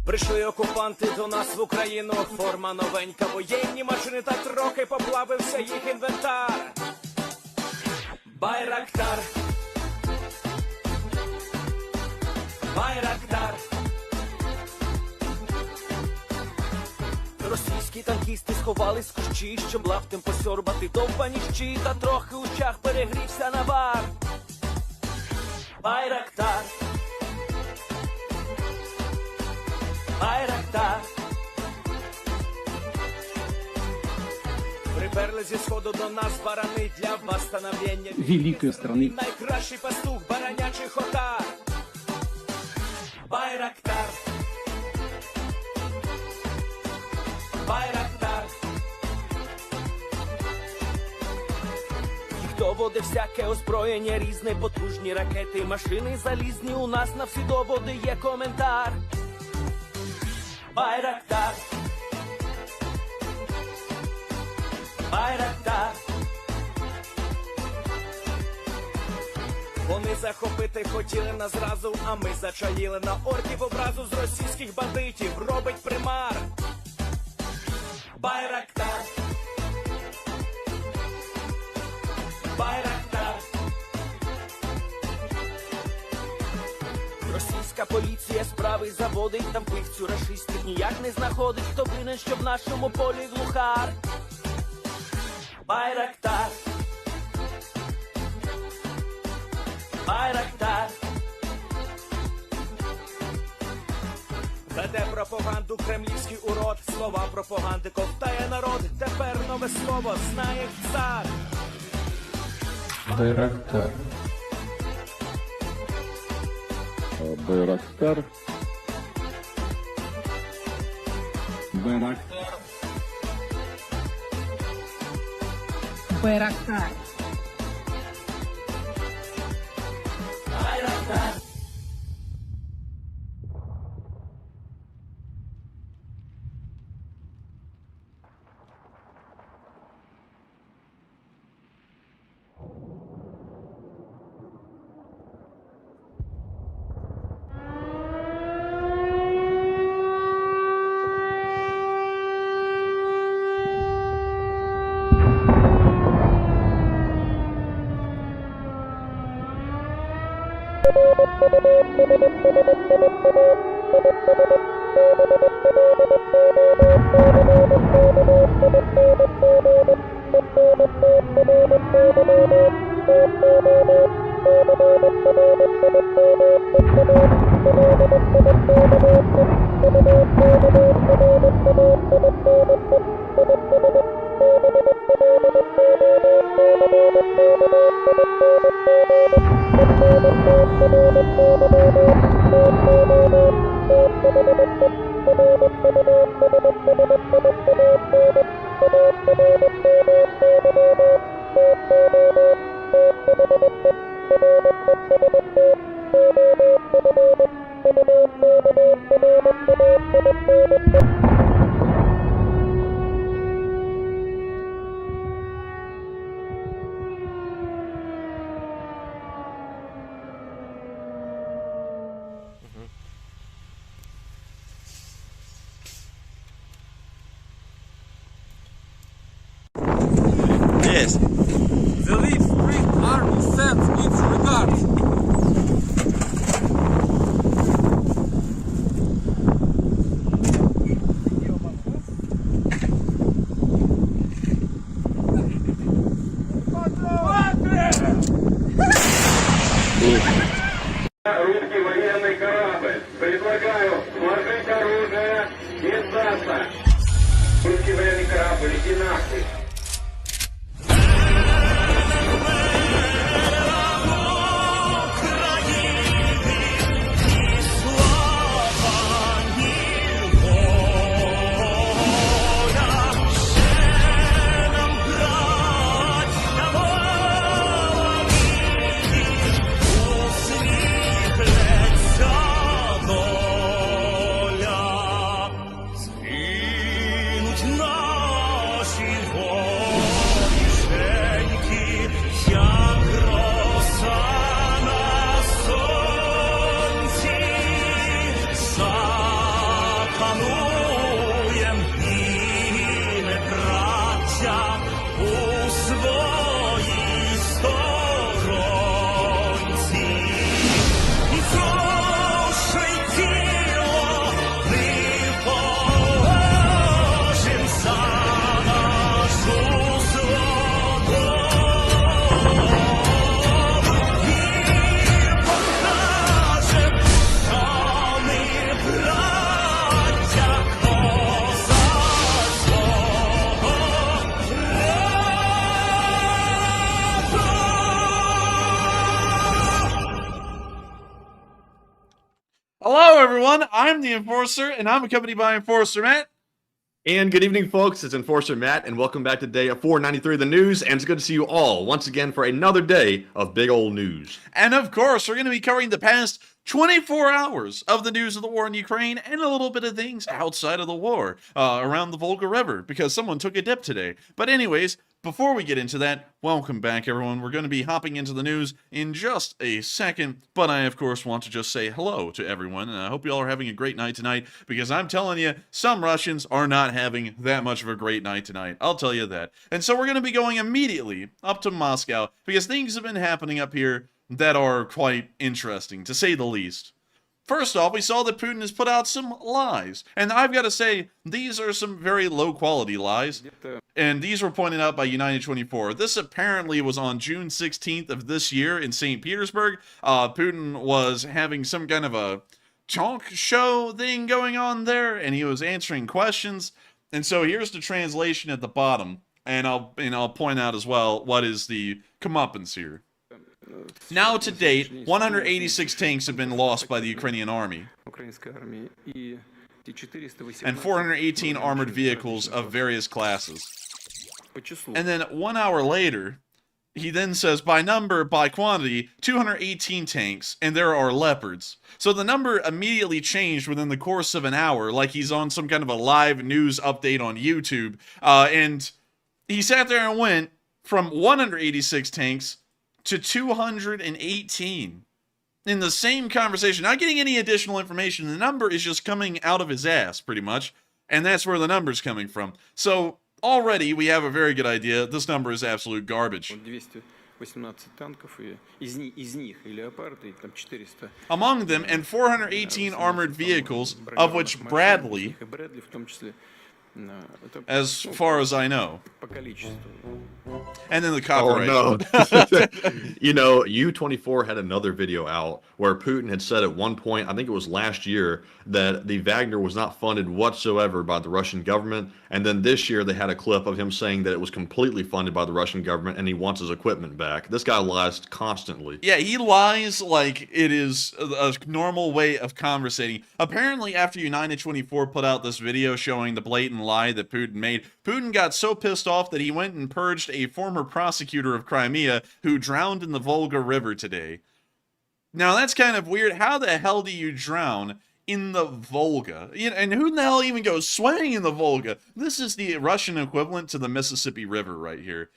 Прийшли окупанти до нас в Україну, форма новенька, воєнні машини та трохи поплавився їх інвентар. Байрактар, Байрактар. Російські танкісти сховались в кущі, щоб лаптем посьорбати довбані щі, та трохи у чах перегрівся навар. Байрактар, Байрактар. Приперли зі сходу до нас барани для восстановлення великої страни. Найкращий пастух баранячих отар. Байрактар, Байрактар. Їх доводи всяке озброєння різне, потужні ракети, машини залізні, у нас на всі доводи є коментар. Байрактар, Байрактар. Вони захопити хотіли нас зразу, а ми зачаїли на орків образу з російських бандитів, робить примар. Байрактар, Байрактар. Російська поліція справи заводить, там вбивцю рашистів ніяк не знаходить, хто винен, що в нашому полі глухар. Байрактар, Байрактар. Веде пропаганду кремлівський урод, слова пропаганди ковтає народ, тепер нове слово знає цар. Байрактар. Байрактар. Байрактар. Байрактар. Байрактар. Yes. The Leaf Spring Army sends its regards. Русский военный корабль. Предлагаю сложить оружие и сдаться. Русский военный корабль, иди нахуй. Наші Hello, everyone. I'm the Enforcer, and I'm accompanied by Enforcer Matt. And good evening, folks. It's Enforcer Matt, and welcome back to day 493 of the news. And it's good to see you all once again for another day of big old news. And of course, we're going to be covering the past 24 hours of the news of the war in Ukraine and a little bit of things outside of the war around the Volga River because someone took a dip today. But anyways, before we get into that, welcome back, everyone. We're going to be hopping into the news in just a second, but I, of course, want to just say hello to everyone, and I hope you all are having a great night tonight, because I'm telling you, some Russians are not having that much of a great night tonight. I'll tell you that. And so we're going to be going immediately up to Moscow, because things have been happening up here that are quite interesting, to say the least. First off, we saw that Putin has put out some lies, and I've got to say, these are some very low-quality lies, and these were pointed out by United 24. This apparently was on June 16th of this year in St. Petersburg. Putin was having some kind of a talk show thing going on there, and he was answering questions, and so here's the translation at the bottom, and I'll point out as well what is the comeuppance here. Now, to date, 186 tanks have been lost by the Ukrainian army, and 418 armored vehicles of various classes. And then 1 hour later, he then says, by number, by quantity, 218 tanks, and there are leopards. So the number immediately changed within the course of an hour, like he's on some kind of a live news update on YouTube. And he sat there and went from 186 tanks to 218 in the same conversation, not getting any additional information. The number is just coming out of his ass, pretty much, and that's where the number's coming from. So already we have a very good idea. This number is absolute garbage. Among them, and 418 armored vehicles, of which Bradley, as far as I know. And then the copyright. Oh, no. You know, U-24 had another video out where Putin had said at one point, I think it was last year, that the Wagner was not funded whatsoever by the Russian government. And then this year they had a clip of him saying that it was completely funded by the Russian government and he wants his equipment back. This guy lies constantly. Yeah, he lies like it is a normal way of conversating. Apparently, after United 24 put out this video showing the blatant lie that Putin made, Putin got so pissed off that he went and purged a former prosecutor of Crimea who drowned in the Volga River today. Now, that's kind of weird. How the hell do you drown in the Volga? And who the hell even goes swimming in the Volga? This is the Russian equivalent to the Mississippi River right here.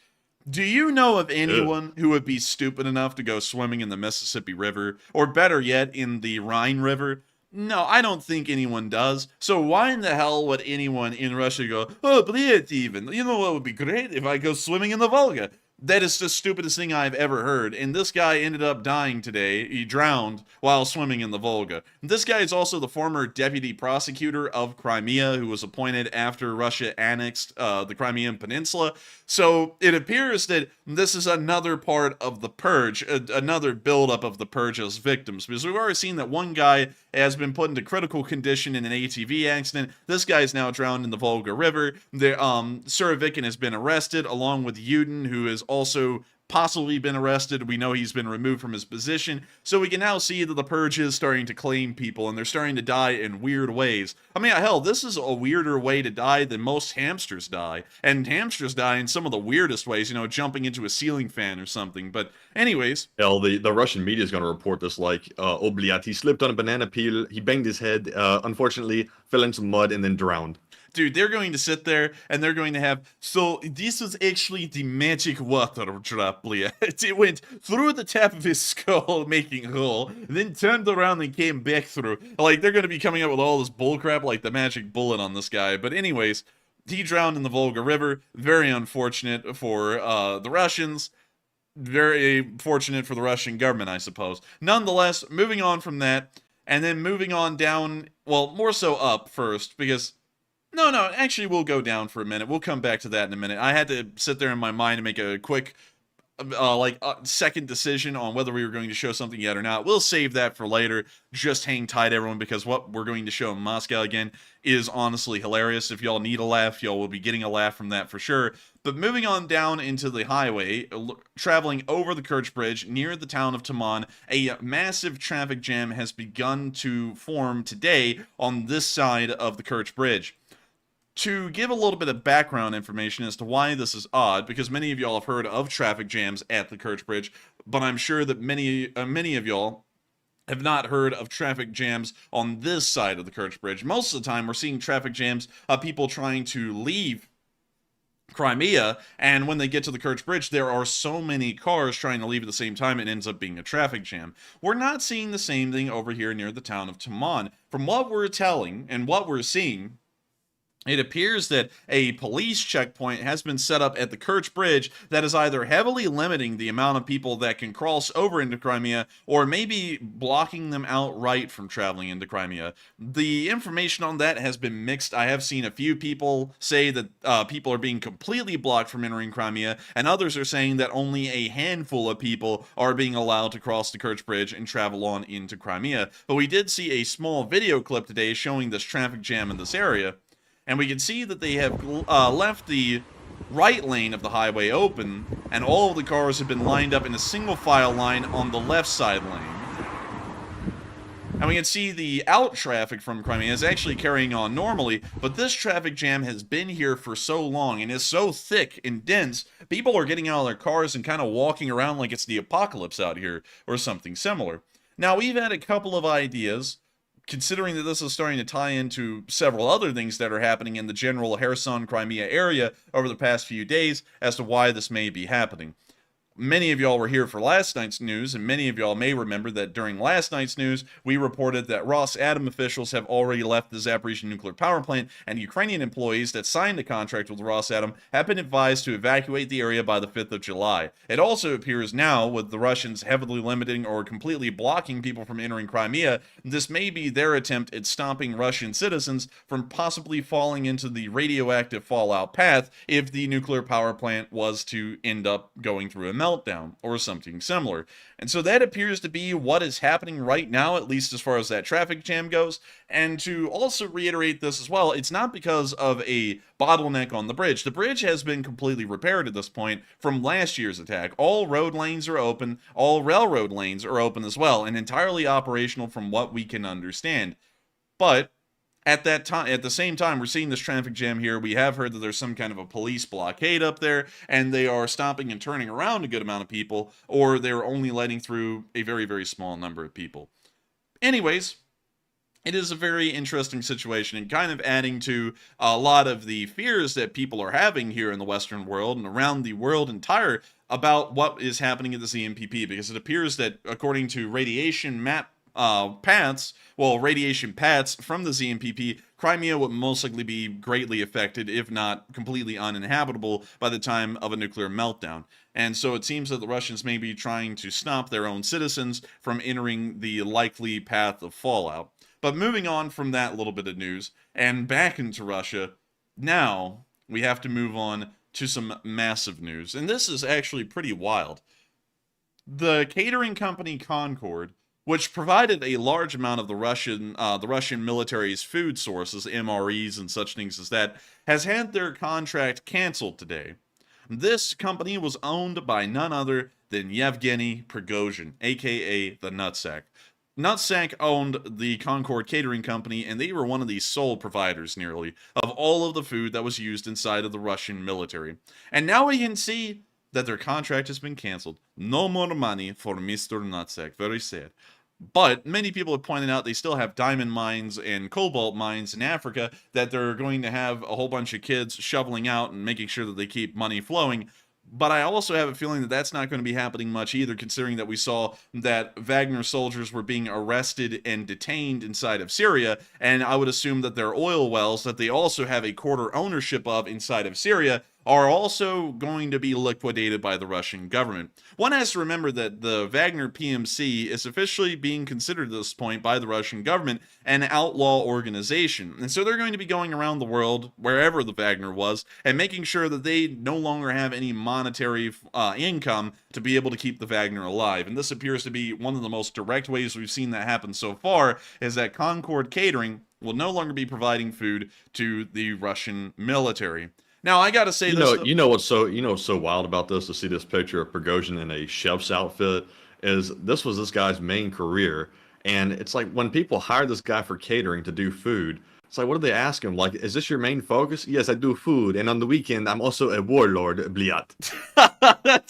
Do you know of anyone who would be stupid enough to go swimming in the Mississippi River? Or better yet, in the Rhine River? No, I don't think anyone does. So why in the hell would anyone in Russia go, oh, Brit even? You know what would be great if I go swimming in the Volga? That is the stupidest thing I've ever heard. And this guy ended up dying today. He drowned while swimming in the Volga. This guy is also the former deputy prosecutor of Crimea, who was appointed after Russia annexed the Crimean Peninsula. So it appears that this is another part of the purge, another buildup of the purge as victims. Because we've already seen that one guy has been put into critical condition in an ATV accident. This guy is now drowned in the Volga River. Surovikin has been arrested, along with Yudin, who is also possibly been arrested. We know he's been removed from his position. So we can now see that the purge is starting to claim people, and they're starting to die in weird ways. I mean, hell, this is a weirder way to die than most hamsters die. And hamsters die in some of the weirdest ways, you know, jumping into a ceiling fan or something. But anyways. Hell, the Russian media is going to report this like, Obliat, he slipped on a banana peel, he banged his head, unfortunately fell in some mud and then drowned. Dude, they're going to sit there and they're going to have, so this was actually the magic water drop, it went through the top of his skull, making a hole, then turned around and came back through. Like, they're going to be coming up with all this bullcrap, like the magic bullet on this guy. But anyways, he drowned in the Volga River. Very unfortunate for the Russians. Very fortunate for the Russian government, I suppose. Nonetheless, moving on from that, and then moving on down, well, more so up first, because No, actually we'll go down for a minute. We'll come back to that in a minute. I had to sit there in my mind and make a quick second decision on whether we were going to show something yet or not. We'll save that for later. Just hang tight, everyone, because what we're going to show in Moscow again is honestly hilarious. If y'all need a laugh, y'all will be getting a laugh from that for sure. But moving on down into the highway, traveling over the Kerch Bridge near the town of Taman, a massive traffic jam has begun to form today on this side of the Kerch Bridge. To give a little bit of background information as to why this is odd, because many of y'all have heard of traffic jams at the Kerch Bridge, but I'm sure that many of y'all have not heard of traffic jams on this side of the Kerch Bridge. Most of the time, we're seeing traffic jams of people trying to leave Crimea, and when they get to the Kerch Bridge, there are so many cars trying to leave at the same time, it ends up being a traffic jam. We're not seeing the same thing over here near the town of Taman. From what we're telling and what we're seeing, it appears that a police checkpoint has been set up at the Kerch Bridge that is either heavily limiting the amount of people that can cross over into Crimea, or maybe blocking them outright from traveling into Crimea. The information on that has been mixed. I have seen a few people say that people are being completely blocked from entering Crimea, and others are saying that only a handful of people are being allowed to cross the Kerch Bridge and travel on into Crimea. But we did see a small video clip today showing this traffic jam in this area. And we can see that they have left the right lane of the highway open, and all of the cars have been lined up in a single file line on the left side lane. And we can see the out traffic from Crimea is actually carrying on normally, but this traffic jam has been here for so long and is so thick and dense, people are getting out of their cars and kind of walking around like it's the apocalypse out here, or something similar. Now, we've had a couple of ideas, considering that this is starting to tie into several other things that are happening in the general Kherson, Crimea area over the past few days, as to why this may be happening. Many of y'all were here for last night's news, and many of y'all may remember that during last night's news, we reported that Rosatom officials have already left the Zaporizhzhia nuclear power plant, and Ukrainian employees that signed a contract with Rosatom have been advised to evacuate the area by the 5th of July. It also appears now, with the Russians heavily limiting or completely blocking people from entering Crimea, this may be their attempt at stopping Russian citizens from possibly falling into the radioactive fallout path if the nuclear power plant was to end up going through a meltdown or something similar. And so that appears to be what is happening right now, at least as far as that traffic jam goes. And to also reiterate this as well, it's not because of a bottleneck on the bridge. The bridge has been completely repaired at this point from last year's attack. All road lanes are open, all railroad lanes are open as well, and entirely operational from what we can understand. But at the same time, we're seeing this traffic jam here. We have heard that there's some kind of a police blockade up there, and they are stopping and turning around a good amount of people, or they're only letting through a very, very small number of people. Anyways, it is a very interesting situation, and kind of adding to a lot of the fears that people are having here in the Western world and around the world entire about what is happening at the ZNPP, because it appears that according to radiation radiation paths from the ZNPP, Crimea would most likely be greatly affected, if not completely uninhabitable, by the time of a nuclear meltdown. And so it seems that the Russians may be trying to stop their own citizens from entering the likely path of fallout. But moving on from that little bit of news, and back into Russia, now we have to move on to some massive news. And this is actually pretty wild. The catering company Concord, which provided a large amount of the Russian military's food sources, MREs and such things as that, has had their contract canceled today. This company was owned by none other than Yevgeny Prigozhin, aka the Nutsack. Nutsack owned the Concord Catering Company, and they were one of the sole providers, nearly, of all of the food that was used inside of the Russian military. And now we can see that their contract has been canceled. No more money for Mr. Nutsack. Very sad. But many people have pointed out they still have diamond mines and cobalt mines in Africa that they're going to have a whole bunch of kids shoveling out and making sure that they keep money flowing. But I also have a feeling that that's not going to be happening much either, considering that we saw that Wagner soldiers were being arrested and detained inside of Syria, and I would assume that their oil wells that they also have a quarter ownership of inside of Syria are also going to be liquidated by the Russian government. One has to remember that the Wagner PMC is officially being considered at this point by the Russian government an outlaw organization. And so they're going to be going around the world, wherever the Wagner was, and making sure that they no longer have any monetary income to be able to keep the Wagner alive. And this appears to be one of the most direct ways we've seen that happen so far, is that Concord Catering will no longer be providing food to the Russian military. Now, I gotta say, you know what's so wild about this, to see this picture of Prigozhin in a chef's outfit, is this was this guy's main career. And it's like, when people hire this guy for catering to do food, it's like, what do they ask him? Like, is this your main focus? Yes, I do food, and on the weekend I'm also a warlord, bliat.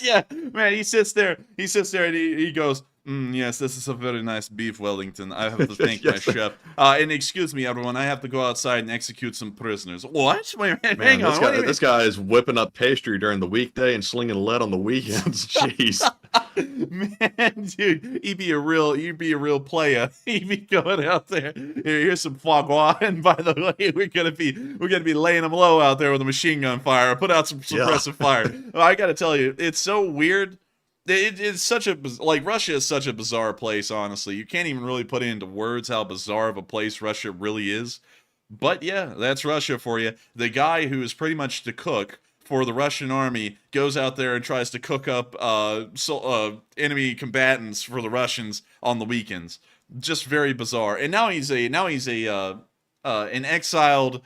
Yeah, man, he sits there and he goes, yes, this is a very nice beef Wellington. I have to thank my chef. And excuse me, everyone, I have to go outside and execute some prisoners. What? Wait, Man, hang on. this guy is whipping up pastry during the weekday and slinging lead on the weekends. Jeez. Man, dude, you'd be a real player. He'd be going out there. Here's some foie gras, and by the way, we're gonna be laying them low out there with a machine gun fire. Put out some suppressive fire. Well, I gotta tell you, it's so weird. It's such a, like, Russia is such a bizarre place, honestly. You can't even really put it into words how bizarre of a place Russia really is. But yeah, that's Russia for you. The guy who is pretty much the cook for the Russian army goes out there and tries to cook up enemy combatants for the Russians on the weekends. Just very bizarre. And now he's an exiled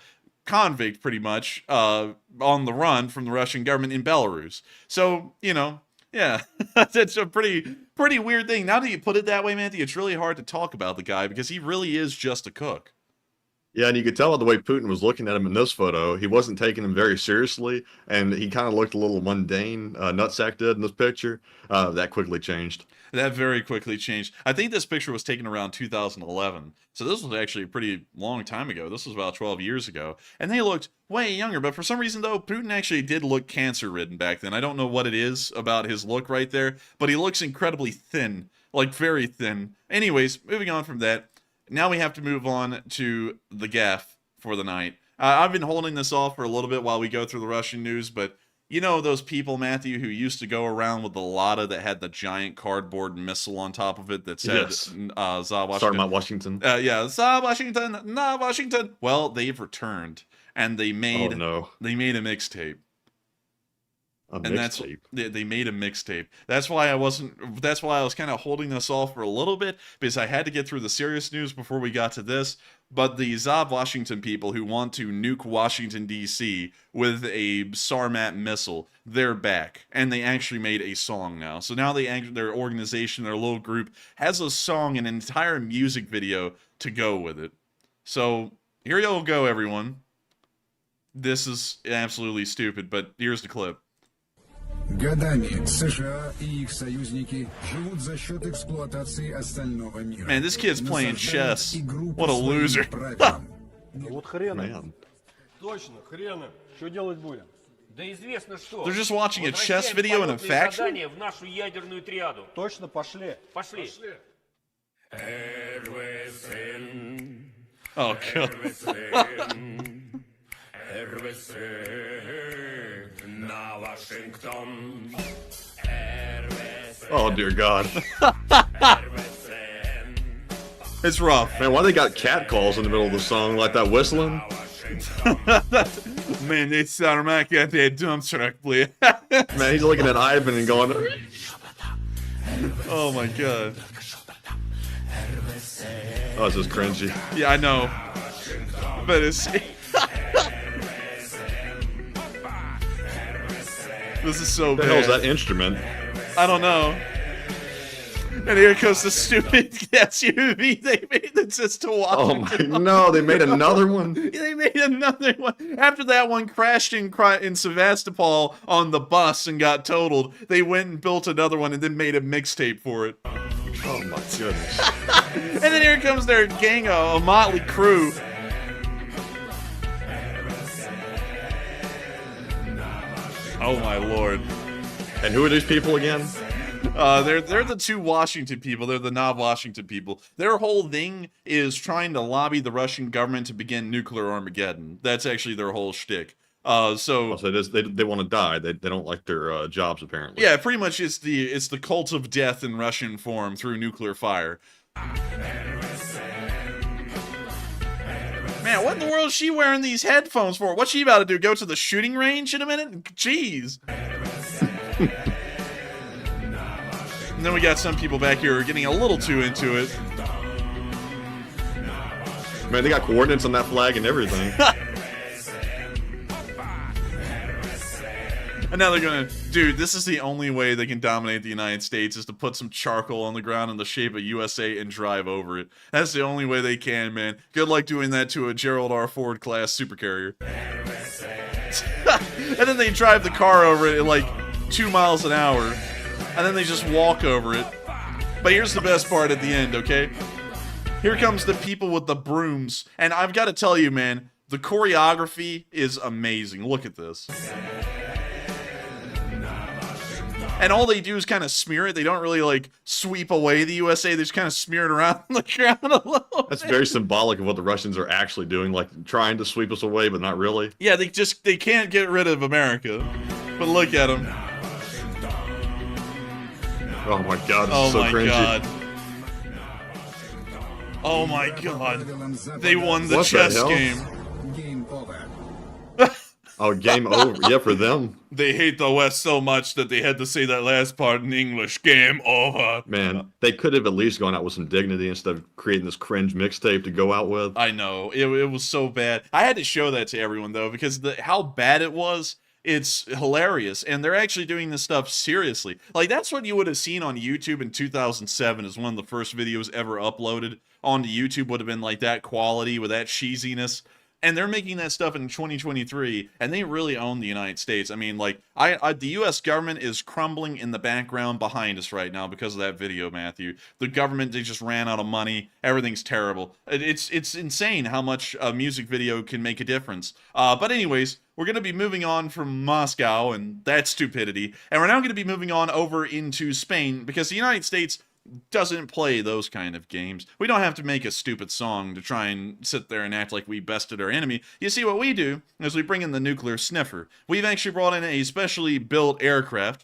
convict, pretty much, on the run from the Russian government in Belarus. So, you know, yeah, that's a pretty weird thing. Now that you put it that way, Matthew, it's really hard to talk about the guy because he really is just a cook. Yeah, and you could tell by the way Putin was looking at him in this photo, he wasn't taking him very seriously, and he kind of looked a little mundane, Nutsack did in this picture. That quickly changed. That very quickly changed. I think this picture was taken around 2011. So this was actually a pretty long time ago. This was about 12 years ago. And they looked way younger. But for some reason, though, Putin actually did look cancer-ridden back then. I don't know what it is about his look right there, but he looks incredibly thin. Like, very thin. Anyways, moving on from that. Now we have to move on to the gaff for the night. I've been holding this off for a little bit while we go through the Russian news, but you know those people, Matthew, who used to go around with the Lada that had the giant cardboard missile on top of it that said, Yes. Za Washington. Starting about Washington. Yeah, Za Washington, Na Washington. Well, they've returned, and they made a mixtape. They made a mixtape. That's why I was kind of holding this off for a little bit, because I had to get through the serious news before we got to this. But the Za Washington people who want to nuke Washington D.C. with a Sarmat missile, they're back, and they actually made a song now. So now their organization, their little group, has a song, an entire music video to go with it. So here you go, everyone. This is absolutely stupid, but here's the clip. Годами США и их союзники живут за счет эксплуатации остального мира. Man, this kid's playing chess. What a loser. Вот хрена. Точно, хрена. Что делать будем? Да известно что. They're just watching a chess video in a factory? В нашу ядерную триаду. Точно, пошли. Пошли. Oh, God. Oh, dear God. It's rough. Man, why they got cat calls in the middle of the song, like that whistling? Man, they sound like that dump truck, please. Man, he's looking at Ivan and going, Oh, my God. oh, this is cringy. Yeah, I know. But it's... This is so What the bad. hell is that instrument? I don't know. And here comes the stupid SUV they made that says to Oh Washington. my, no, they made another one? They made another one. After that one crashed in Sevastopol on the bus and got totaled, they went and built another one and then made a mixtape for it. Oh my goodness. And then here comes their gang, a motley crew. Oh my lord. And who are these people again? They're the two Washington people. They're the Knob Washington people. Their whole thing is trying to lobby the Russian government to begin nuclear Armageddon. That's actually their whole shtick. So they want to die. They don't like their jobs apparently. yeah, pretty much it's the cult of death in Russian form through nuclear fire. Man, what in the world is she wearing these headphones for? What's she about to do? Go to the shooting range in a minute? Jeez. And then we got some people back here who are getting a little too into it. Man, they got coordinates on that flag and everything. And now they're gonna, dude, this is the only way they can dominate the United States is to put some charcoal on the ground in the shape of USA and drive over it. That's the only way they can, man. Good luck doing that to a Gerald R. Ford class supercarrier. And then they drive the car over it at like 2 miles an hour. And then they just walk over it. But here's the best part at the end, okay? Here comes the people with the brooms. And I've got to tell you, man, the choreography is amazing. Look at this. And all they do is kind of smear it. They don't really, like, sweep away the USA. They just kind of smear it around the ground a little That's bit. very symbolic of what the Russians are actually doing, like trying to sweep us away, but not really. Yeah, they can't get rid of America. But look at them. Oh my god, this Oh is so my cringy. god. Oh my god. They won the What the chess hell? game. Game over. Oh, game over. Yeah, for them. They hate the West so much that they had to say that last part in English. Game over. Man, they could have at least gone out with some dignity instead of creating this cringe mixtape to go out with. I know. It was so bad. I had to show that to everyone, though, because how bad it was, it's hilarious. And they're actually doing this stuff seriously. Like, that's what you would have seen on YouTube in 2007 as one of the first videos ever uploaded onto YouTube would have been like that quality with that cheesiness. And they're making that stuff in 2023, and they really own the United States. I mean, like, the U.S. government is crumbling in the background behind us right now because of that video, Matthew. The government, they just ran out of money. Everything's terrible. It's insane how much a music video can make a difference. But anyways, we're going to be moving on from Moscow and that stupidity, and we're now going to be moving on over into Spain because the United States doesn't play those kind of games. We don't have to make a stupid song to try and sit there and act like we bested our enemy. You see, what we do is we bring in the nuclear sniffer. We've actually brought in a specially built aircraft,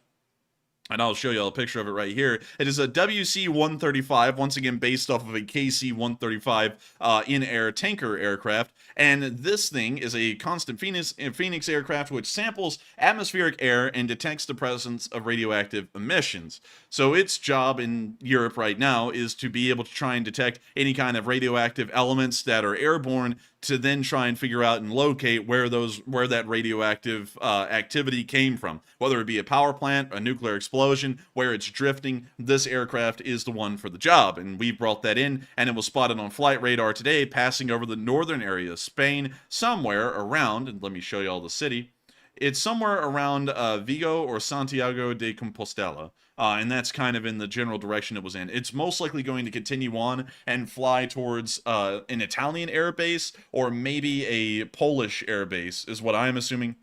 and I'll show you all a picture of it right here. It is a WC-135, once again based off of a KC-135 in-air tanker aircraft. And this thing is a constant Phoenix aircraft which samples atmospheric air and detects the presence of radioactive emissions. So its job in Europe right now is to be able to try and detect any kind of radioactive elements that are airborne, to then try and figure out and locate where that radioactive activity came from. Whether it be a power plant, a nuclear explosion, where it's drifting, this aircraft is the one for the job. And we brought that in, and it was spotted on flight radar today, passing over the northern area of Spain, somewhere around, and let me show you all the city. It's somewhere around Vigo or Santiago de Compostela. And that's kind of in the general direction it was in. It's most likely going to continue on and fly towards an Italian air base or maybe a Polish air base, is what I'm assuming.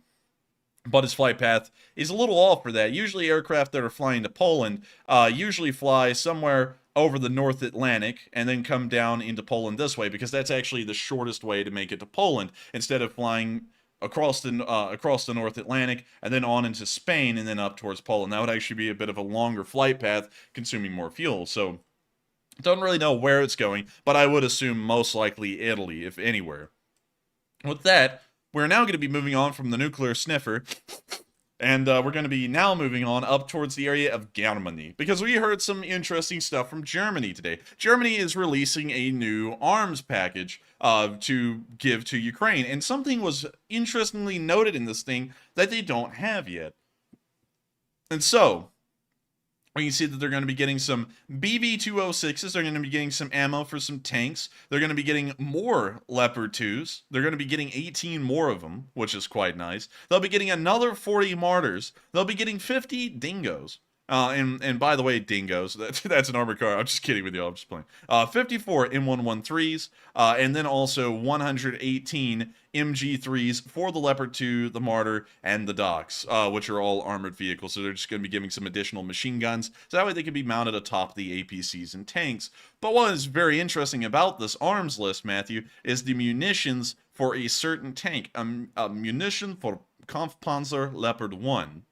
But its flight path is a little off for that. Usually aircraft that are flying to Poland usually fly somewhere over the North Atlantic and then come down into Poland this way, because that's actually the shortest way to make it to Poland, instead of flying across the North Atlantic and then on into Spain and then up towards Poland. That would actually be a bit of a longer flight path, consuming more fuel. So don't really know where it's going, but I would assume most likely Italy, if anywhere. With that, we're now going to be moving on from the nuclear sniffer, and we're going to be now moving on up towards the area of Germany, because we heard some interesting stuff from Germany today. Germany is releasing a new arms package to give to Ukraine, and something was interestingly noted in this thing that they don't have yet. And so, we can see that they're going to be getting some BV-206s, they're going to be getting some ammo for some tanks, they're going to be getting more Leopard 2s, they're going to be getting 18 more of them, which is quite nice. They'll be getting another 40 Martyrs, they'll be getting 50 Dingoes. And by the way, Dingoes, that's an armored car. I'm just kidding with you. I'm just playing. 54 M113s, and then also 118 MG3s for the Leopard 2, the Martyr, and the Docks, which are all armored vehicles. So they're just going to be giving some additional machine guns, so that way they can be mounted atop the APCs and tanks. But what is very interesting about this arms list, Matthew, is the munitions for a certain tank. A munition for Kampfpanzer Leopard 1.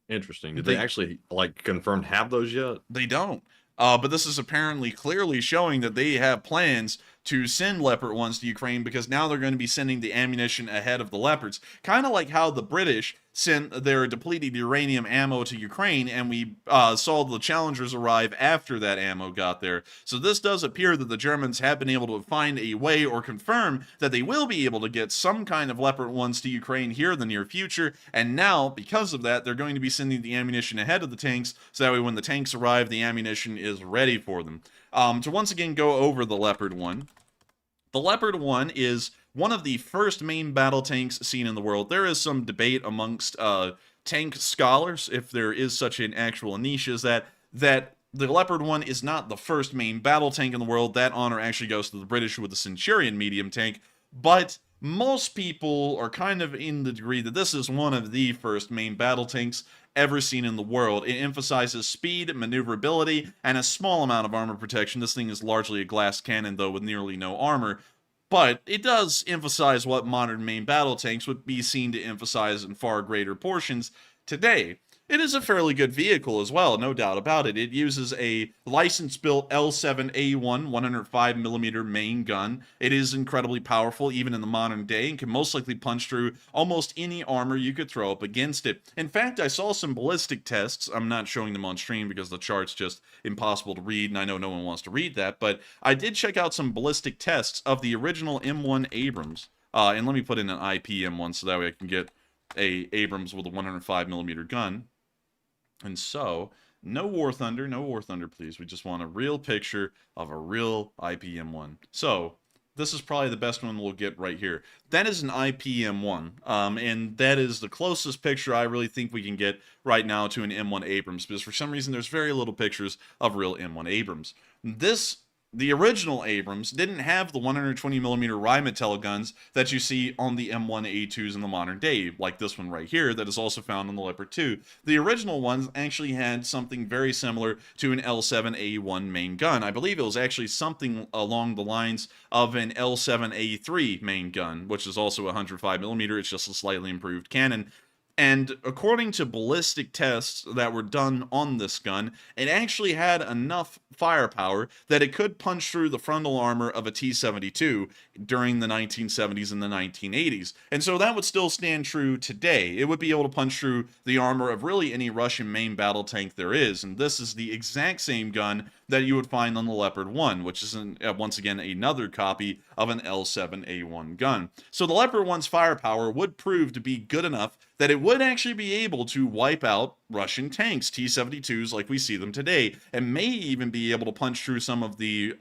Interesting. Did they actually, like, confirm have those yet? They don't. But this is apparently clearly showing that they have plans to send Leopard 1s to Ukraine, because now they're going to be sending the ammunition ahead of the Leopards. Kind of like how the British sent their depleted uranium ammo to Ukraine, and we saw the Challengers arrive after that ammo got there. So this does appear that the Germans have been able to find a way, or confirm that they will be able to get some kind of Leopard 1s to Ukraine here in the near future, and now, because of that, they're going to be sending the ammunition ahead of the tanks, so that way when the tanks arrive, the ammunition is ready for them. To once again go over the Leopard 1. The Leopard 1 is one of the first main battle tanks seen in the world. There is some debate amongst tank scholars, if there is such an actual niche as that the Leopard 1 is not the first main battle tank in the world. That honor actually goes to the British with the Centurion medium tank, but most people are kind of in the degree that this is one of the first main battle tanks ever seen in the world. It emphasizes speed, maneuverability, and a small amount of armor protection. This thing is largely a glass cannon, though, with nearly no armor. But it does emphasize what modern main battle tanks would be seen to emphasize in far greater portions today. It is a fairly good vehicle as well, no doubt about it. It uses a license-built L7A1 105mm main gun. It is incredibly powerful, even in the modern day, and can most likely punch through almost any armor you could throw up against it. In fact, I saw some ballistic tests. I'm not showing them on stream because the chart's just impossible to read, and I know no one wants to read that, but I did check out some ballistic tests of the original M1 Abrams. And let me put in an IP M1 so that way I can get a Abrams with a 105mm gun. And so, no War Thunder, please. We just want a real picture of a real IPM-1. So, this is probably the best one we'll get right here. That is an IPM-1, and that is the closest picture I really think we can get right now to an M1 Abrams, because for some reason there's very little pictures of real M1 Abrams. The original Abrams didn't have the 120mm Rheinmetall guns that you see on the M1A2s in the modern day, like this one right here that is also found on the Leopard 2. The original ones actually had something very similar to an L7A1 main gun. I believe it was actually something along the lines of an L7A3 main gun, which is also 105mm. It's just a slightly improved cannon. And according to ballistic tests that were done on this gun, it actually had enough firepower that it could punch through the frontal armor of a T-72 during the 1970s and the 1980s. And so that would still stand true today. It would be able to punch through the armor of really any Russian main battle tank there is. And this is the exact same gun that you would find on the Leopard 1, which is, once again, another copy of an L7A1 gun. So the Leopard 1's firepower would prove to be good enough that it would actually be able to wipe out Russian tanks, T-72s like we see them today, and may even be able to punch through some of the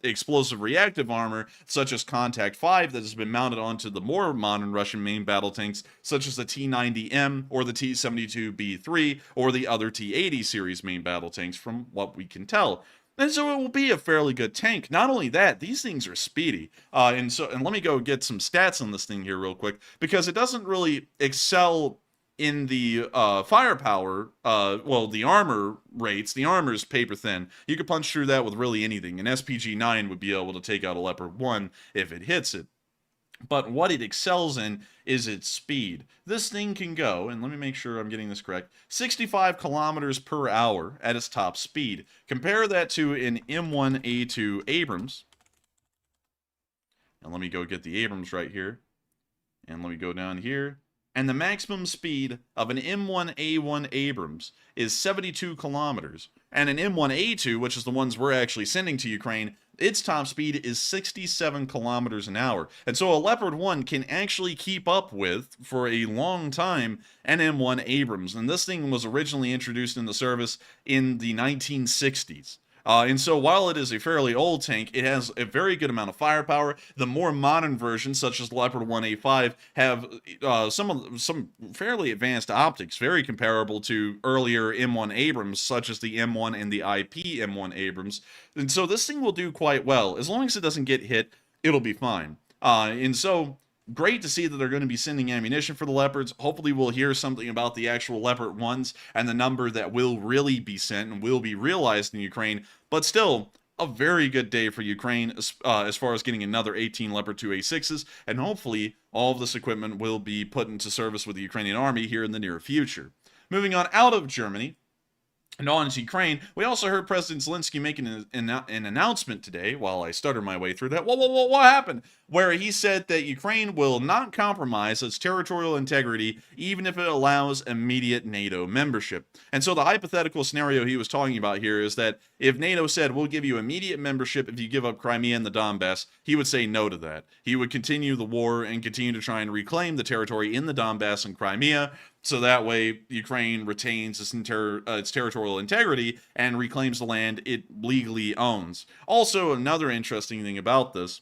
explosive reactive armor, such as Contact 5, that has been mounted onto the more modern Russian main battle tanks, such as the T-90M, or the T-72B3, or the other T-80 series main battle tanks, from what we can tell. And so it will be a fairly good tank. Not only that, these things are speedy. And let me go get some stats on this thing here real quick, because it doesn't really excel in the firepower, well, the armor rates. The armor is paper thin. You could punch through that with really anything. An SPG-9 would be able to take out a Leopard 1 if it hits it. But what it excels in is its speed. This thing can go, and let me make sure I'm getting this correct, 65 kilometers per hour at its top speed. Compare that to an M1A2 Abrams. And let me go get the Abrams right here. And let me go down here. And the maximum speed of an M1A1 Abrams is 72 kilometers. And an M1A2, which is the ones we're actually sending to Ukraine, its top speed is 67 kilometers an hour. And so a Leopard 1 can actually keep up with, for a long time, an M1 Abrams. And this thing was originally introduced in the service in the 1960s. And so while it is a fairly old tank, it has a very good amount of firepower. The more modern versions, such as the Leopard 1A5, have some fairly advanced optics, very comparable to earlier M1 Abrams, such as the M1 and the IP M1 Abrams. And so this thing will do quite well. As long as it doesn't get hit, it'll be fine. And so great to see that they're going to be sending ammunition for the Leopards. Hopefully we'll hear something about the actual Leopard 1s and the number that will really be sent and will be realized in Ukraine. But still, a very good day for Ukraine as far as getting another 18 Leopard 2A6s, and hopefully all of this equipment will be put into service with the Ukrainian army here in the near future. Moving on out of Germany, and on to Ukraine, we also heard President Zelensky making an announcement today, while I stutter my way through that. What happened? Where he said that Ukraine will not compromise its territorial integrity, even if it allows immediate NATO membership. And so the hypothetical scenario he was talking about here is that if NATO said, we'll give you immediate membership if you give up Crimea and the Donbass, he would say no to that. He would continue the war and continue to try and reclaim the territory in the Donbass and Crimea, so that way Ukraine retains its territorial integrity and reclaims the land it legally owns. Also, another interesting thing about this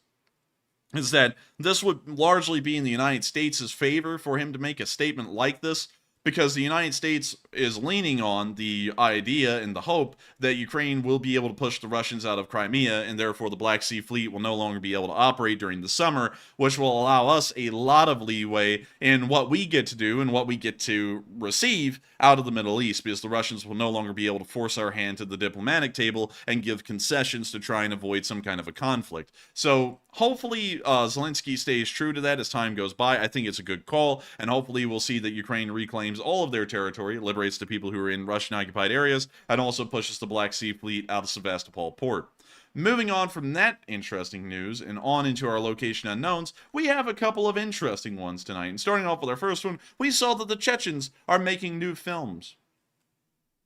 is that this would largely be in the United States' favor for him to make a statement like this, because the United States is leaning on the idea and the hope that Ukraine will be able to push the Russians out of Crimea, and therefore the Black Sea Fleet will no longer be able to operate during the summer, which will allow us a lot of leeway in what we get to do and what we get to receive out of the Middle East, because the Russians will no longer be able to force our hand to the diplomatic table and give concessions to try and avoid some kind of a conflict. So hopefully Zelensky stays true to that as time goes by. I think it's a good call, and hopefully we'll see that Ukraine reclaims all of their territory, liberates the people who are in Russian-occupied areas, and also pushes the Black Sea Fleet out of Sevastopol port. Moving on from that interesting news and on into our location unknowns, we have a couple of interesting ones tonight. And starting off with our first one, we saw that the Chechens are making new films.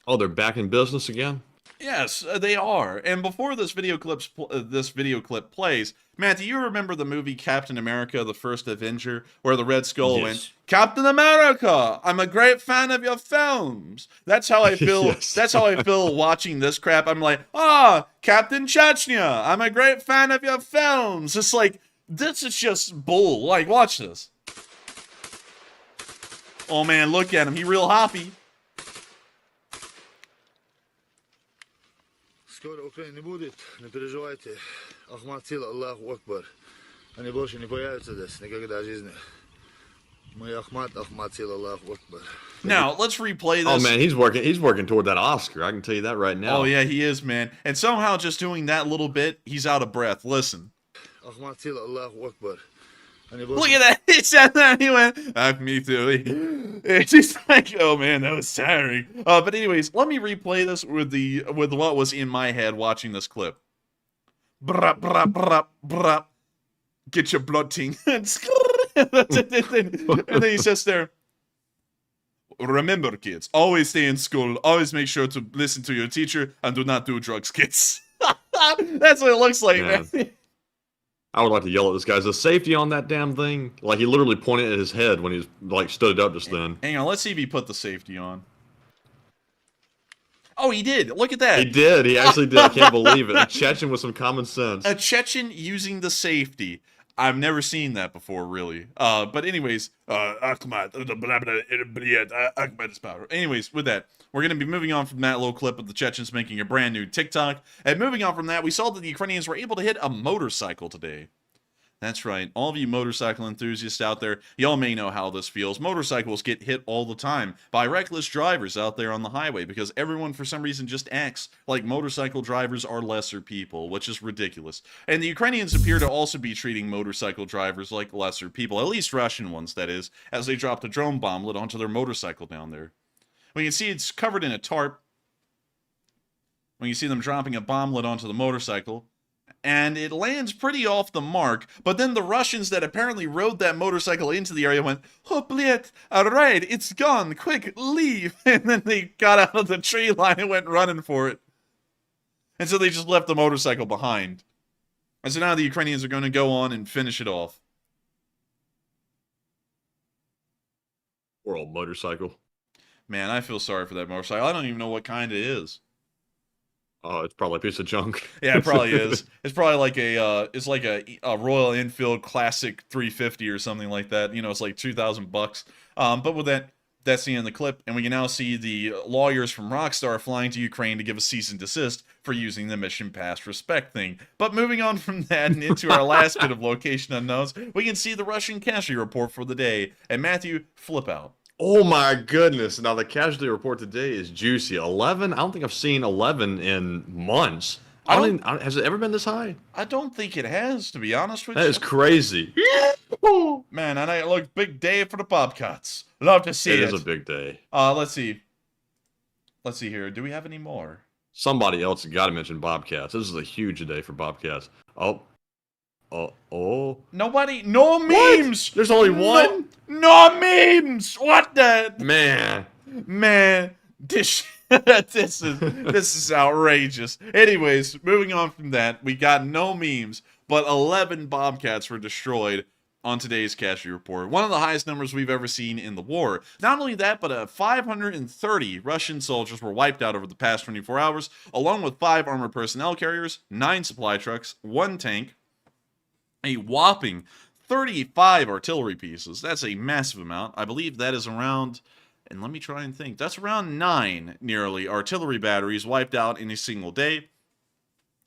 Oh, they're back in business again? Yes, they are. And before this video clip plays, Matt, do you remember the movie Captain America: The First Avenger, where the Red Skull went, "Captain America, I'm a great fan of your films." That's how I feel. Yes. That's how I feel watching this crap. I'm like, Captain Chechnya, I'm a great fan of your films. It's like, this is just bull. Like, watch this. Oh man, look at him. He real hoppy. Скоро Украины не будет, не переживайте. Ахмад сила, Аллаху Акбар. Они больше не появятся здесь никогда в жизни. Мы Ахмад сила, Аллаху Акбар. Now, let's replay this. Oh man, he's working toward that Oscar. I can tell you that right now. Oh yeah, he is, man. And somehow just doing that little bit, he's out of breath. Listen. Ahmad sila, Allahu Akbar. Look at that. He said that. He went, me too. It's just like, oh man, that was tiring. But anyways, let me replay this with what was in my head watching this clip. Brap, brap, brap, brap. Get your blood ting. And then he says there, remember, kids, always stay in school. Always make sure to listen to your teacher and do not do drugs, kids. That's what it looks like, man. I would like to yell at this guy. Is the safety on that damn thing? Like, he literally pointed at his head when he was, like, stood up just then. Hang on, let's see if he put the safety on. Oh, he did. Look at that. He did. He actually did. I can't believe it. A Chechen with some common sense. A Chechen using the safety. I've never seen that before, really. But anyways, Ahmad is power. Anyways, with that, we're going to be moving on from that little clip of the Chechens making a brand new TikTok. And moving on from that, we saw that the Ukrainians were able to hit a motorcycle today. That's right. All of you motorcycle enthusiasts out there, y'all may know how this feels. Motorcycles get hit all the time by reckless drivers out there on the highway because everyone, for some reason, just acts like motorcycle drivers are lesser people, which is ridiculous. And the Ukrainians appear to also be treating motorcycle drivers like lesser people, at least Russian ones, that is, as they dropped a drone bomblet onto their motorcycle down there. We can see it's covered in a tarp. When you see them dropping a bomblet onto the motorcycle, and it lands pretty off the mark, but then the Russians that apparently rode that motorcycle into the area went, "Oh, bled, alright, it's gone, quick, leave," and then they got out of the tree line and went running for it. And so they just left the motorcycle behind. And so now the Ukrainians are going to go on and finish it off. Poor old motorcycle. Man, I feel sorry for that motorcycle. I don't even know what kind it is. Oh, it's probably a piece of junk. Yeah, it probably is. It's probably like a Royal Enfield Classic 350 or something like that. You know, it's like $2,000. But with that, that's the end of the clip, and we can now see the lawyers from Rockstar flying to Ukraine to give a cease and desist for using the mission past respect thing. But moving on from that and into our last bit of location unknowns, we can see the Russian casualty report for the day. And Matthew, flip out. Oh my goodness. Now the casualty report today is juicy. 11? I don't think I've seen 11 in months. Has it ever been this high? I don't think it has, to be honest with That you. is crazy. Man, and I look, big day for the Bobcats. Love to see it. It is a big day. Let's see. Let's see here. Do we have any more? Somebody else got to mention Bobcats. This is a huge day for Bobcats. Oh. Nobody? No memes! There's only one? No memes! What the? Man. This is outrageous. Anyways, moving on from that, we got no memes, but 11 Bobcats were destroyed on today's casualty report. One of the highest numbers we've ever seen in the war. Not only that, but 530 Russian soldiers were wiped out over the past 24 hours, along with 5 armored personnel carriers, 9 supply trucks, 1 tank, a whopping 35 artillery pieces. That's a massive amount. I believe that is around, and let me try and think, that's around 9 nearly artillery batteries wiped out in a single day,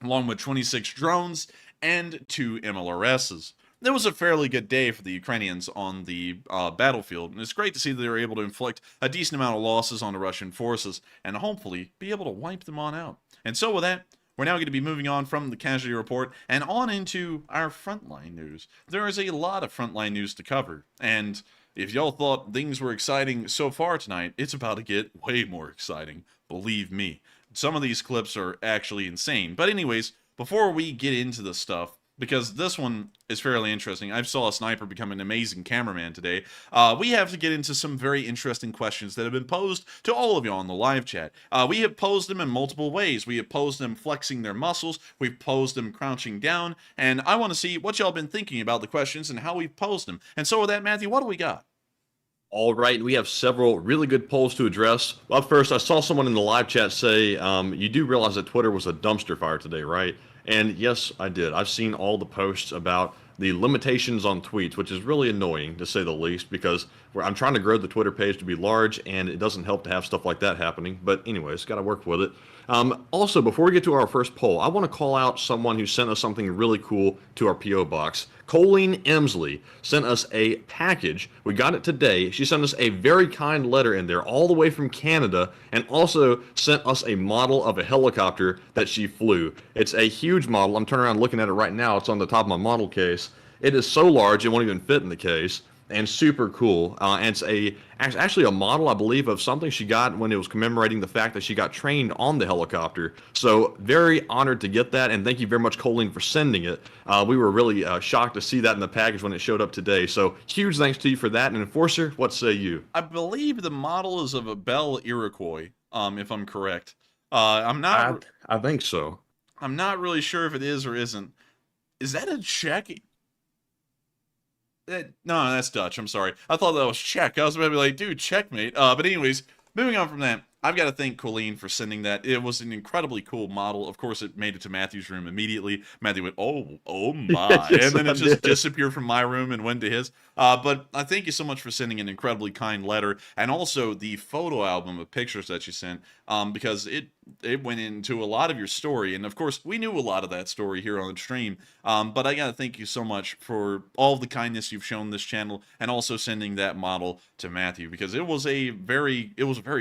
along with 26 drones and 2 MLRSs. It was a fairly good day for the Ukrainians on the battlefield, and it's great to see that they were able to inflict a decent amount of losses on the Russian forces and hopefully be able to wipe them on out. And so with that, we're now going to be moving on from the casualty report and on into our frontline news. There is a lot of frontline news to cover, and if y'all thought things were exciting so far tonight, it's about to get way more exciting, believe me. Some of these clips are actually insane. But anyways, before we get into the stuff, because this one is fairly interesting. I saw a sniper become an amazing cameraman today. We have to get into some very interesting questions that have been posed to all of you on the live chat. We have posed them in multiple ways. We have posed them flexing their muscles. We've posed them crouching down. And I want to see what y'all been thinking about the questions and how we've posed them. And so with that, Matthew, what do we got? All right, we have several really good polls to address. Up first, I saw someone in the live chat say, you do realize that Twitter was a dumpster fire today, right? And yes, I did. I've seen all the posts about the limitations on tweets, which is really annoying to say the least, because I'm trying to grow the Twitter page to be large, and it doesn't help to have stuff like that happening. But anyways, got to work with it. Also, before we get to our first poll, I want to call out someone who sent us something really cool to our P.O. box. Colleen Emsley sent us a package. We got it today. She sent us a very kind letter in there all the way from Canada, and also sent us a model of a helicopter that she flew. It's a huge model. I'm turning around looking at it right now. It's on the top of my model case. It is so large it won't even fit in the case, and super cool. And it's actually a model, I believe, of something she got when it was commemorating the fact that she got trained on the helicopter. So very honored to get that, and thank you very much, Colleen, for sending it. We were really shocked to see that in the package when it showed up today. So huge thanks to you for that. And Enforcer, what say you? I believe the model is of a Bell Iroquois, if I'm correct. I think so. I'm not really sure if it is or isn't. Is that a Czech? No, that's Dutch. I'm sorry. I thought that was Czech. I was about to be like, dude, checkmate. But anyways, moving on from that, I've got to thank Colleen for sending that. It was an incredibly cool model. Of course, it made it to Matthew's room immediately. Matthew went, oh my. Yes, and then I it just did. disappeared from my room and went to his. But I thank you so much for sending an incredibly kind letter, and also the photo album of pictures that you sent, because it went into a lot of your story. And of course, we knew a lot of that story here on the stream. But I got to thank you so much for all of the kindness you've shown this channel, and also sending that model to Matthew, because it was a very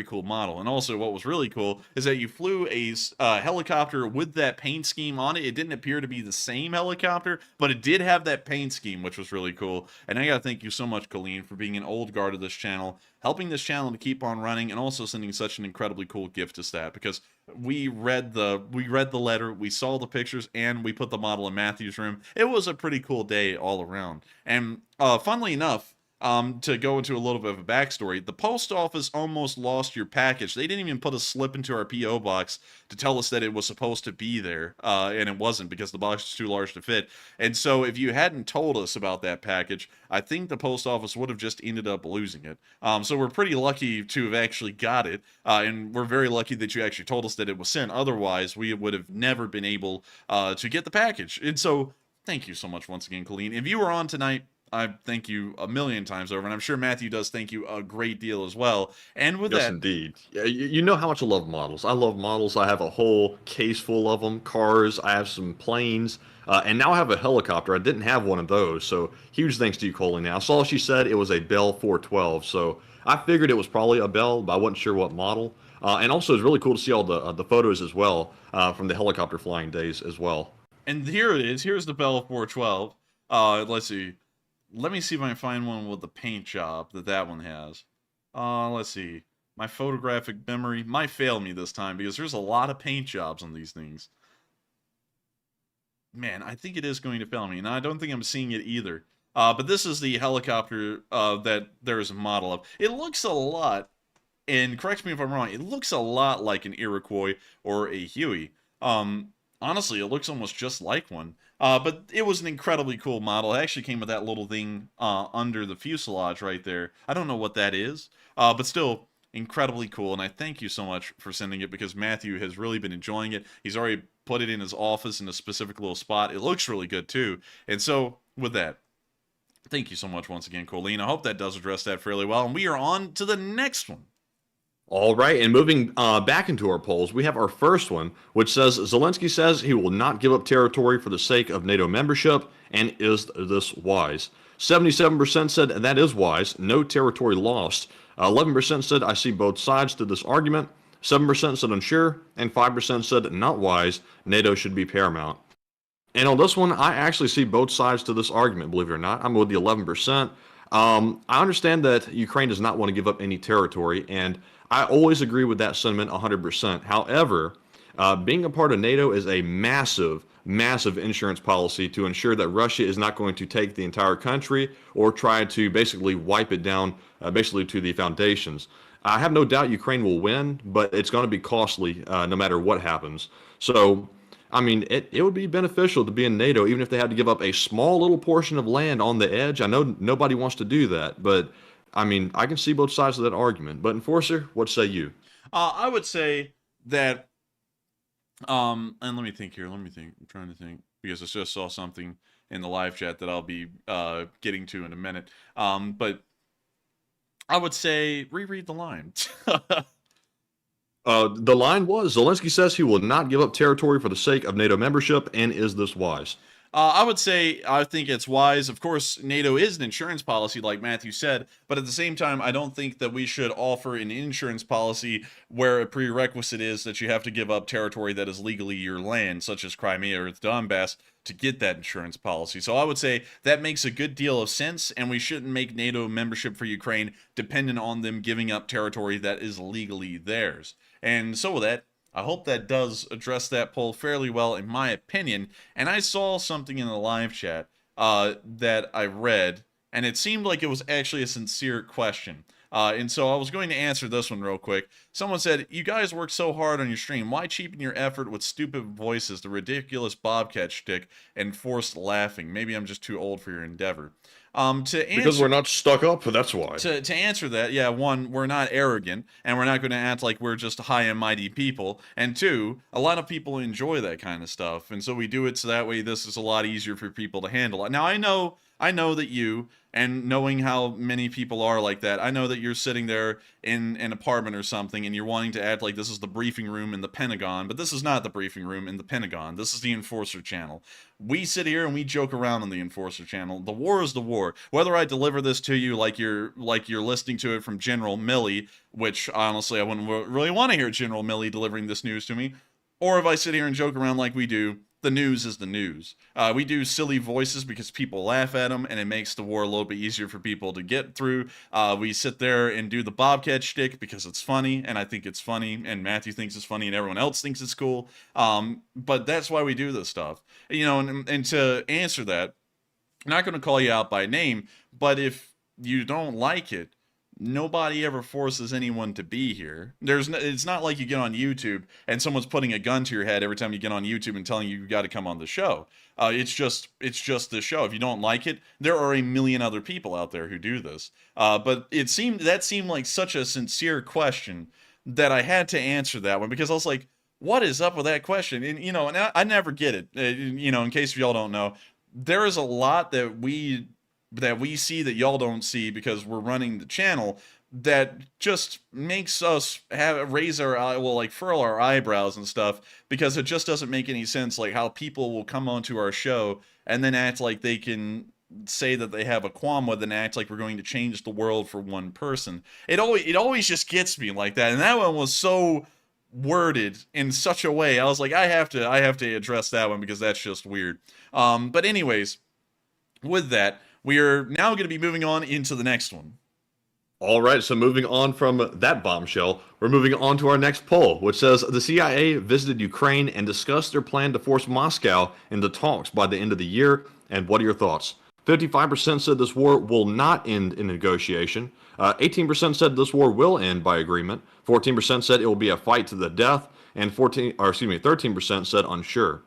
cool model. And also what was really cool is that you flew a helicopter with that paint scheme on it. It didn't appear to be the same helicopter, but it did have that paint scheme, which was really cool. And I gotta thank you so much, Colleen, for being an old guard of this channel, helping this channel to keep on running, and also sending such an incredibly cool gift to Stat, because we read the letter, we saw the pictures, and we put the model in Matthew's room. It was a pretty cool day all around. And funnily enough, to go into a little bit of a backstory, the post office almost lost your package. They didn't even put a slip into our P.O. box to tell us that it was supposed to be there, and it wasn't, because the box was too large to fit. And so if you hadn't told us about that package, I think the post office would have just ended up losing it. So we're pretty lucky to have actually got it, and we're very lucky that you actually told us that it was sent. Otherwise, we would have never been able to get the package. And so thank you so much once again, Colleen. If you were on tonight, I thank you a million times over, and I'm sure Matthew does thank you a great deal as well. And with Yes, that, indeed. Yeah, you know how much I love models. I love models. I have a whole case full of them. Cars. I have some planes. And now I have a helicopter. I didn't have one of those. So huge thanks to you, Colleen. Now, I saw she said it was a Bell 412. So I figured it was probably a Bell, but I wasn't sure what model. And also, it's really cool to see all the photos as well from the helicopter flying days as well. And here it is. Here's the Bell 412. Let's see. Let me see if I can find one with the paint job that one has. Let's see. My photographic memory might fail me this time because there's a lot of paint jobs on these things. Man, I think it is going to fail me, and I don't think I'm seeing it either. But this is the helicopter that there is a model of. It looks a lot, and correct me if I'm wrong, it looks a lot like an Iroquois or a Huey. Honestly, it looks almost just like one. But it was an incredibly cool model. It actually came with that little thing under the fuselage right there. I don't know what that is, but still incredibly cool. And I thank you so much for sending it because Matthew has really been enjoying it. He's already put it in his office in a specific little spot. It looks really good too. And so with that, thank you so much once again, Colleen. I hope that does address that fairly well. And we are on to the next one. All right, and moving back into our polls, we have our first one, which says Zelensky says he will not give up territory for the sake of NATO membership, and is this wise? 77% said that is wise, no territory lost. 11% said I see both sides to this argument. 7% said unsure, and 5% said not wise, NATO should be paramount. And on this one, I actually see both sides to this argument, believe it or not. I'm with the 11%. I understand that Ukraine does not want to give up any territory, and I always agree with that sentiment 100%. However, being a part of NATO is a massive, massive insurance policy to ensure that Russia is not going to take the entire country or try to basically wipe it down basically to the foundations. I have no doubt Ukraine will win, but it's going to be costly no matter what happens. So, I mean, it would be beneficial to be in NATO, even if they had to give up a small little portion of land on the edge. I know nobody wants to do that, but I mean, I can see both sides of that argument. But Enforcer, what say you? I would say that, and let me think here. I'm trying to think because I just saw something in the live chat that I'll be getting to in a minute. But I would say reread the line. The line was, Zelensky says he will not give up territory for the sake of NATO membership, and is this wise? I would say I think it's wise. Of course, NATO is an insurance policy, like Matthew said, but at the same time, I don't think that we should offer an insurance policy where a prerequisite is that you have to give up territory that is legally your land, such as Crimea or the Donbass, to get that insurance policy. So I would say that makes a good deal of sense, and we shouldn't make NATO membership for Ukraine dependent on them giving up territory that is legally theirs. And so with that, I hope that does address that poll fairly well, in my opinion. And I saw something in the live chat that I read, and it seemed like it was actually a sincere question. And so I was going to answer this one real quick. Someone said, you guys work so hard on your stream. Why cheapen your effort with stupid voices, the ridiculous bobcat shtick, and forced laughing? Maybe I'm just too old for your endeavor. Because we're not stuck up, that's why. To answer that, yeah, one, we're not arrogant, and we're not going to act like we're just high and mighty people. And two, a lot of people enjoy that kind of stuff, and so we do it so that way this is a lot easier for people to handle. Now, I know that you, and knowing how many people are like that, I know that you're sitting there in an apartment or something, and you're wanting to act like this is the briefing room in the Pentagon, but this is not the briefing room in the Pentagon. This is the Enforcer channel. We sit here and we joke around on the Enforcer channel. The war is the war. Whether I deliver this to you like you're listening to it from General Milley, which honestly I wouldn't really want to hear General Milley delivering this news to me, or if I sit here and joke around like we do, the news is the news. We do silly voices because people laugh at them, and it makes the war a little bit easier for people to get through. We sit there and do the bobcat shtick because it's funny, and I think it's funny, and Matthew thinks it's funny, and everyone else thinks it's cool. But that's why we do this stuff. You know, and to answer that, I'm not going to call you out by name, but if you don't like it, nobody ever forces anyone to be here. It's not like you get on YouTube and someone's putting a gun to your head every time you get on YouTube and telling you got to come on the show. It's just the show. If you don't like it, there are a million other people out there who do this. But that seemed like such a sincere question that I had to answer that one, because I was like, what is up with that question? And and I never get it. In case y'all don't know, there is a lot that we see that y'all don't see because we're running the channel that just makes us furl our eyebrows and stuff, because it just doesn't make any sense, like how people will come onto our show and then act like they can say that they have a qualm with and act like we're going to change the world for one person. It always just gets me like that, and that one was so worded in such a way. I was like, I have to address that one because that's just weird. But anyways, with that, we are now going to be moving on into the next one. All right, so moving on from that bombshell, we're moving on to our next poll, which says the CIA visited Ukraine and discussed their plan to force Moscow into talks by the end of the year. And what are your thoughts? 55% said this war will not end in negotiation. 18% said this war will end by agreement. 14% said it will be a fight to the death, and 13% said unsure.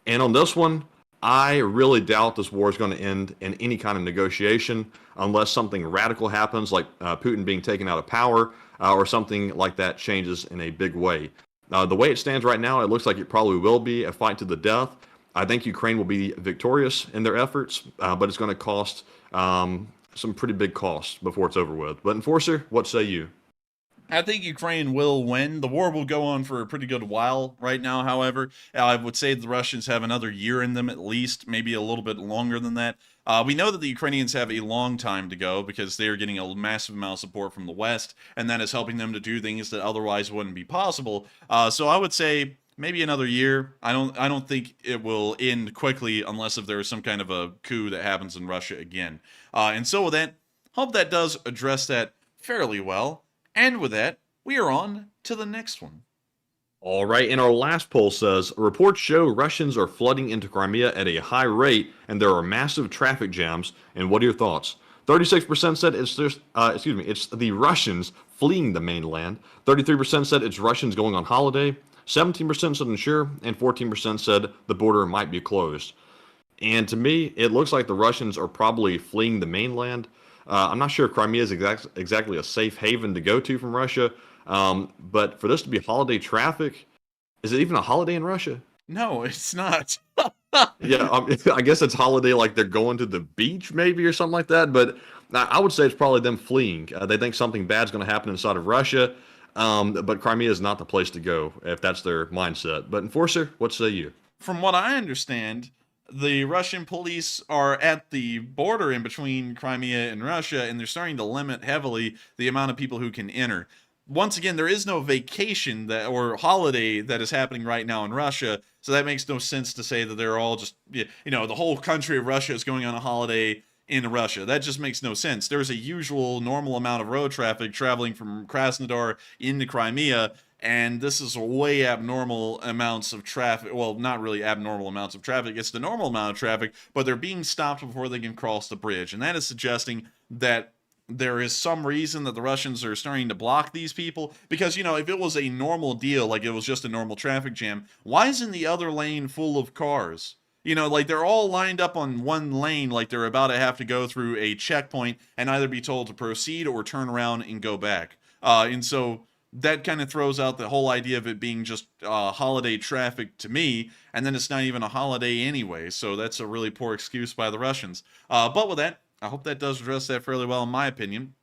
And on this one, I really doubt this war is going to end in any kind of negotiation unless something radical happens, like Putin being taken out of power, or something like that changes in a big way. The way it stands right now, it looks like it probably will be a fight to the death. I think Ukraine will be victorious in their efforts, but it's going to cost some pretty big costs before it's over with. But Enforcer, what say you? I think Ukraine will win. The war will go on for a pretty good while right now, however. I would say the Russians have another year in them at least, maybe a little bit longer than that. We know that the Ukrainians have a long time to go because they are getting a massive amount of support from the West, and that is helping them to do things that otherwise wouldn't be possible. So I would say maybe another year. I don't think it will end quickly unless if there is some kind of a coup that happens in Russia again. And so with that, hope that does address that fairly well. And with that, we are on to the next one. All right, and our last poll says reports show Russians are flooding into Crimea at a high rate, and there are massive traffic jams. And what are your thoughts? 36% said it's the Russians fleeing the mainland. 33% said it's Russians going on holiday. 17% said unsure, and 14% said the border might be closed. And to me, it looks like the Russians are probably fleeing the mainland. I'm not sure if Crimea is exactly a safe haven to go to from Russia, but for this to be holiday traffic, is it even a holiday in Russia? No, it's not. Yeah, I guess it's holiday like they're going to the beach maybe or something like that, but I would say it's probably them fleeing. They think something bad's going to happen inside of Russia, but Crimea is not the place to go if that's their mindset. But Enforcer, what say you? From what I understand, the Russian police are at the border in between Crimea and Russia, and they're starting to limit heavily the amount of people who can enter. Once again, there is no vacation or holiday that is happening right now in Russia, so that makes no sense to say that they're all just, the whole country of Russia is going on a holiday in Russia. That just makes no sense. There's a usual normal amount of road traffic traveling from Krasnodar into Crimea, and this is way abnormal amounts of traffic. Well, not really abnormal amounts of traffic. It's the normal amount of traffic, but they're being stopped before they can cross the bridge. And that is suggesting that there is some reason that the Russians are starting to block these people. Because, if it was a normal deal, like it was just a normal traffic jam, why isn't the other lane full of cars? Like they're all lined up on one lane, like they're about to have to go through a checkpoint and either be told to proceed or turn around and go back. And so that kind of throws out the whole idea of it being just holiday traffic to me, and then it's not even a holiday anyway, so that's a really poor excuse by the Russians. But with that, I hope that does address that fairly well in my opinion.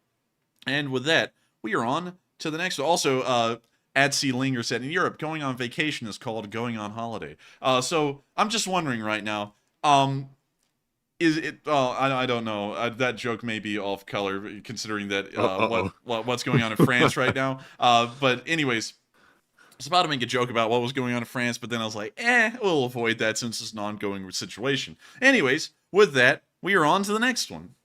And with that, we are on to the next one. Also, Adsy Linger said, in Europe, going on vacation is called going on holiday. So I'm just wondering right now, is it? I don't know. That joke may be off color, considering that what's going on in France right now. But anyways, I was about to make a joke about what was going on in France, but then I was like, we'll avoid that since it's an ongoing situation. Anyways, with that, we are on to the next one.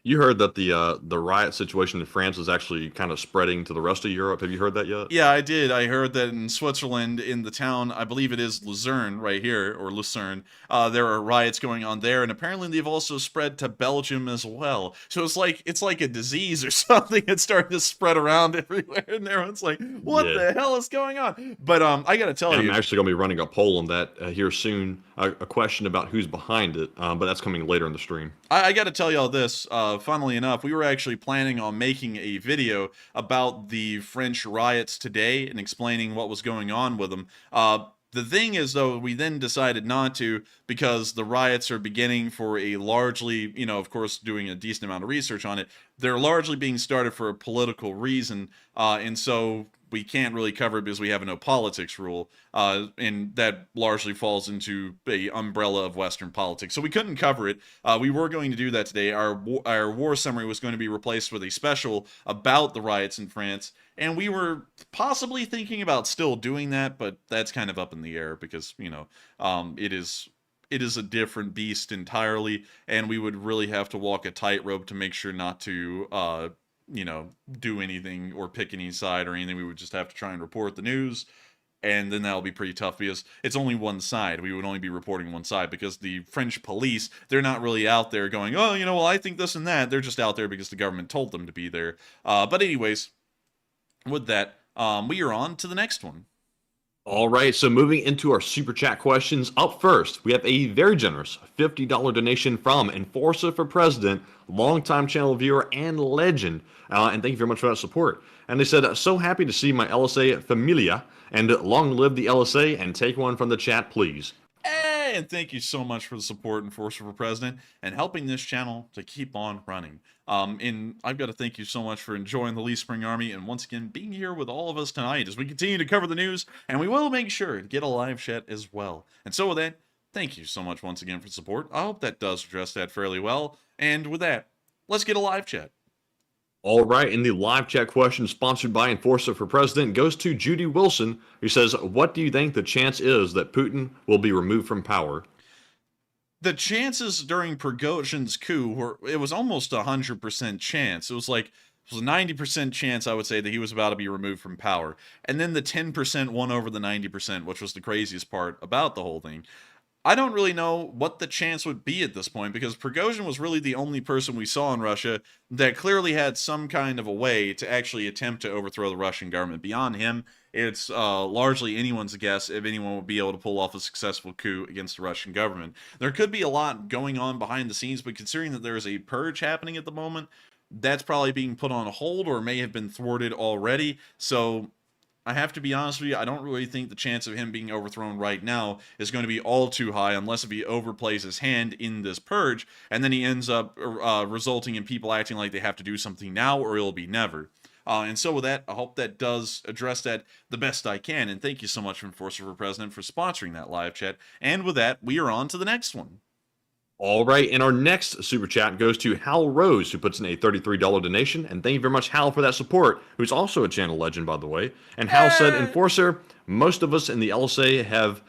You heard that the riot situation in France is actually kind of spreading to the rest of Europe. Have you heard that yet? Yeah, I did. I heard that in Switzerland, in the town, I believe it is Lucerne right here, or Lucerne, there are riots going on there, and apparently they've also spread to Belgium as well. So it's like a disease or something that's starting to spread around everywhere, and everyone's like, what the hell is going on? But I gotta tell you, I'm actually going to be running a poll on that here soon, a question about who's behind it, but that's coming later in the stream. I gotta tell y'all this, funnily enough, we were actually planning on making a video about the French riots today and explaining what was going on with them. The thing is, though, we then decided not to because the riots are beginning for a largely, of course, doing a decent amount of research on it, they're largely being started for a political reason, and so we can't really cover it because we have a no politics rule, and that largely falls into a umbrella of Western politics. So we couldn't cover it. We were going to do that today. Our war summary was going to be replaced with a special about the riots in France, and we were possibly thinking about still doing that, but that's kind of up in the air because, you know, it is a different beast entirely, and we would really have to walk a tightrope to make sure not to, you know, do anything or pick any side or anything. We would just have to try and report the news, and then that'll be pretty tough because it's only one side. We would only be reporting one side because the French police, they're not really out there going, oh, you know, well, I think this and that. They're just out there because the government told them to be there. But anyways, with that, we are on to the next one. All right, so moving into our super chat questions. Up first, we have a very generous $50 donation from Enforcer for President, longtime channel viewer and legend. And thank you very much for that support. And they said, so happy to see my LSA familia, and long live the LSA, and take one from the chat, please. Hey, and thank you so much for the support, Enforcer for President, and helping this channel to keep on running. And I've got to thank you so much for enjoying the Lee Spring Army, and once again, being here with all of us tonight as we continue to cover the news, and we will make sure to get a live chat as well. And so with that, thank you so much once again for support. I hope that does address that fairly well. And with that, let's get a live chat. All right, and the live chat question sponsored by Enforcer for President goes to Judy Wilson, who says, what do you think the chance is that Putin will be removed from power? The chances during Prigozhin's coup it was almost 100% chance. It was a 90% chance, I would say, that he was about to be removed from power. And then the 10% won over the 90%, which was the craziest part about the whole thing. I don't really know what the chance would be at this point, because Prigozhin was really the only person we saw in Russia that clearly had some kind of a way to actually attempt to overthrow the Russian government. Beyond him, it's largely anyone's guess if anyone would be able to pull off a successful coup against the Russian government. There could be a lot going on behind the scenes, but considering that there is a purge happening at the moment, that's probably being put on hold or may have been thwarted already. So I have to be honest with you, I don't really think the chance of him being overthrown right now is going to be all too high, unless if he overplays his hand in this purge, and then he ends up resulting in people acting like they have to do something now, or it'll be never. And so with that, I hope that does address that the best I can, and thank you so much, Enforcer for President, for sponsoring that live chat. And with that, we are on to the next one. All right, and our next super chat goes to Hal Rose, who puts in a $33 donation, and thank you very much, Hal, for that support, who's also a channel legend, by the way. And Hal said, Enforcer, most of us in the LSA have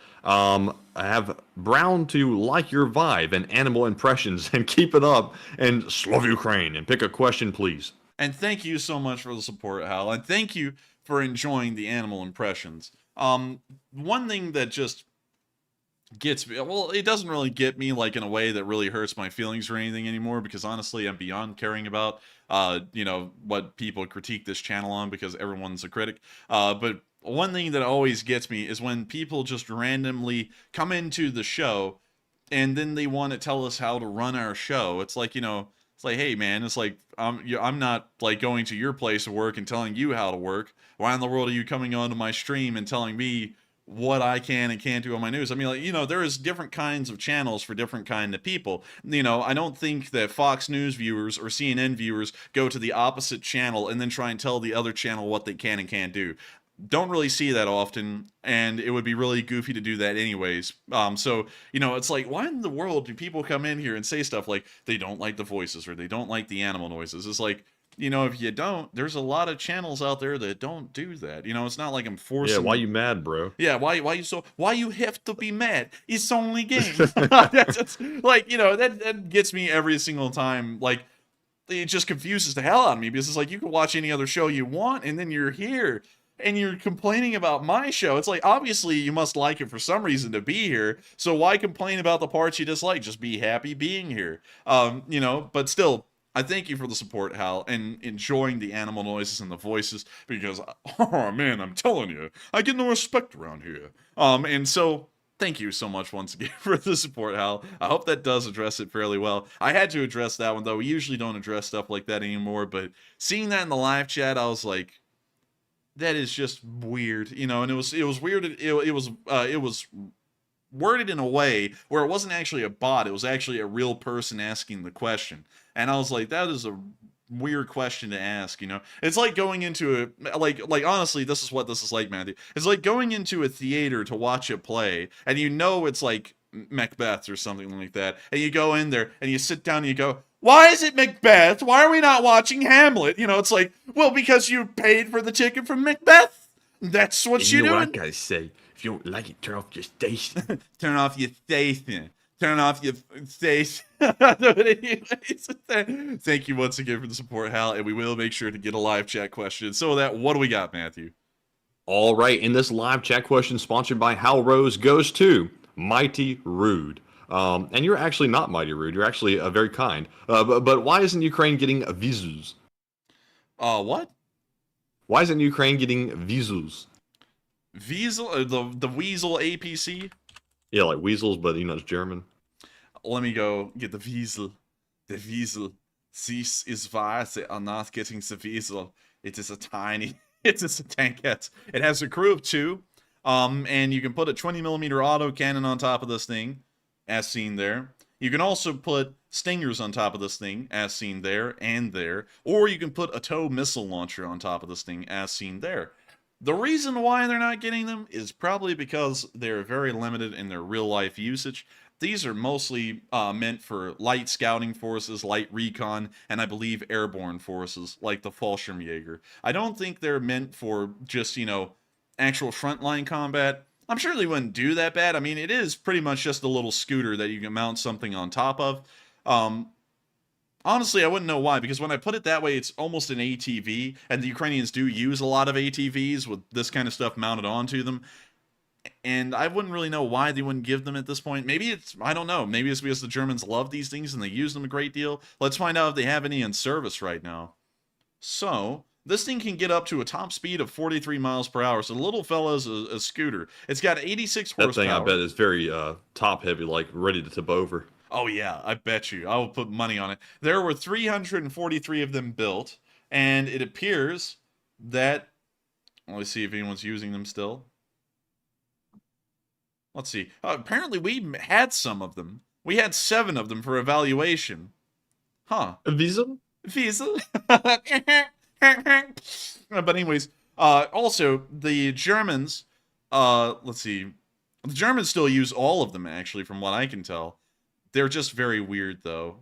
brown to like your vibe and animal impressions, and keep it up, and Slov Ukraine, and pick a question, please. And thank you so much for the support, Hal, and thank you for enjoying the animal impressions. One thing that just gets me, well, it doesn't really get me like in a way that really hurts my feelings or anything anymore, because honestly, I'm beyond caring about, you know, what people critique this channel on, because everyone's a critic. But one thing that always gets me is when people just randomly come into the show and then they want to tell us how to run our show. It's like, you know, it's like, hey man, it's like, I'm not like going to your place of work and telling you how to work. Why in the world are you coming onto my stream and telling me what I can and can't do on my news? I mean, like, you know, there is different kinds of channels for different kind of people. You know, I don't think that Fox News viewers or CNN viewers go to the opposite channel and then try and tell the other channel what they can and can't do. Don't really see that often, and it would be really goofy to do that anyways. So, you know, it's like, why in the world do people come in here and say stuff like they don't like the voices or they don't like the animal noises? It's like, you know, if you don't, there's a lot of channels out there that don't do that. You know, it's not like I'm forcing. Yeah, why you mad, bro? Yeah, why you have to be mad? It's only games. That's like, you know, that gets me every single time. Like, it just confuses the hell out of me, because it's like, you can watch any other show you want, and then you're here and you're complaining about my show. It's like, obviously you must like it for some reason to be here, so why complain about the parts you dislike? Just be happy being here. You know, but still, I thank you for the support, Hal, and enjoying the animal noises and the voices, because, oh man, I'm telling you, I get no respect around here. And so, thank you so much once again for the support, Hal. I hope that does address it fairly well. I had to address that one, though. We usually don't address stuff like that anymore, but seeing that in the live chat, I was like, that is just weird, you know. And it was weird. It was worded in a way where it wasn't actually a bot, it was actually a real person asking the question. And I was like, that is a weird question to ask, you know? It's like going into a, like honestly, this is what this is like, Matthew. It's like going into a theater to watch a play, and you know it's like Macbeth or something like that, and you go in there, and you sit down, and you go, why is it Macbeth? Why are we not watching Hamlet? You know, it's like, well, because you paid for the ticket from Macbeth. That's what you're doing. I gotta say, if you don't like it, turn off your station. Turn off your station. Turn off your station. But anyways, thank you once again for the support, Hal, and we will make sure to get a live chat question. So that, what do we got, Matthew? All right, and this live chat question sponsored by Hal Rose goes to Mighty Rude. And you're actually not Mighty Rude. You're actually very kind. But why isn't Ukraine getting visas? What? Why isn't Ukraine getting visas? Weasel, the Weasel APC? Yeah, like weasels, but you know it's German. Let me go get the Weasel. The Weasel. This is why they are not getting the Weasel. It is a tiny, it is a tankette. It has a crew of 2. And you can put a 20mm autocannon on top of this thing, as seen there. You can also put stingers on top of this thing, as seen there and there. Or you can put a tow missile launcher on top of this thing, as seen there. The reason why they're not getting them is probably because they're very limited in their real-life usage. These are mostly meant for light scouting forces, light recon, and I believe airborne forces, like the Fallschirmjäger. I don't think they're meant for just, you know, actual frontline combat. I'm sure they wouldn't do that bad. I mean, it is pretty much just a little scooter that you can mount something on top of. Honestly, I wouldn't know why, because when I put it that way, it's almost an ATV, and the Ukrainians do use a lot of ATVs with this kind of stuff mounted onto them, and I wouldn't really know why they wouldn't give them at this point. Maybe it's, I don't know, maybe it's because the Germans love these things and they use them a great deal. Let's find out if they have any in service right now. So, this thing can get up to a top speed of 43 miles per hour, so the little fella's a scooter. It's got 86 horsepower. That thing, I bet, is very top-heavy, like ready to tip over. Oh yeah, I bet you. I will put money on it. There were 343 of them built, and it appears that... Let's see if anyone's using them still. Let's see. Apparently we had some of them. We had 7 of them for evaluation. Huh. Visa? Visa? But anyways, also, the Germans... let's see. The Germans still use all of them, actually, from what I can tell. They're just very weird, though.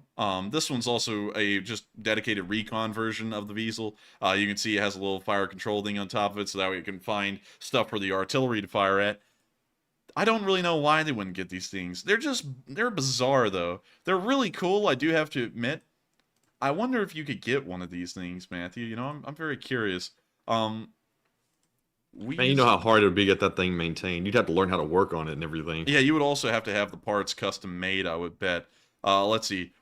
This one's also a just dedicated recon version of the Weasel. You can see it has a little fire control thing on top of it, so that way you can find stuff for the artillery to fire at. I don't really know why they wouldn't get these things. They're bizarre, though. They're really cool, I do have to admit. I wonder if you could get one of these things, Matthew. You know, I'm very curious. Man, you know how hard it would be to get that thing maintained. You'd have to learn how to work on it and everything. Yeah, you would also have to have the parts custom made, I would bet. Let's see.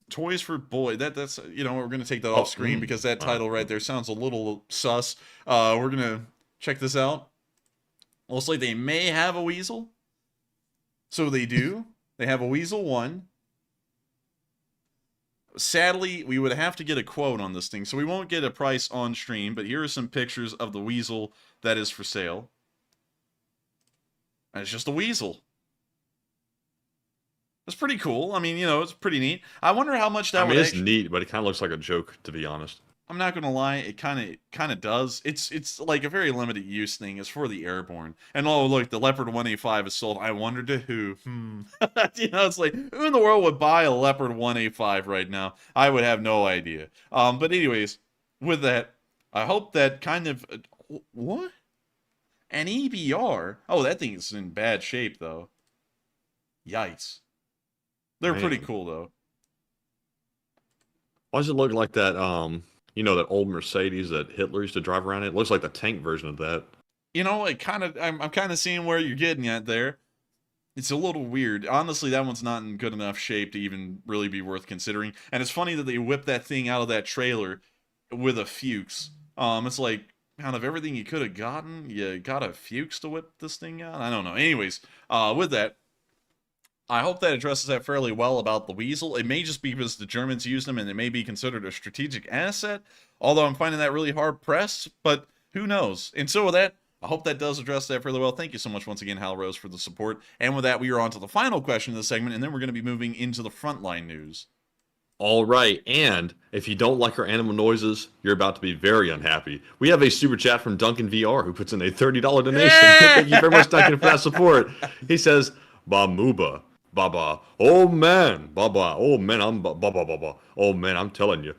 Toys for Boy. That's, you know, we're going to take that off screen because that title right there sounds a little sus. We're going to check this out. Looks like they may have a Weasel. So they do. They have a Weasel 1. Sadly, we would have to get a quote on this thing, so we won't get a price on stream, but here are some pictures of the Weasel that is for sale. And it's just a Weasel. It's pretty cool. I mean, you know, it's pretty neat. I wonder how much that would it's neat, but it kind of looks like a joke, to be honest. I'm not gonna lie, it kind of does. It's like a very limited use thing. It's for the airborne. And oh look, the Leopard 1A5 is sold. I wonder to who. You know, it's like, who in the world would buy a Leopard 1A5 right now? I would have no idea. But anyways, with that, I hope that kind of what? An EBR? Oh, that thing is in bad shape though. Yikes. They're pretty cool though. Why does it look like that? You know, that old Mercedes that Hitler used to drive around in? It looks like the tank version of that. You know, I'm kind of seeing where you're getting at there. It's a little weird. Honestly, that one's not in good enough shape to even really be worth considering. And it's funny that they whipped that thing out of that trailer with a Fuchs. It's like, out of everything you could have gotten, you got a Fuchs to whip this thing out? I don't know. Anyways, with that, I hope that addresses that fairly well about the Weasel. It may just be because the Germans use them and it may be considered a strategic asset, although I'm finding that really hard-pressed, but who knows? And so with that, I hope that does address that fairly well. Thank you so much once again, Hal Rose, for the support. And with that, we are on to the final question of the segment, and then we're going to be moving into the frontline news. All right, and if you don't like our animal noises, you're about to be very unhappy. We have a super chat from Duncan VR who puts in a $30 donation. Thank you very much, Duncan, for that support. He says, Bamuba, Baba, oh man, Baba, oh man, I'm Baba, Baba, oh man, I'm telling you,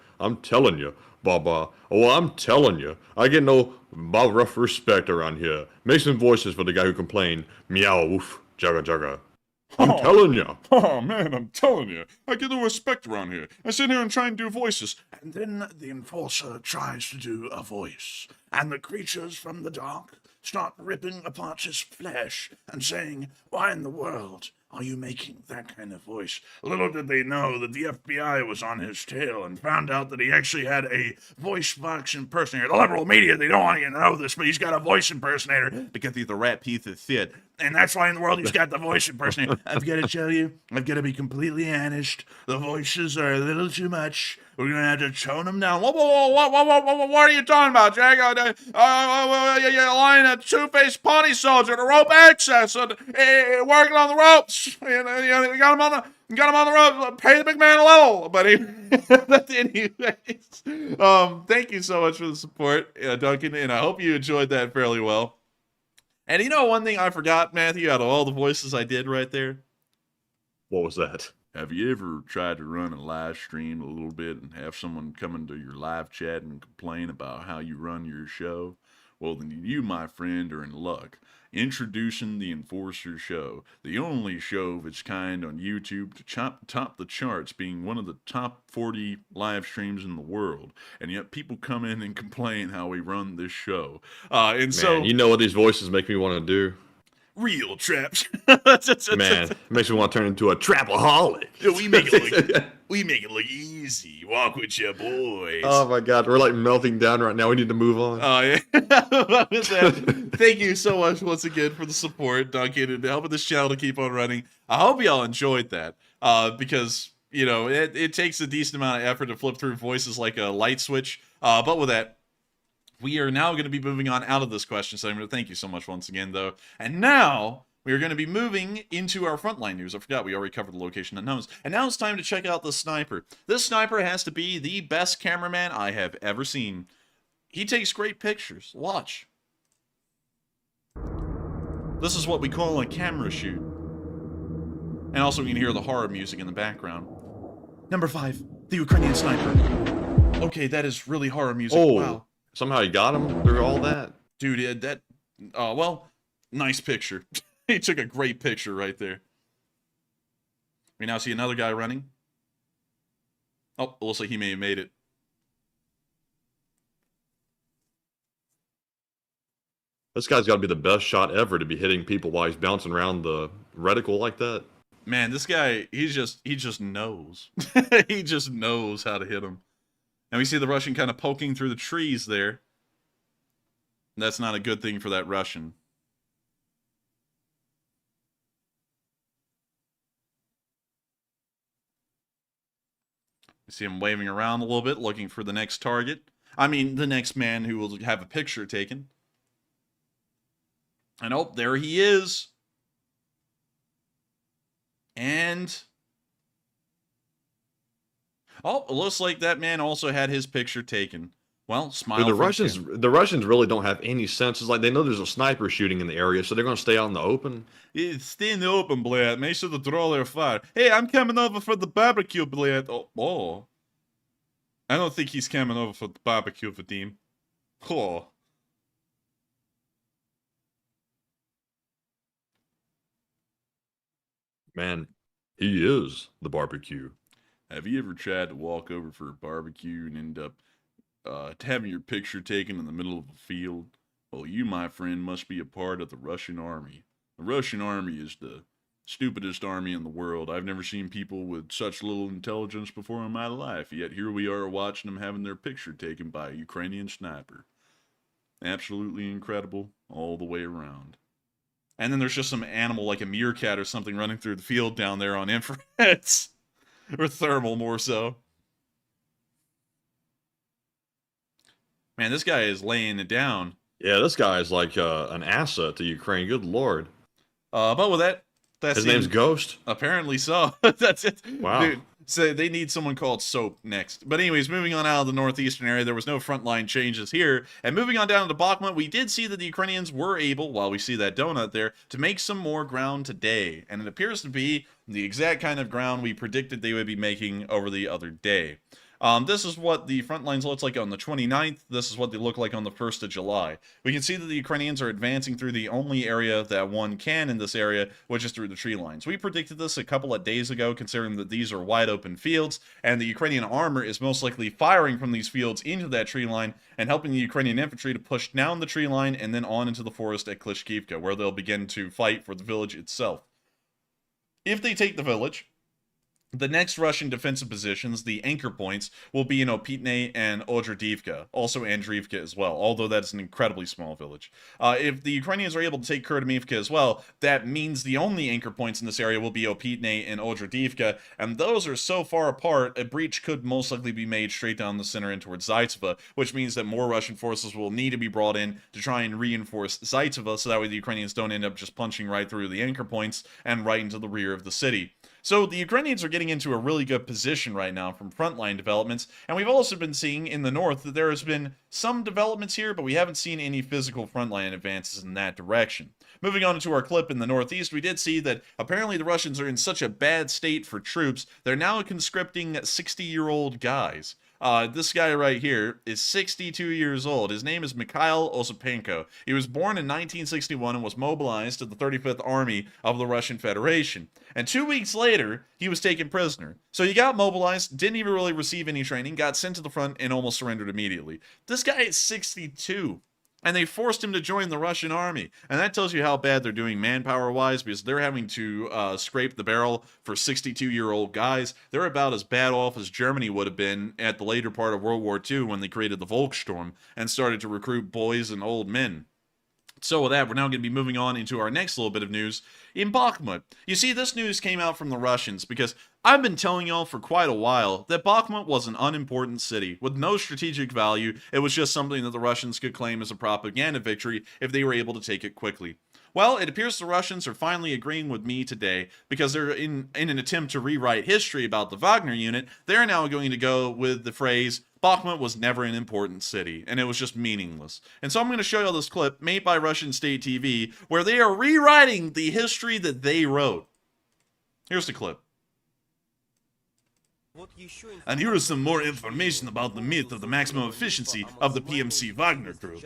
Baba, oh I'm telling you, I get no rough respect around here. Make some voices for the guy who complained, meow, woof, jugga jugga. I'm telling you. Oh, man, I'm telling you. I get no respect around here. I sit here and try and do voices. And then the enforcer tries to do a voice. And the creatures from the dark start ripping apart his flesh and saying, why in the world are you making that kind of voice? Little did they know that the FBI was on his tail and found out that he actually had a voice box impersonator. The liberal media, they don't want you to know this, but he's got a voice impersonator because he's a rat piece of shit. And that's why in the world he's got the voice impersonator. I've got to tell you, I've got to be completely honest. The voices are a little too much. We're going to have to tone them down. What are you talking about, Jack? You're lying a two-faced pony soldier to rope access, working on the ropes. You got him on the rope. Pay the big man a little. But anyways, thank you so much for the support, Duncan, and I hope you enjoyed that fairly well. And you know one thing I forgot, Matthew, out of all the voices I did right there? What was that? Have you ever tried to run a live stream a little bit and have someone come into your live chat and complain about how you run your show? Well, then you, my friend, are in luck. Introducing the Enforcer Show, the only show of its kind on YouTube to top the charts, being one of the top 40 live streams in the world. And yet people come in and complain how we run this show. Man, you know what these voices make me want to do? Real traps. Man, it makes me want to turn into a trapaholic. We make it look easy. Walk with your boys. Oh my God, we're like melting down right now. We need to move on. Oh yeah. Thank you so much once again for the support, Duncan, and helping this channel to keep on running. I hope y'all enjoyed that. Because you know it takes a decent amount of effort to flip through voices like a light switch. But with that, we are now going to be moving on out of this question segment. Thank you so much once again, though. And now we are going to be moving into our frontline news. I forgot we already covered the location unknowns. And now it's time to check out the sniper. This sniper has to be the best cameraman I have ever seen. He takes great pictures. Watch. This is what we call a camera shoot. And also you can hear the horror music in the background. Number 5, the Ukrainian sniper. Okay, that is really horror music. Oh. Wow. Somehow you got him through all that? Dude, well, nice picture. He took a great picture right there. We now see another guy running. Oh, it looks like he may have made it. This guy's got to be the best shot ever to be hitting people while he's bouncing around the reticle like that. Man, this guy, he just knows. He just knows how to hit him. And we see the Russian kind of poking through the trees there. That's not a good thing for that Russian. You see him waving around a little bit, looking for the next target. I mean, the next man who will have a picture taken. And oh, there he is. And oh, it looks like that man also had his picture taken. Well, smile. Dude, the Russians really don't have any sense. It's like they know there's a sniper shooting in the area, so they're going to stay out in the open. Stay in the open, blad. Make sure to draw their fire. Hey, I'm coming over for the barbecue, blad. Oh. I don't think he's coming over for the barbecue, Vadim. Oh. Man, he is the barbecue. Have you ever tried to walk over for a barbecue and end up having your picture taken in the middle of a field? Well, you, my friend, must be a part of the Russian army. The Russian army is the stupidest army in the world. I've never seen people with such little intelligence before in my life, yet here we are watching them having their picture taken by a Ukrainian sniper. Absolutely incredible all the way around. And then there's just some animal like a meerkat or something running through the field down there on infrareds. Or thermal, more so. Man, this guy is laying it down. Yeah, this guy is like an asset to Ukraine. Good lord. But with that, his name's Ghost. Apparently so. That's it. Wow. Dude, So they need someone called Soap next. But anyways, moving on out of the northeastern area, there was no frontline changes here. And moving on down to Bakhmut, we did see that the Ukrainians were able, while we see that donut there, to make some more ground today. And it appears to be the exact kind of ground we predicted they would be making over the other day. This is what the front lines looked like on the 29th. This is what they look like on the 1st of July. We can see that the Ukrainians are advancing through the only area that one can in this area, which is through the tree lines. We predicted this a couple of days ago, considering that these are wide open fields, and the Ukrainian armor is most likely firing from these fields into that tree line and helping the Ukrainian infantry to push down the tree line and then on into the forest at Klishkivka, where they'll begin to fight for the village itself. If they take the village, the next Russian defensive positions, the anchor points, will be in Opitne and Odradivka, also Andriivka as well, although that's an incredibly small village. If the Ukrainians are able to take Kurdyivka as well, that means the only anchor points in this area will be Opitne and Odradivka, and those are so far apart, a breach could most likely be made straight down the center and towards Zaitsevo, which means that more Russian forces will need to be brought in to try and reinforce Zaitsevo, so that way the Ukrainians don't end up just punching right through the anchor points and right into the rear of the city. So the Ukrainians are getting into a really good position right now from frontline developments, and we've also been seeing in the north that there has been some developments here, but we haven't seen any physical frontline advances in that direction. Moving on to our clip in the northeast, we did see that apparently the Russians are in such a bad state for troops, they're now conscripting 60-year-old guys. This guy right here is 62 years old. His name is Mikhail Osapenko. He was born in 1961 and was mobilized to the 35th Army of the Russian Federation. And 2 weeks later, he was taken prisoner. So he got mobilized, didn't even really receive any training, got sent to the front, and almost surrendered immediately. This guy is 62. And they forced him to join the Russian army. And that tells you how bad they're doing manpower-wise, because they're having to scrape the barrel for 62-year-old guys. They're about as bad off as Germany would have been at the later part of World War II when they created the Volkssturm and started to recruit boys and old men. So with that, we're now going to be moving on into our next little bit of news in Bakhmut. You see, this news came out from the Russians because I've been telling y'all for quite a while that Bakhmut was an unimportant city with no strategic value. It was just something that the Russians could claim as a propaganda victory if they were able to take it quickly. Well, it appears the Russians are finally agreeing with me today because they're in an attempt to rewrite history about the Wagner unit. They're now going to go with the phrase, Bakhmut was never an important city, and it was just meaningless. And so I'm going to show you this clip made by Russian state TV where they are rewriting the history that they wrote. Here's the clip. And here is some more information about the myth of the maximum efficiency of the PMC Wagner group.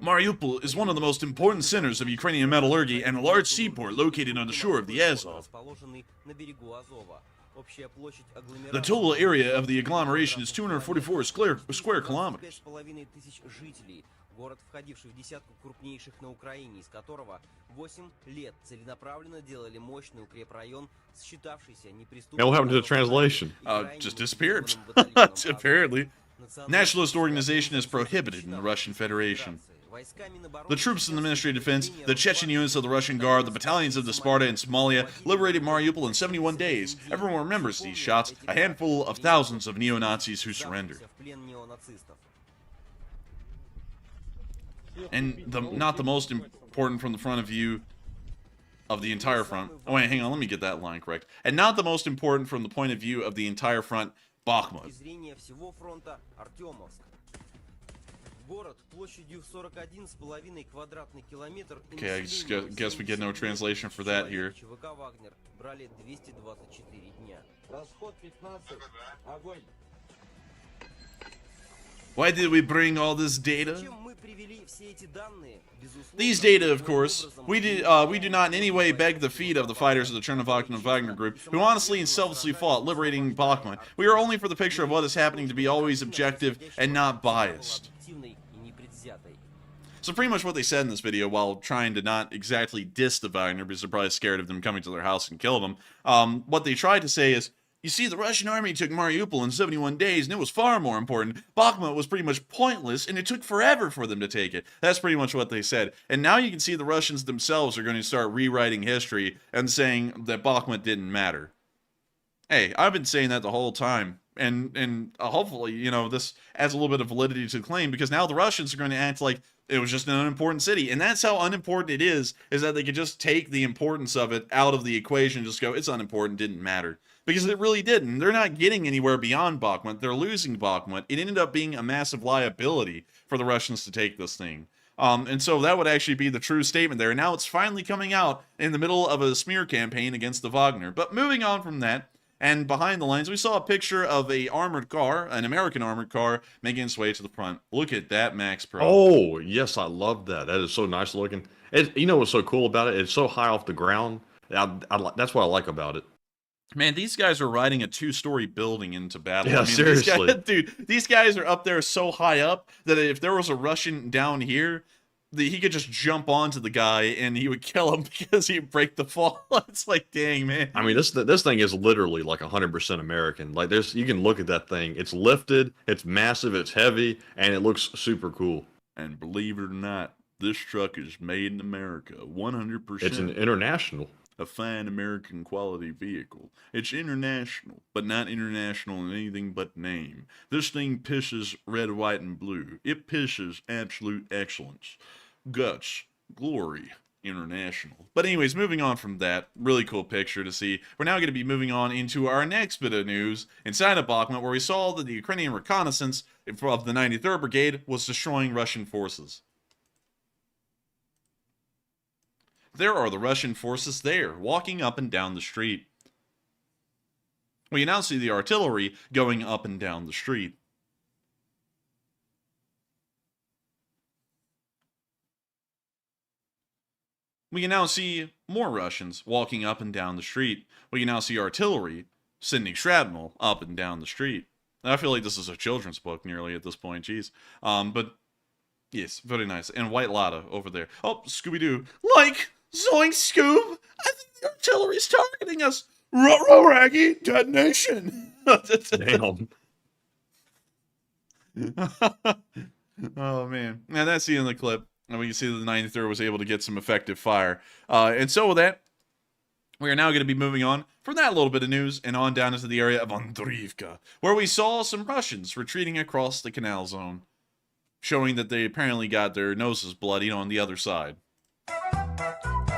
Mariupol is one of the most important centers of Ukrainian metallurgy and a large seaport located on the shore of the Azov. The total area of the agglomeration is 244 square kilometers. Город, входивший в десятку крупнейших на Украине, из которого 8 лет целенаправленно делали мощный укрепрайон, считавшийся неприступным. And what happened to the translation? Just disappeared. Apparently. Nationalist organization is prohibited in the Russian Federation. The troops in the Ministry of Defense, the Chechen units of the Russian Guard, the battalions of the Sparta and Somalia liberated Mariupol in 71 days. Everyone remembers these shots, a handful of thousands of neo-Nazis who surrendered. And not the most important from the front of view of the entire front. Oh wait, hang on, let me get that line correct. And not the most important from the point of view of the entire front, Bakhmut. Okay, I just guess we get no translation for that here. Why did we bring all this data? These data, of course, we do not in any way beg the feet of the fighters of the Chernovak and Wagner group, who honestly and selflessly fought liberating Bakhmut. We are only for the picture of what is happening to be always objective and not biased. So pretty much what they said in this video, while trying to not exactly diss the Wagner, because they're probably scared of them coming to their house and killing them, what they tried to say is, you see, the Russian army took Mariupol in 71 days, and it was far more important. Bakhmut was pretty much pointless, and it took forever for them to take it. That's pretty much what they said. And now you can see the Russians themselves are going to start rewriting history and saying that Bakhmut didn't matter. Hey, I've been saying that the whole time. And hopefully, you know, this adds a little bit of validity to the claim, because now the Russians are going to act like it was just an unimportant city. And that's how unimportant it is that they could just take the importance of it out of the equation and just go, it's unimportant, didn't matter. Because it really didn't. They're not getting anywhere beyond Bakhmut. They're losing Bakhmut. It ended up being a massive liability for the Russians to take this thing. And so that would actually be the true statement there. Now it's finally coming out in the middle of a smear campaign against the Wagner. But moving on from that, and behind the lines, we saw a picture of a armored car, an American armored car, making its way to the front. Look at that, Max Pro. Oh, yes, I love that. That is so nice looking. You know what's so cool about it? It's so high off the ground. That's what I like about it. Man, these guys are riding a 2-story building into battle. Yeah, seriously. These guys are up there so high up that if there was a Russian down here, he could just jump onto the guy and he would kill him because he'd break the fall. It's like, dang, man. I mean, this thing is literally like 100% American. Like, you can look at that thing. It's lifted, it's massive, it's heavy, and it looks super cool. And believe it or not, this truck is made in America, 100%. It's an international. A fine American quality vehicle. It's international, but not international in anything but name. This thing pisses red, white, and blue. It pisses absolute excellence. Guts, glory, international. But anyways, moving on from that, really cool picture to see. We're now going to be moving on into our next bit of news inside of Bakhmut, where we saw that the Ukrainian reconnaissance of the 93rd Brigade was destroying Russian forces. There are the Russian forces there, walking up and down the street. We now see the artillery going up and down the street. We can now see more Russians walking up and down the street. We can now see artillery sending shrapnel up and down the street. I feel like this is a children's book nearly at this point, jeez. But, yes, very nice. And White Lotta over there. Oh, Scooby-Doo. Like... Zoink, Scoob! I think the artillery's targeting us! Ruh-roh, Raggy! Detonation! Damn. Oh, man. Now, that's the end of the clip. And we can see that the 93rd was able to get some effective fire. And so with that, we are now going to be moving on from that little bit of news and on down into the area of Andriivka, where we saw some Russians retreating across the canal zone, showing that they apparently got their noses bloodied on the other side.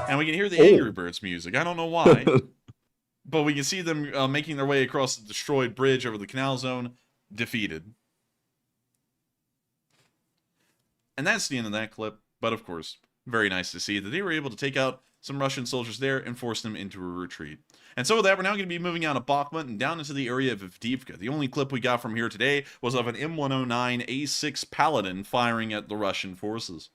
And we can hear the Angry Birds music. I don't know why. But we can see them making their way across the destroyed bridge over the canal zone, defeated. And that's the end of that clip. But of course, very nice to see that they were able to take out some Russian soldiers there and force them into a retreat. And so with that, we're now going to be moving out of Bakhmut and down into the area of Avdiivka. The only clip we got from here today was of an M109A6 Paladin firing at the Russian forces.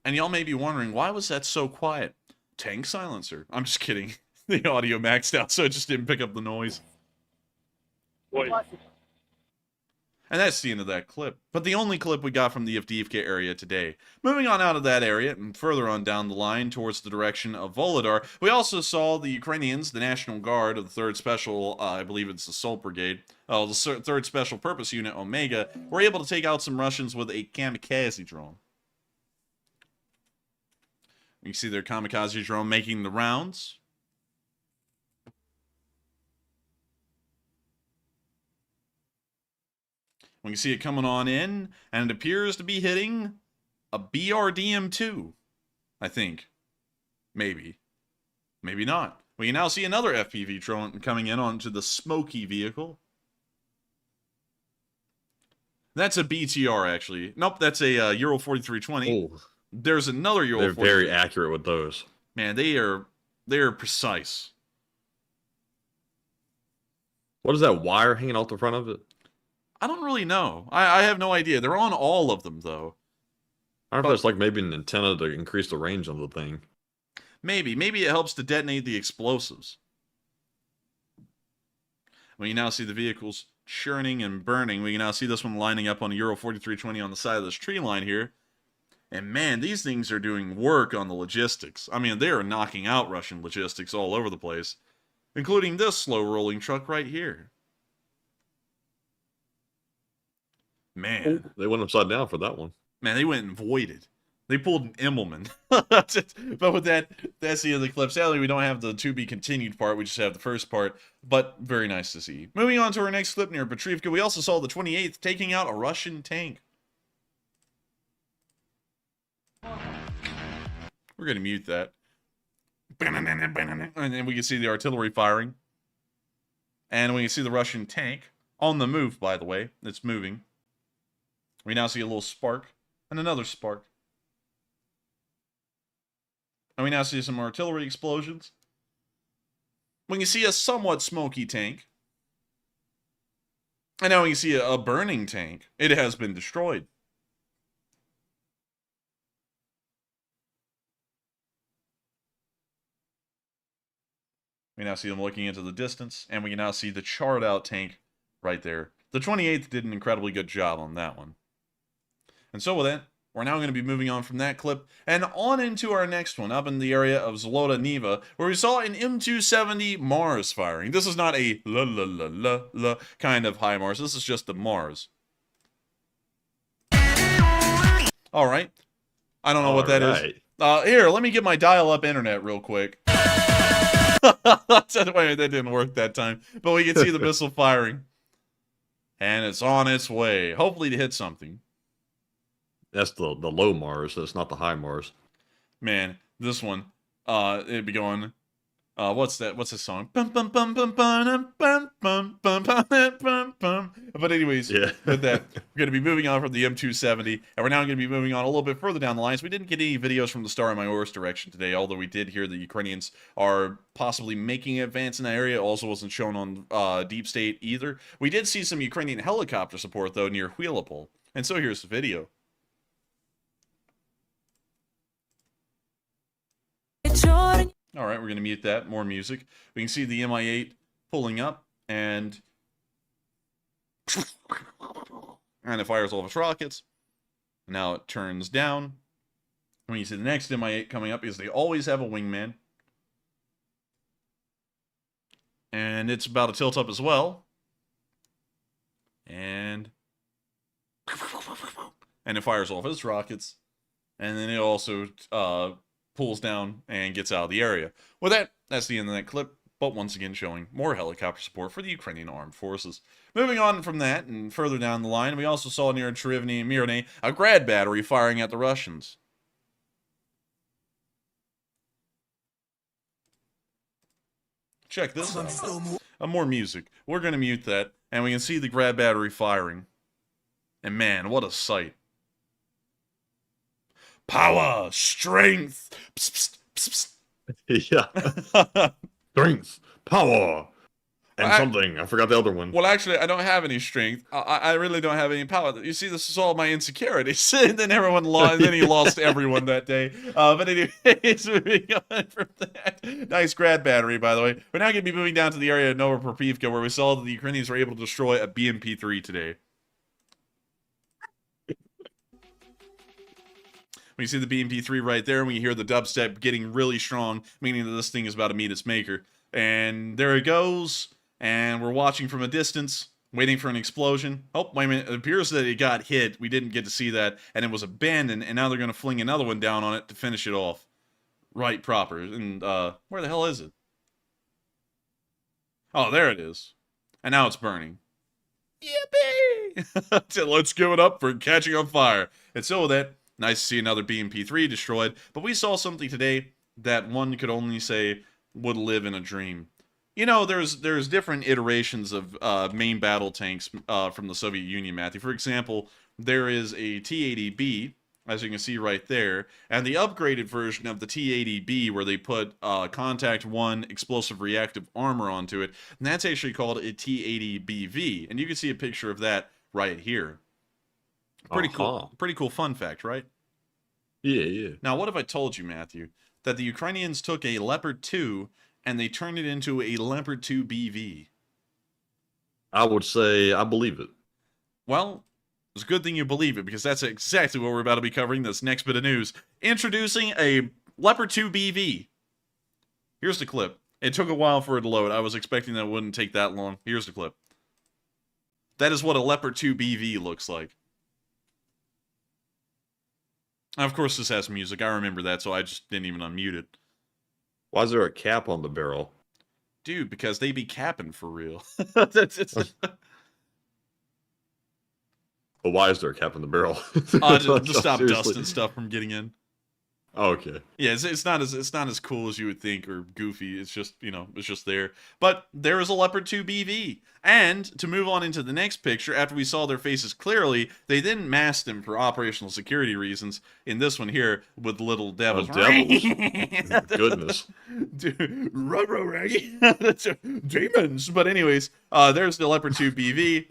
And y'all may be wondering, why was that so quiet? Tank silencer. I'm just kidding. The audio maxed out, so it just didn't pick up the noise. And that's the end of that clip. But the only clip we got from the Avdiivka area today. Moving on out of that area, and further on down the line towards the direction of Volodar, we also saw the Ukrainians, the National Guard of the 3rd Special, I believe it's the Assault Brigade, the 3rd Special Purpose Unit, Omega, were able to take out some Russians with a kamikaze drone. You can see their kamikaze drone making the rounds. We can see it coming on in, and it appears to be hitting a BRDM-2, I think. Maybe. Maybe not. We can now see another FPV drone coming in onto the Smoky vehicle. That's a BTR, actually. Nope, that's a Euro 4320. Oh. There's another Euro 4320. They're very accurate with those. Man, they are precise. What is that wire hanging out the front of it? I don't really know. I have no idea. They're on all of them, though. I don't know if that's like maybe an antenna to increase the range of the thing. Maybe. Maybe it helps to detonate the explosives. We can now see the vehicles churning and burning. We can now see this one lining up on a Euro 4320 on the side of this tree line here. And man, these things are doing work on the logistics. I mean, they are knocking out Russian logistics all over the place, including this slow-rolling truck right here. Man. They went upside down for that one. Man, they went and voided. They pulled an Immelman. But with that, that's the end of the clip. Sadly, we don't have the to be continued part. We just have the first part. But very nice to see. Moving on to our next clip near Petrivka, we also saw the 28th taking out a Russian tank. We're going to mute that. And then we can see the artillery firing. And we can see the Russian tank on the move, by the way. It's moving. We now see a little spark and another spark. And we now see some artillery explosions. We can see a somewhat smoky tank. And now we can see a burning tank. It has been destroyed. We now see them looking into the distance, and we can now see the charred out tank right there. The 28th did an incredibly good job on that one. And so with that, we're now going to be moving on from that clip and on into our next one, up in the area of Zlota Niva, where we saw an M270 Mars firing. This is not a la kind of high Mars. This is just the Mars. All right. I don't know what that is. Here, let me get my dial-up internet real quick. That didn't work that time. But we can see the missile firing. And it's on its way. Hopefully to hit something. That's the low Mars. That's not the high Mars. Man, this one, it'd be going, what's that? What's this song? But anyways, yeah. With that, we're going to be moving on from the M270, and we're now going to be moving on a little bit further down the line. So we didn't get any videos from the Star in Mayor's direction today, although we did hear the Ukrainians are possibly making an advance in that area. It also wasn't shown on Deep State either. We did see some Ukrainian helicopter support, though, near Huilopol. And so here's the video. All right, we're going to mute that. More music. We can see the Mi-8 pulling up, and it fires all of its rockets. Now it turns down. When you see the next Mi-8 coming up, because they always have a wingman. And it's about to tilt up as well. And it fires all of its rockets. And then it also pulls down and gets out of the area. With that, that's the end of that clip, but once again showing more helicopter support for the Ukrainian armed forces. Moving on from that, and further down the line, we also saw near Cherivny and Mirny a grad battery firing at the Russians. Check this out. More music. We're going to mute that, and we can see the grad battery firing. And man, what a sight. Power, strength. Psst, psst, psst. Yeah. Strength, power, and something. I forgot the other one. Well, actually, I don't have any strength. I really don't have any power. You see, this is all my insecurities. And then everyone lost. Then he lost everyone that day. But anyways, moving on from that. Nice grad battery, by the way. We're now going to be moving down to the area of Novopropivka, where we saw that the Ukrainians were able to destroy a BMP-3 today. We see the BMP-3 right there, and we hear the dubstep getting really strong, meaning that this thing is about to meet its maker. And there it goes, and we're watching from a distance, waiting for an explosion. Oh, wait a minute, it appears that it got hit. We didn't get to see that, and it was abandoned, and now they're going to fling another one down on it to finish it off. Right proper. And, where the hell is it? Oh, there it is. And now it's burning. Yippee! Let's give it up for catching on fire. And so with that, nice to see another BMP-3 destroyed, but we saw something today that one could only say would live in a dream. You know, there's different iterations of main battle tanks from the Soviet Union, Matthew. For example, there is a T-80B, as you can see right there, and the upgraded version of the T-80B where they put Contact 1 explosive reactive armor onto it, and that's actually called a T-80BV, and you can see a picture of that right here. Pretty cool. Pretty cool fun fact, right? Yeah. Now, what if I told you, Matthew, that the Ukrainians took a Leopard 2 and they turned it into a Leopard 2 BV? I would say I believe it. Well, it's a good thing you believe it, because that's exactly what we're about to be covering this next bit of news. Introducing a Leopard 2 BV. Here's the clip. It took a while for it to load. I was expecting that it wouldn't take that long. Here's the clip. That is what a Leopard 2 BV looks like. Of course, this has music. I remember that, so I just didn't even unmute it. Why is there a cap on the barrel? Dude, because they be capping for real. But why is there a cap on the barrel? To stop dust and stuff from getting in. Oh, okay. Yeah, it's not as cool as you would think or goofy. It's just, it's just there. But there is a Leopard 2 BV. And to move on into the next picture, after we saw their faces clearly, they then masked them for operational security reasons. In this one here, with little devils. Goodness. Dude, demons. But anyways, there's the Leopard 2 BV.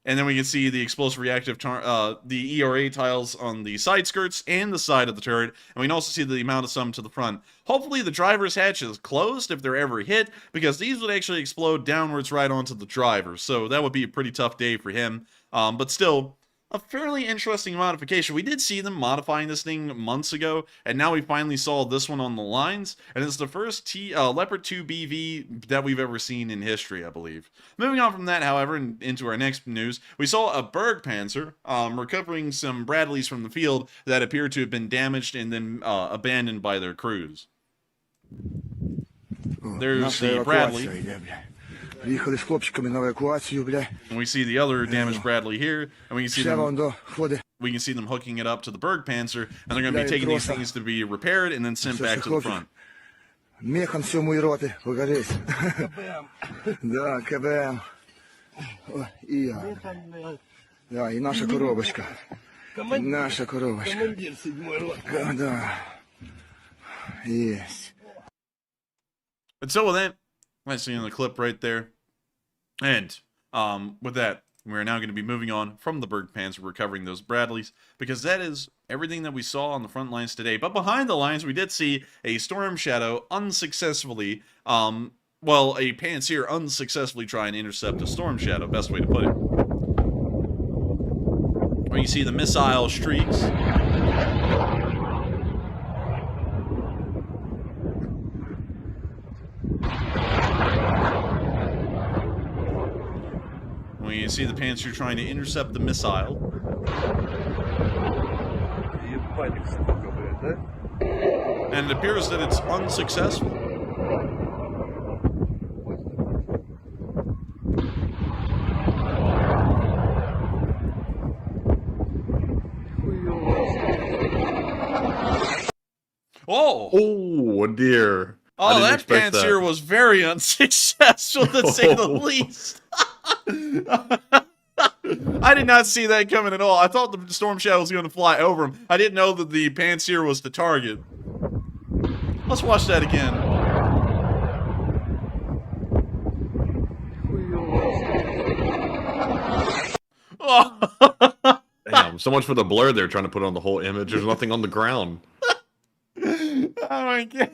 And then we can see the explosive reactive, the ERA tiles on the side skirts and the side of the turret. And we can also see the amount of some to the front. Hopefully the driver's hatch is closed if they're ever hit, because these would actually explode downwards right onto the driver. So that would be a pretty tough day for him. But still, a fairly interesting modification. We did see them modifying this thing months ago, and now we finally saw this one on the lines, and it's the first Leopard 2 BV that we've ever seen in history, I believe. Moving on from that, however, and into our next news, we saw a Bergpanzer recovering some Bradleys from the field that appeared to have been damaged and then abandoned by their crews. There's the Bradley. Приехали с хлопчиками на эвакуацию, бля. And we see the other damaged Bradley here, and we can see them hooking it up to the Bergpanzer, and they're going to be taking these things to be repaired and then sent back to the front. Механ все мои роты, погорелись. Да, КБМ. И я. Да, и наша коробочка. Наша коробочка. Командир 7-й роты. Да. Есть. And so with that, let's see in the clip right there. And with that, we're now going to be moving on from the Bergpanzer, recovering those Bradleys, because that is everything that we saw on the front lines today. But behind the lines, we did see a Storm Shadow unsuccessfully, a Panzer unsuccessfully try and intercept a Storm Shadow, best way to put it. Where you see the missile streaks. You see the Panzer trying to intercept the missile. And it appears that it's unsuccessful. Oh dear. Oh, that Panzer was very unsuccessful, to say the least. I did not see that coming at all. I thought the Storm Shadow was going to fly over him. I didn't know that the Panzer was the target. Let's watch that again. Damn, so much for the blur they're trying to put on the whole image. There's nothing on the ground. Oh my god.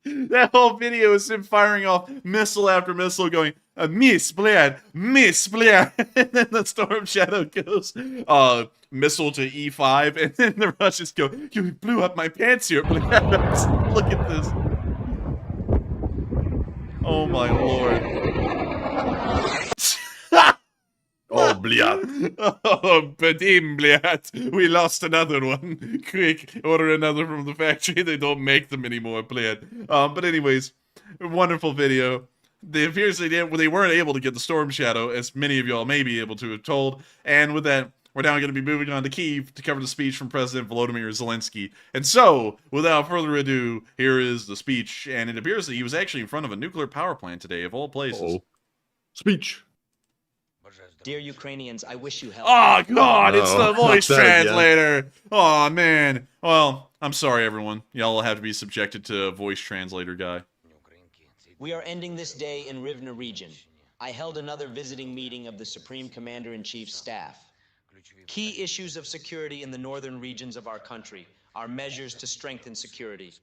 That whole video is him firing off missile after missile going, miss, blad, miss, blad. And then the Storm Shadow goes, missile to E5, and then the Russians go, you blew up my pants here, blad. Look at this. Oh my lord. Oh, bliat. Oh, badim, bliat. We lost another one. Quick, order another from the factory. They don't make them anymore, bliat. But anyways, wonderful video. It appears they weren't able to get the Storm Shadow, as many of y'all may be able to have told. And with that, we're now going to be moving on to Kyiv to cover the speech from President Volodymyr Zelensky. And so, without further ado, here is the speech. And it appears that he was actually in front of a nuclear power plant today, of all places. Speech. Dear Ukrainians, I wish you health. Oh, God, it's the voice translator. Oh, man. Well, I'm sorry, everyone. Y'all will have to be subjected to a voice translator guy. We are ending this day in Rivne region. I held another visiting meeting of the Supreme Commander-in-Chief's staff. Key issues of security in the northern regions of our country are measures to strengthen security.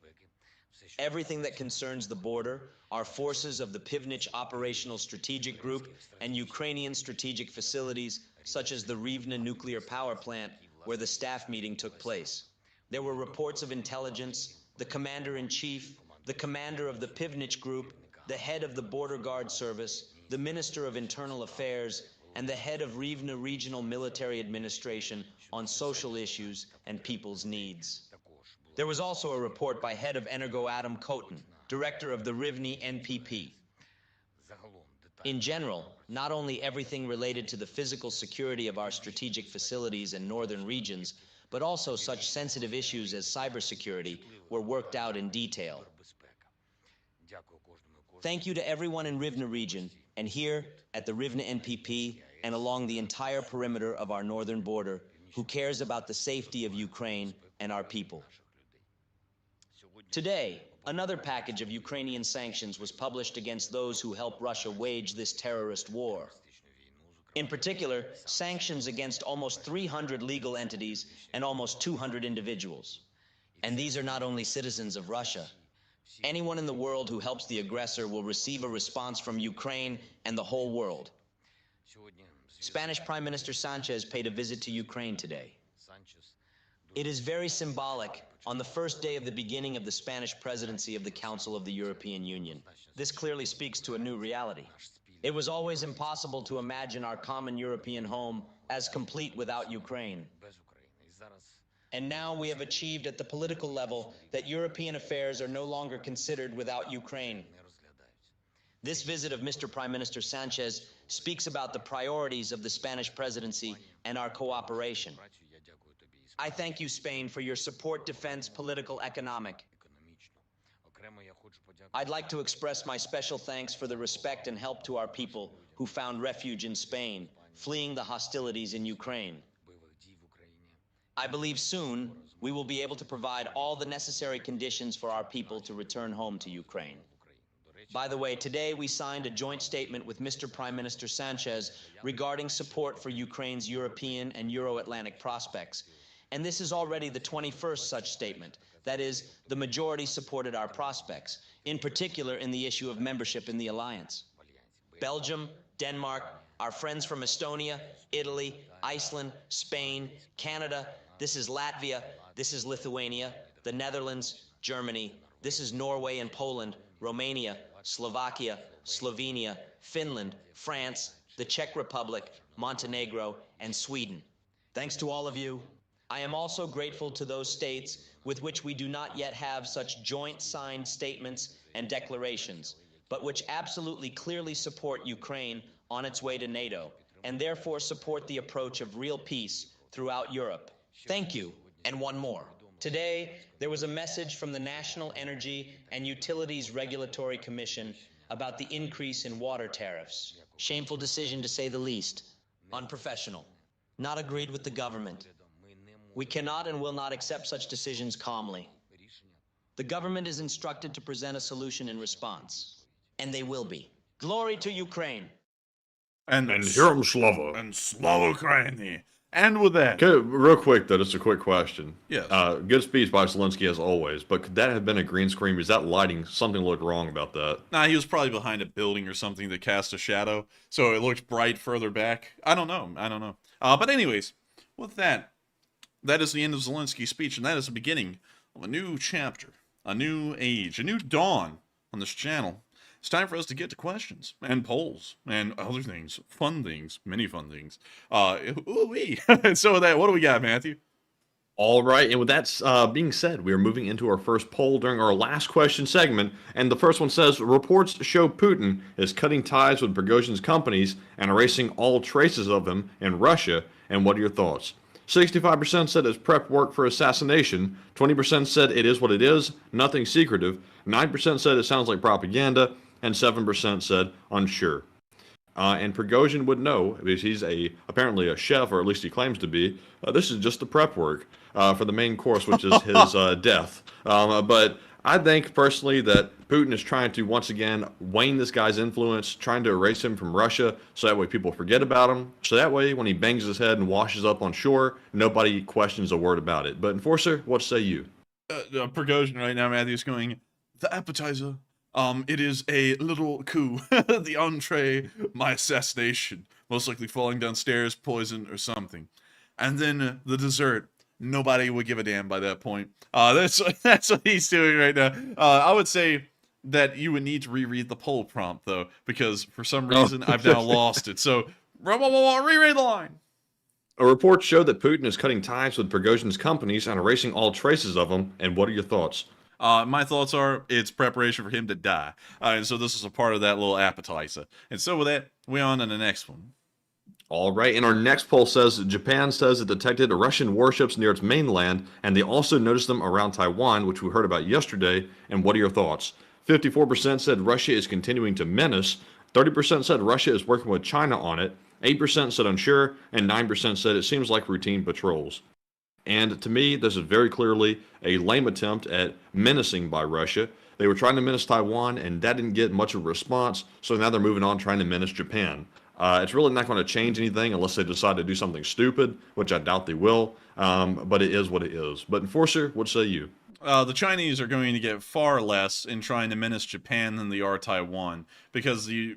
Everything that concerns the border, our forces of the Pivnich Operational Strategic Group, and Ukrainian strategic facilities, such as the Rivne nuclear power plant, where the staff meeting took place. There were reports of intelligence, the Commander-in-Chief, the commander of the Pivnich Group, the head of the Border Guard Service, the Minister of Internal Affairs, and the head of Rivne Regional Military Administration on social issues and people's needs. There was also a report by head of Energoatom Khotin, director of the Rivne NPP. In general, not only everything related to the physical security of our strategic facilities and northern regions, but also such sensitive issues as cybersecurity were worked out in detail. Thank you to everyone in Rivne region, and here at the Rivne NPP and along the entire perimeter of our northern border, who cares about the safety of Ukraine and our people. Today, another package of Ukrainian sanctions was published against those who help Russia wage this terrorist war. In particular, sanctions against almost 300 legal entities and almost 200 individuals. And these are not only citizens of Russia. Anyone in the world who helps the aggressor will receive a response from Ukraine and the whole world. Spanish Prime Minister Sanchez paid a visit to Ukraine today. It is very symbolic on the first day of the beginning of the Spanish presidency of the Council of the European Union. This clearly speaks to a new reality. It was always impossible to imagine our common European home as complete without Ukraine. And now we have achieved at the political level that European affairs are no longer considered without Ukraine. This visit of Mr. Prime Minister Sanchez speaks about the priorities of the Spanish presidency and our cooperation. I thank you, Spain, for your support, defense, political, economic. I'd like to express my special thanks for the respect and help to our people who found refuge in Spain, fleeing the hostilities in Ukraine. I believe soon we will be able to provide all the necessary conditions for our people to return home to Ukraine. By the way, today we signed a joint statement with Mr. Prime Minister Sanchez regarding support for Ukraine's European and Euro-Atlantic prospects. And this is already the 21st such statement. That is, the majority supported our prospects, in particular in the issue of membership in the alliance. Belgium, Denmark, our friends from Estonia, Italy, Iceland, Spain, Canada, this is Latvia, this is Lithuania, the Netherlands, Germany, this is Norway and Poland, Romania, Slovakia, Slovenia, Finland, France, the Czech Republic, Montenegro, and Sweden. Thanks to all of you. I am also grateful to those states with which we do not yet have such joint signed statements and declarations, but which absolutely clearly support Ukraine on its way to NATO, and therefore support the approach of real peace throughout Europe. Thank you, and one more. Today, there was a message from the National Energy and Utilities Regulatory Commission about the increase in water tariffs. Shameful decision to say the least. Unprofessional. Not agreed with the government. We cannot and will not accept such decisions calmly. The government is instructed to present a solution in response. And they will be. Glory to Ukraine. And Heroem Slava. And Slava Ukraini. And with that... Okay, real quick, though, just a quick question. Yes. Good speech by Zelensky, as always, but could that have been a green screen? Is that lighting? Something looked wrong about that. Nah, he was probably behind a building or something that cast a shadow, so it looked bright further back. I don't know. But anyways, with that, that is the end of Zelensky's speech, and that is the beginning of a new chapter, a new age, a new dawn on this channel. It's time for us to get to questions and polls and other things, fun things, many fun things. Ooh-wee. So with that, what do we got, Matthew? All right, and with that being said, we are moving into our first poll during our last question segment, and the first one says, reports show Putin is cutting ties with Prigozhin's companies and erasing all traces of him in Russia, and what are your thoughts? 65% said it's prep work for assassination, 20% said it is what it is, nothing secretive, 9% said it sounds like propaganda, and 7% said unsure. And Prigozhin would know, because he's apparently a chef, or at least he claims to be. This is just the prep work for the main course, which is his death. But I think personally that Putin is trying to once again wane this guy's influence, trying to erase him from Russia, so that way people forget about him. So that way, when he bangs his head and washes up on shore, nobody questions a word about it. But Enforcer, what say you? Prigozhin right now, Matthew's going, the appetizer. It is a little coup. The entree, my assassination. Most likely falling downstairs, poison, or something. And then the dessert. Nobody would give a damn by that point. That's what he's doing right now. I would say that you would need to reread the poll prompt, though, because for some reason I've now lost it. So Reread the line. A report showed that Putin is cutting ties with Prigozhin's companies and erasing all traces of them. And what are your thoughts? My thoughts are it's preparation for him to die. And so this is a part of that little appetizer. And so with that, we're on to the next one. All right, and our next poll says Japan says it detected Russian warships near its mainland, and they also noticed them around Taiwan, which we heard about yesterday. And what are your thoughts? 54% said Russia is continuing to menace, 30% said Russia is working with China on it, 8% said unsure, and 9% said it seems like routine patrols. And to me, this is very clearly a lame attempt at menacing by Russia. They were trying to menace Taiwan, and that didn't get much of a response, so now they're moving on trying to menace Japan. It's really not going to change anything unless they decide to do something stupid, which I doubt they will, but it is what it is. But Enforcer, what say you? The Chinese are going to get far less in trying to menace Japan than they are Taiwan, because the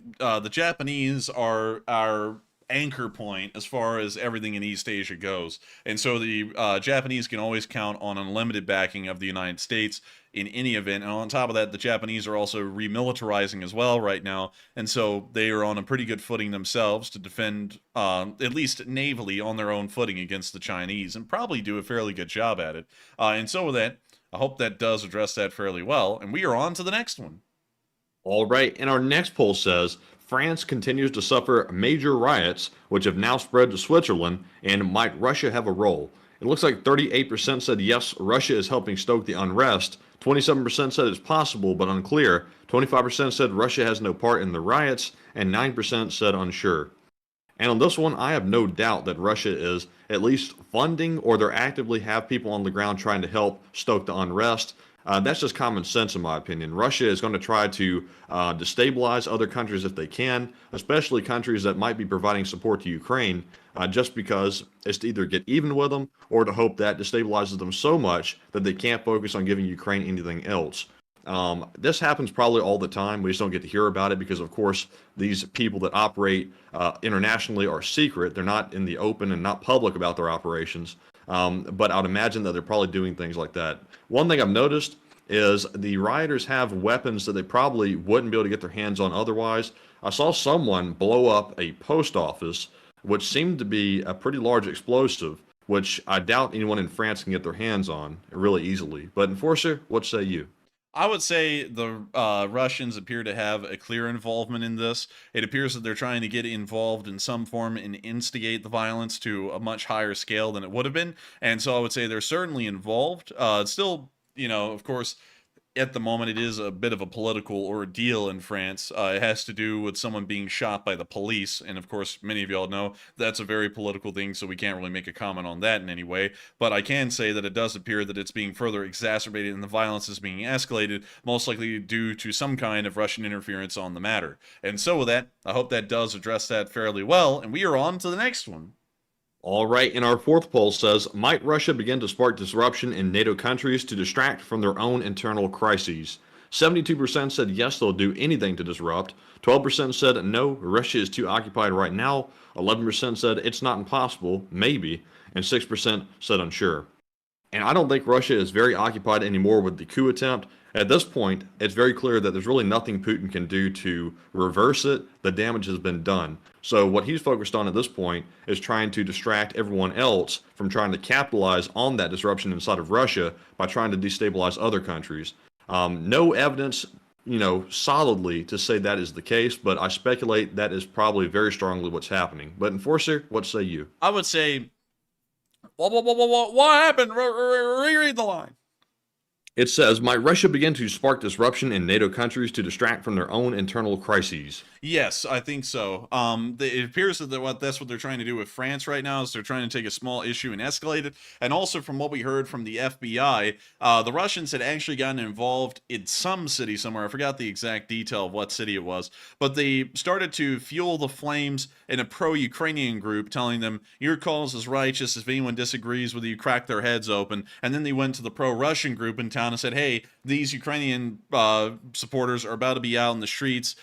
Japanese are our anchor point as far as everything in East Asia goes. And so the Japanese can always count on unlimited backing of the United States in any event. And on top of that, the Japanese are also remilitarizing as well right now. And so they are on a pretty good footing themselves to defend, at least navally, on their own footing against the Chinese, and probably do a fairly good job at it. And so with that, I hope that does address that fairly well. And we are on to the next one. All right, and our next poll says France continues to suffer major riots, which have now spread to Switzerland, and might Russia have a role? It looks like 38% said yes, Russia is helping stoke the unrest, 27% said it's possible but unclear, 25% said Russia has no part in the riots, and 9% said unsure. And on this one, I have no doubt that Russia is at least funding, or they actively have people on the ground trying to help stoke the unrest. That's just common sense, in my opinion. Russia is going to try to destabilize other countries if they can, especially countries that might be providing support to Ukraine, just because it's to either get even with them or to hope that destabilizes them so much that they can't focus on giving Ukraine anything else. This happens probably all the time. We just don't get to hear about it because, of course, these people that operate internationally are secret. They're not in the open and not public about their operations. But I would imagine that they're probably doing things like that. One thing I've noticed is the rioters have weapons that they probably wouldn't be able to get their hands on otherwise. I saw someone blow up a post office, which seemed to be a pretty large explosive, which I doubt anyone in France can get their hands on really easily. But Enforcer, what say you? I would say the Russians appear to have a clear involvement in this. It appears that they're trying to get involved in some form and instigate the violence to a much higher scale than it would have been. And so I would say they're certainly involved. It's still, of course, at the moment, it is a bit of a political ordeal in France. It has to do with someone being shot by the police. And of course, many of y'all know that's a very political thing, so we can't really make a comment on that in any way. But I can say that it does appear that it's being further exacerbated and the violence is being escalated, most likely due to some kind of Russian interference on the matter. And so with that, I hope that does address that fairly well. And we are on to the next one. All right, and our fourth poll says, might Russia begin to spark disruption in NATO countries to distract from their own internal crises? 72% said yes, they'll do anything to disrupt. 12% said no, Russia is too occupied right now. 11% said it's not impossible, maybe. And 6% said unsure. And I don't think Russia is very occupied anymore with the coup attempt. At this point, it's very clear that there's really nothing Putin can do to reverse it. The damage has been done. So what he's focused on at this point is trying to distract everyone else from trying to capitalize on that disruption inside of Russia by trying to destabilize other countries. No evidence, solidly to say that is the case, but I speculate that is probably very strongly what's happening. But Enforcer, what say you? I would say, what happened? Reread the line. It says, might Russia begin to spark disruption in NATO countries to distract from their own internal crises? Yes, I think so. It appears that that's what they're trying to do with France right now, is they're trying to take a small issue and escalate it. And also from what we heard from the FBI, the Russians had actually gotten involved in some city somewhere. I forgot the exact detail of what city it was. But they started to fuel the flames in a pro-Ukrainian group, telling them, your cause is righteous. If anyone disagrees with you, crack their heads open. And then they went to the pro-Russian group in town and said, hey, these Ukrainian supporters are about to be out in the streets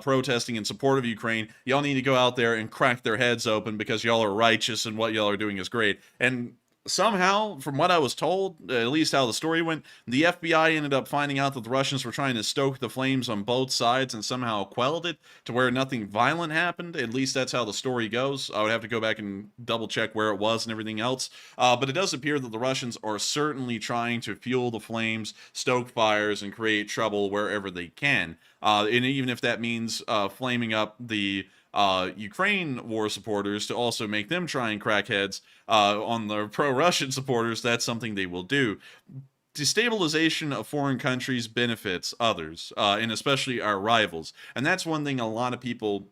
protesting in support of Ukraine. Y'all need to go out there and crack their heads open because y'all are righteous and what y'all are doing is great. And somehow, from what I was told, at least how the story went, the FBI ended up finding out that the Russians were trying to stoke the flames on both sides and somehow quelled it to where nothing violent happened. At least that's how the story goes. I would have to go back and double check where it was and everything else. But it does appear that the Russians are certainly trying to fuel the flames, stoke fires, and create trouble wherever they can. And even if that means flaming up the Ukraine war supporters to also make them try and crack heads on the pro-Russian supporters, that's something they will do. Destabilization of foreign countries benefits others, and especially our rivals. And that's one thing a lot of people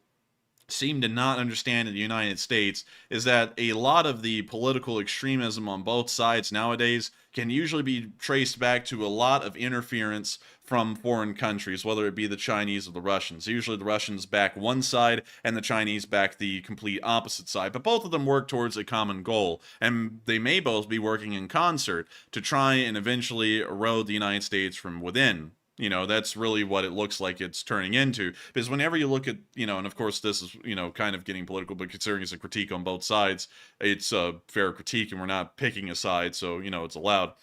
seem to not understand in the United States, is that a lot of the political extremism on both sides nowadays can usually be traced back to a lot of interference from foreign countries, whether it be the Chinese or the Russians. Usually the Russians back one side and the Chinese back the complete opposite side, but both of them work towards a common goal, and they may both be working in concert to try and eventually erode the United States from within. You know, that's really what it looks like it's turning into. Because whenever you look at, you know, and of course this is, you know, kind of getting political, but considering it's a critique on both sides, it's a fair critique and we're not picking a side, so, you know, it's allowed.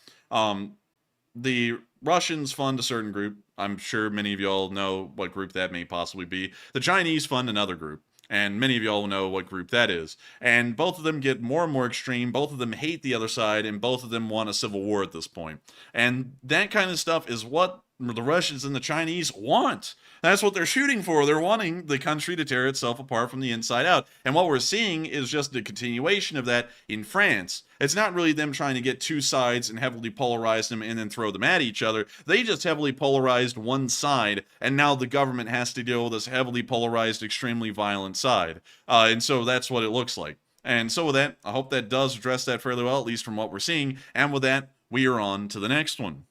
The Russians fund a certain group. I'm sure many of y'all know what group that may possibly be. The Chinese fund another group. And many of y'all know what group that is. And both of them get more and more extreme. Both of them hate the other side, and both of them want a civil war at this point. And that kind of stuff is what the Russians and the Chinese want. That's what they're shooting for. They're wanting the country to tear itself apart from the inside out. And what we're seeing is just a continuation of that in France. It's not really them trying to get two sides and heavily polarize them and then throw them at each other. They just heavily polarized one side, and now the government has to deal with this heavily polarized, extremely violent side. And so that's what it looks like. And so with that, I hope that does address that fairly well, at least from what we're seeing. And with that, we are on to the next one.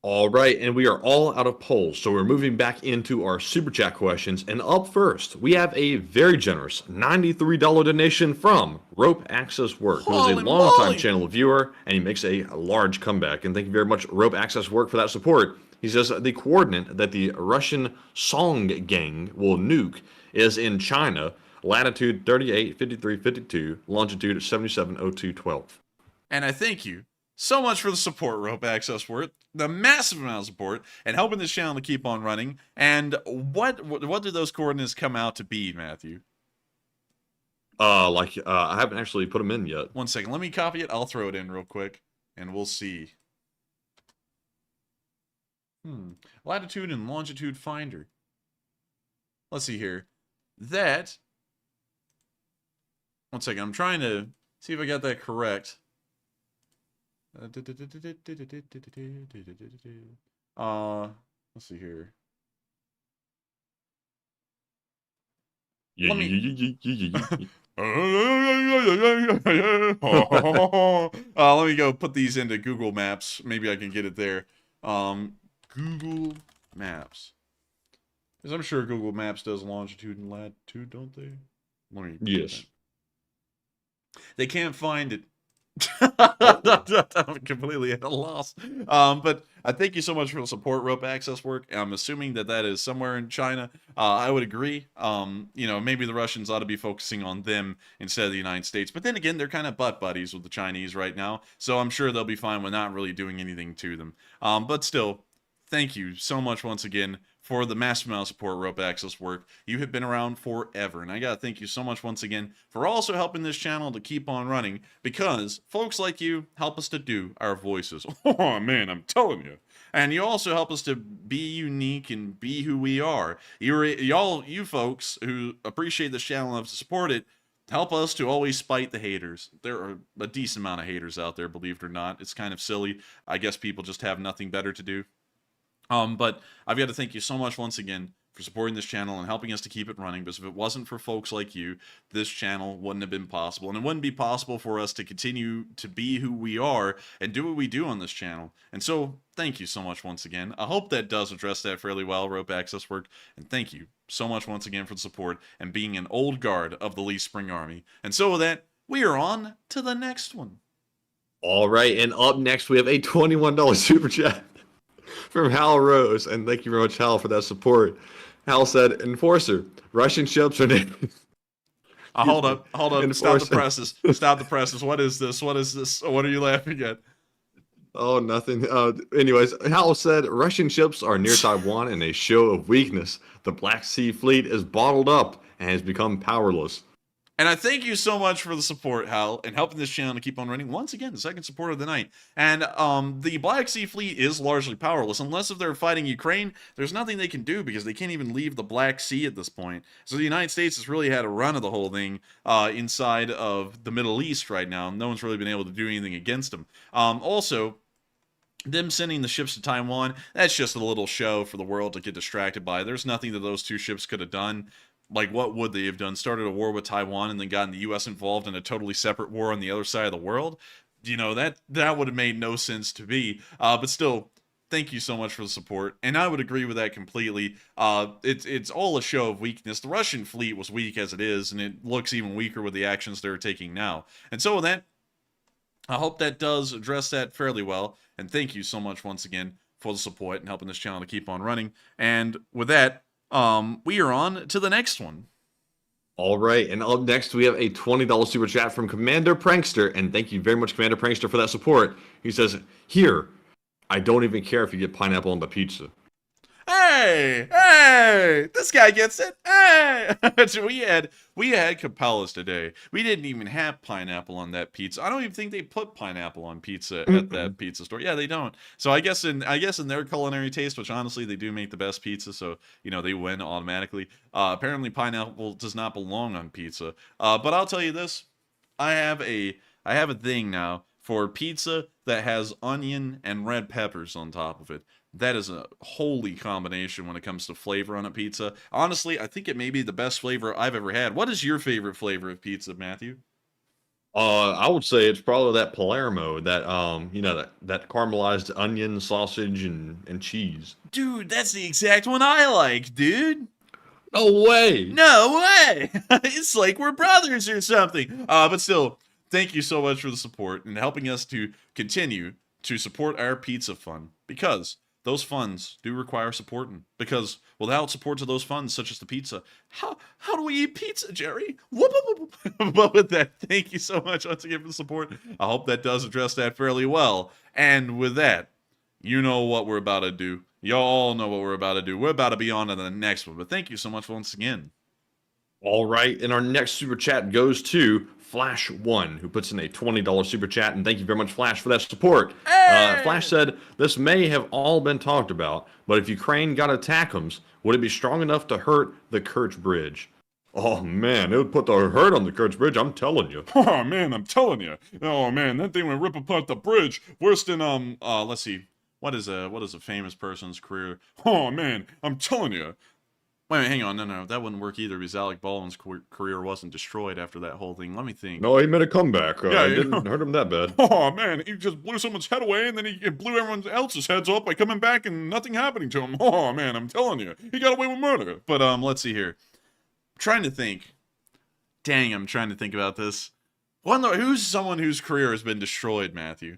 All right, and we are all out of polls, so we're moving back into our Super Chat questions. And up first, we have a very generous $93 donation from Rope Access Work, who is a longtime channel viewer, and he makes a large comeback. And thank you very much, Rope Access Work, for that support. He says the coordinate that the Russian Song Gang will nuke is in China, latitude 385352, longitude 770212. And I thank you so much for the support, Rope Access Work, the massive amount of support, and helping this channel to keep on running. And what do those coordinates come out to be, Matthew? I haven't actually put them in yet. One second, let me copy it. I'll throw it in real quick, and we'll see. Latitude and longitude finder. Let's see here. That. One second, I'm trying to see if I got that correct. Let's see here. Let me go put these into Google Maps. Maybe I can get it there. Google Maps. Because I'm sure Google Maps does longitude and latitude, don't they? Yes. They can't find it. I'm completely at a loss. But I thank you so much for the support, Rope Access Work. I'm assuming that that is somewhere in China. I would agree. You know, maybe the Russians ought to be focusing on them instead of the United States. But then again, they're kind of butt buddies with the Chinese right now. So I'm sure they'll be fine with not really doing anything to them. But still, thank you so much once again for the massive amount of support, Rope Access Work. You have been around forever, and I gotta thank you so much once again for also helping this channel to keep on running, because folks like you help us to do our voices. Oh man, I'm telling you. And you also help us to be unique and be who we are. You folks who appreciate this channel enough to support it, help us to always spite the haters. There are a decent amount of haters out there, believe it or not. It's kind of silly. I guess people just have nothing better to do. But I've got to thank you so much once again for supporting this channel and helping us to keep it running, because if it wasn't for folks like you, this channel wouldn't have been possible. And it wouldn't be possible for us to continue to be who we are and do what we do on this channel. And so, thank you so much once again. I hope that does address that fairly well, Rope Access Work. And thank you so much once again for the support and being an old guard of the Lee Spring Army. And so with that, we are on to the next one. All right, and up next we have a $21 super chat from Hal Rose, and thank you very much, Hal, for that support. Hal said, Enforcer, Russian ships are named... Hold up. Stop the Enforce- presses. Stop the presses. What is this? What is this? What are you laughing at? Oh, nothing. Anyways, Hal said Russian ships are near Taiwan in a show of weakness. The Black Sea Fleet is bottled up and has become powerless. And I thank you so much for the support, Hal, and helping this channel to keep on running. Once again, the second support of the night. And the Black Sea Fleet is largely powerless. Unless if they're fighting Ukraine, there's nothing they can do because they can't even leave the Black Sea at this point. So the United States has really had a run of the whole thing inside of the Middle East right now. No one's really been able to do anything against them. Also, them sending the ships to Taiwan, that's just a little show for the world to get distracted by. There's nothing that those two ships could have done. Like, what would they have done? Started a war with Taiwan and then gotten the U.S. involved in a totally separate war on the other side of the world? You know, that would have made no sense to me. But still, thank you so much for the support. And I would agree with that completely. It's all a show of weakness. The Russian fleet was weak as it is, and it looks even weaker with the actions they're taking now. And so with that, I hope that does address that fairly well. And thank you so much once again for the support and helping this channel to keep on running. And with that, we are on to the next one. All right, and up next we have a $20 super chat from Commander Prankster, and thank you very much, Commander Prankster, for that support. He says, "Here, I don't even care if you get pineapple on the pizza." Hey, this guy gets it. Hey, so we had Capella's today. We didn't even have pineapple on that pizza. I don't even think they put pineapple on pizza at that pizza store. Yeah, they don't. So I guess in their culinary taste, which honestly they do make the best pizza, so you know they win automatically. Apparently pineapple does not belong on pizza. But I'll tell you this, I have a thing now for pizza that has onion and red peppers on top of it. That is a holy combination when it comes to flavor on a pizza. Honestly, I think it may be the best flavor I've ever had. What is your favorite flavor of pizza, Matthew? I would say it's probably that Palermo, that that caramelized onion, sausage, and cheese. Dude, that's the exact one I like, dude. No way. No way. It's like we're brothers or something. But still, thank you so much for the support and helping us to continue to support our pizza fund, because those funds do require supporting. Because without support to those funds, such as the pizza, how do we eat pizza, Jerry? Whoop, whoop, whoop. But with that, thank you so much once again for the support. I hope that does address that fairly well. And with that, you know what we're about to do. Y'all know what we're about to do. We're about to be on to the next one. But thank you so much once again. All right, and our next super chat goes to Flash1, who puts in a $20 super chat, and thank you very much, Flash, for that support. Hey! Flash said, "This may have all been talked about, but if Ukraine got ATACMS, would it be strong enough to hurt the Kerch Bridge?" Oh man, it would put the hurt on the Kerch Bridge, I'm telling you. Oh man, I'm telling you. Oh man, that thing would rip apart the bridge worse than let's see. What is a famous person's career? Oh man, I'm telling you. Wait, hang on, no, that wouldn't work either because Alec Baldwin's career wasn't destroyed after that whole thing. Let me think. No, he made a comeback. It didn't hurt him that bad. Oh man, he just blew someone's head away and then he blew everyone else's heads off by coming back and nothing happening to him. Oh man, I'm telling you, he got away with murder. But let's see here. I'm trying to think. Dang, I'm trying to think about this. Who's someone whose career has been destroyed, Matthew?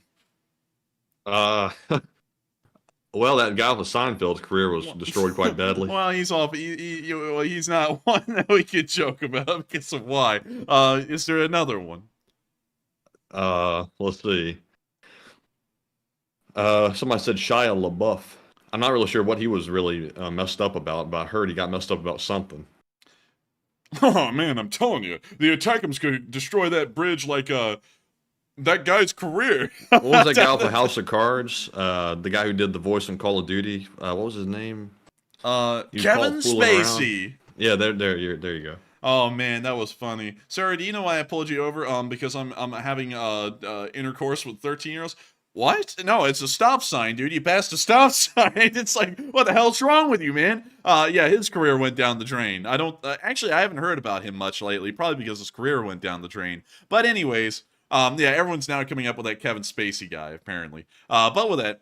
Well, that guy with Seinfeld's career was destroyed quite badly. Well, he's off. He's not one that we could joke about because of why. Is there another one? Let's see. Somebody said Shia LaBeouf. I'm not really sure what he was really messed up about, but I heard he got messed up about something. Oh man, I'm telling you, the ATACMS could destroy that bridge like that guy's career. What was that guy with House of Cards? The guy who did the voice in Call of Duty. What was his name? Kevin Spacey. Yeah, there you go. Oh man, that was funny. Sarah, do you know why I pulled you over? Because I'm having intercourse with 13-year-olds. What? No, it's a stop sign, dude. You passed a stop sign. It's like, what the hell's wrong with you, man? Yeah, his career went down the drain. I don't actually, I haven't heard about him much lately, probably because his career went down the drain. But anyways, yeah, everyone's now coming up with that Kevin Spacey guy, apparently. But with that,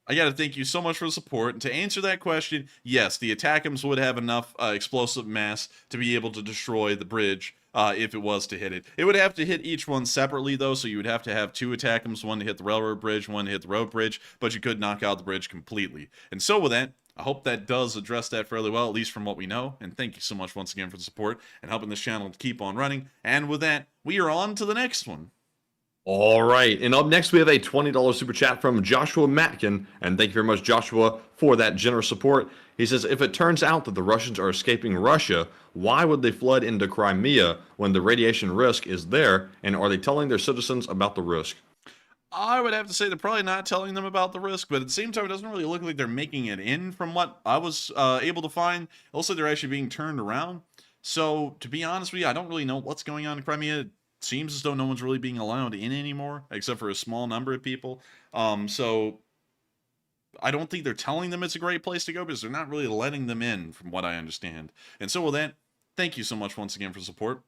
I got to thank you so much for the support. And to answer that question, yes, the ATACMS would have enough explosive mass to be able to destroy the bridge if it was to hit it. It would have to hit each one separately, though, so you would have to have 2 ATACMS, one to hit the railroad bridge, one to hit the road bridge, but you could knock out the bridge completely. And so with that, I hope that does address that fairly well, at least from what we know. And thank you so much once again for the support and helping this channel to keep on running. And with that, we are on to the next one. All right, and up next we have a $20 super chat from Joshua Matkin, and thank you very much, Joshua, for that generous support. He says, if it turns out that the Russians are escaping Russia, why would they flood into Crimea when the radiation risk is there, and are they telling their citizens about the risk? I would have to say they're probably not telling them about the risk, but at the same time, it doesn't really look like they're making it in from what I was able to find. It looks like they're actually being turned around. So, to be honest with you, I don't really know what's going on in Crimea. Seems as though no one's really being allowed in anymore, except for a small number of people. So I don't think they're telling them it's a great place to go because they're not really letting them in, from what I understand. And so with that, thank you so much once again for support.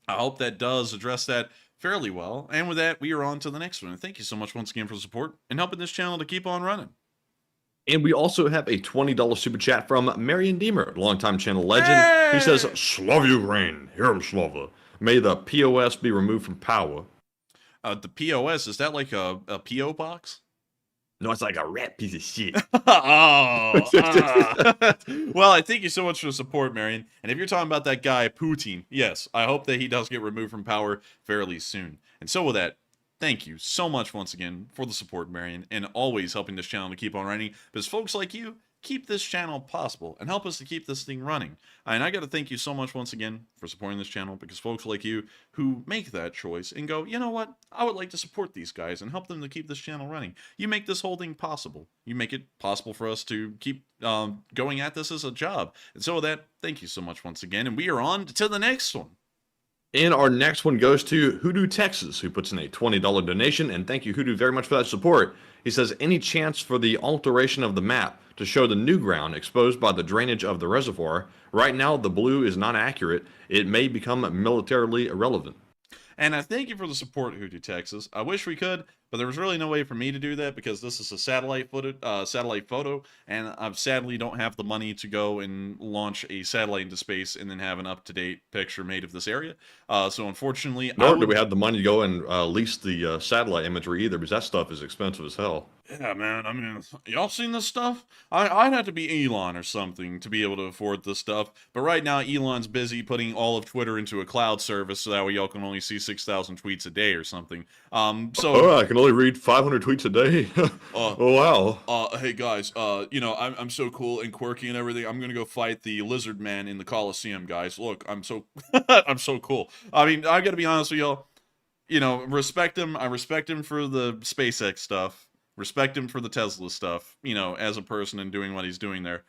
I hope that does address that fairly well. And with that, we are on to the next one. And thank you so much once again for support and helping this channel to keep on running. And we also have a $20 super chat from Marion Deemer, longtime channel legend, who says, Slava Ukraine, Herum Slava. May the POS be removed from power. The POS, is that like a PO box? No, it's like a rat piece of shit. Well, I thank you so much for the support, Marion. And if you're talking about that guy, Putin, yes, I hope that he does get removed from power fairly soon. And so with that, thank you so much once again for the support, Marion, and always helping this channel to keep on running. Because folks like you keep this channel possible and help us to keep this thing running. And I got to thank you so much once again for supporting this channel, because folks like you who make that choice and go, you know what, I would like to support these guys and help them to keep this channel running. You make this whole thing possible. You make it possible for us to keep going at this as a job. And so with that, thank you so much once again. And we are on to the next one. And our next one goes to Hoodoo Texas, who puts in a $20 donation. And thank you, Hoodoo, very much for that support. He says, any chance for the alteration of the map to show the new ground exposed by the drainage of the reservoir? Right now, the blue is not accurate. It may become militarily irrelevant. And I thank you for the support, Hoodoo Texas. I wish we could, but there was really no way for me to do that because this is a satellite photo, and I sadly don't have the money to go and launch a satellite into space and then have an up-to-date picture made of this area. So unfortunately, nor do we have the money to go and lease the satellite imagery either, because that stuff is expensive as hell. Yeah, man. I mean, y'all seen this stuff? I'd have to be Elon or something to be able to afford this stuff. But right now, Elon's busy putting all of Twitter into a cloud service, so that way y'all can only see 6,000 tweets a day or something. I can only read 500 tweets a day. Oh wow. Hey guys, you know, I'm so cool and quirky and everything. I'm gonna go fight the lizard man in the Coliseum, guys. Look, I'm so I'm so cool. I mean, I gotta be honest with y'all. You know, respect him. I respect him for the SpaceX stuff. Respect him for the Tesla stuff, you know, as a person and doing what he's doing there.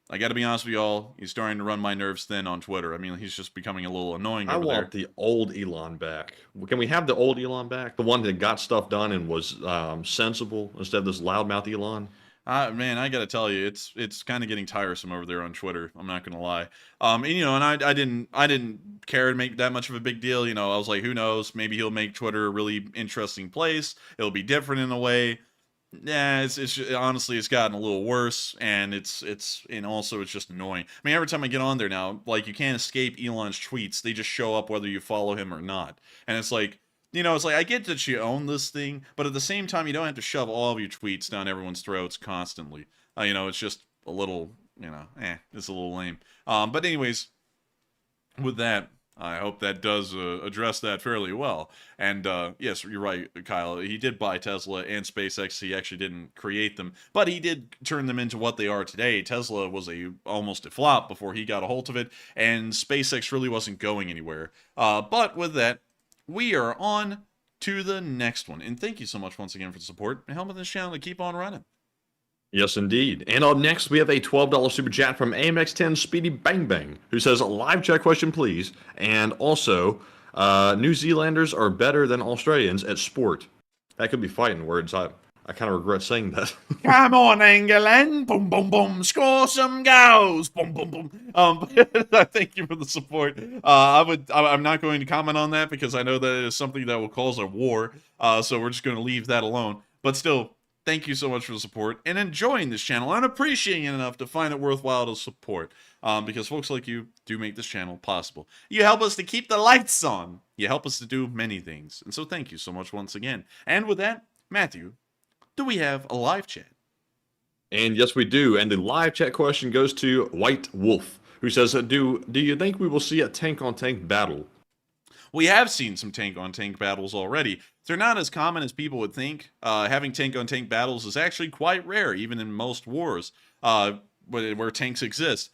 I got to be honest with y'all, he's starting to run my nerves thin on Twitter. I mean, he's just becoming a little annoying over there. I want the old Elon back. Can we have the old Elon back? The one that got stuff done and was sensible instead of this loudmouth Elon? Man, I got to tell you, it's kind of getting tiresome over there on Twitter. I'm not going to lie. And, you know, and I didn't care to make that much of a big deal. You know, I was like, who knows? Maybe he'll make Twitter a really interesting place. It'll be different in a way. Yeah, it's honestly, it's gotten a little worse, and and also it's just annoying. I mean, every time I get on there now, like, you can't escape Elon's tweets. They just show up whether you follow him or not. And it's like, you know, it's like, I get that you own this thing, but at the same time, you don't have to shove all of your tweets down everyone's throats constantly. You know, it's just a little, you know, it's a little lame. But anyways, with that, I hope that does address that fairly well. And yes, you're right, Kyle. He did buy Tesla and SpaceX. He actually didn't create them, but he did turn them into what they are today. Tesla was almost a flop before he got a hold of it, and SpaceX really wasn't going anywhere. But with that, we are on to the next one. And thank you so much once again for the support and helping this channel to keep on running. Yes, indeed. And up next, we have a $12 super chat from AMX10 Speedy Bang Bang, who says, live chat question, please. And also, New Zealanders are better than Australians at sport. That could be fighting words. I kind of regret saying that. Come on, England. Boom, boom, boom. Score some goals. Boom, boom, boom. Thank you for the support. I'm not going to comment on that because I know that is something that will cause a war. So we're just going to leave that alone. But still, thank you so much for the support and enjoying this channel and appreciating it enough to find it worthwhile to support. Because folks like you do make this channel possible. You help us to keep the lights on. You help us to do many things. And so thank you so much once again. And with that, Matthew, do we have a live chat? And yes, we do. And the live chat question goes to White Wolf, who says, do you think we will see a tank-on-tank battle? We have seen some tank-on-tank battles already. They're not as common as people would think. Having tank-on-tank battles is actually quite rare, even in most wars where tanks exist.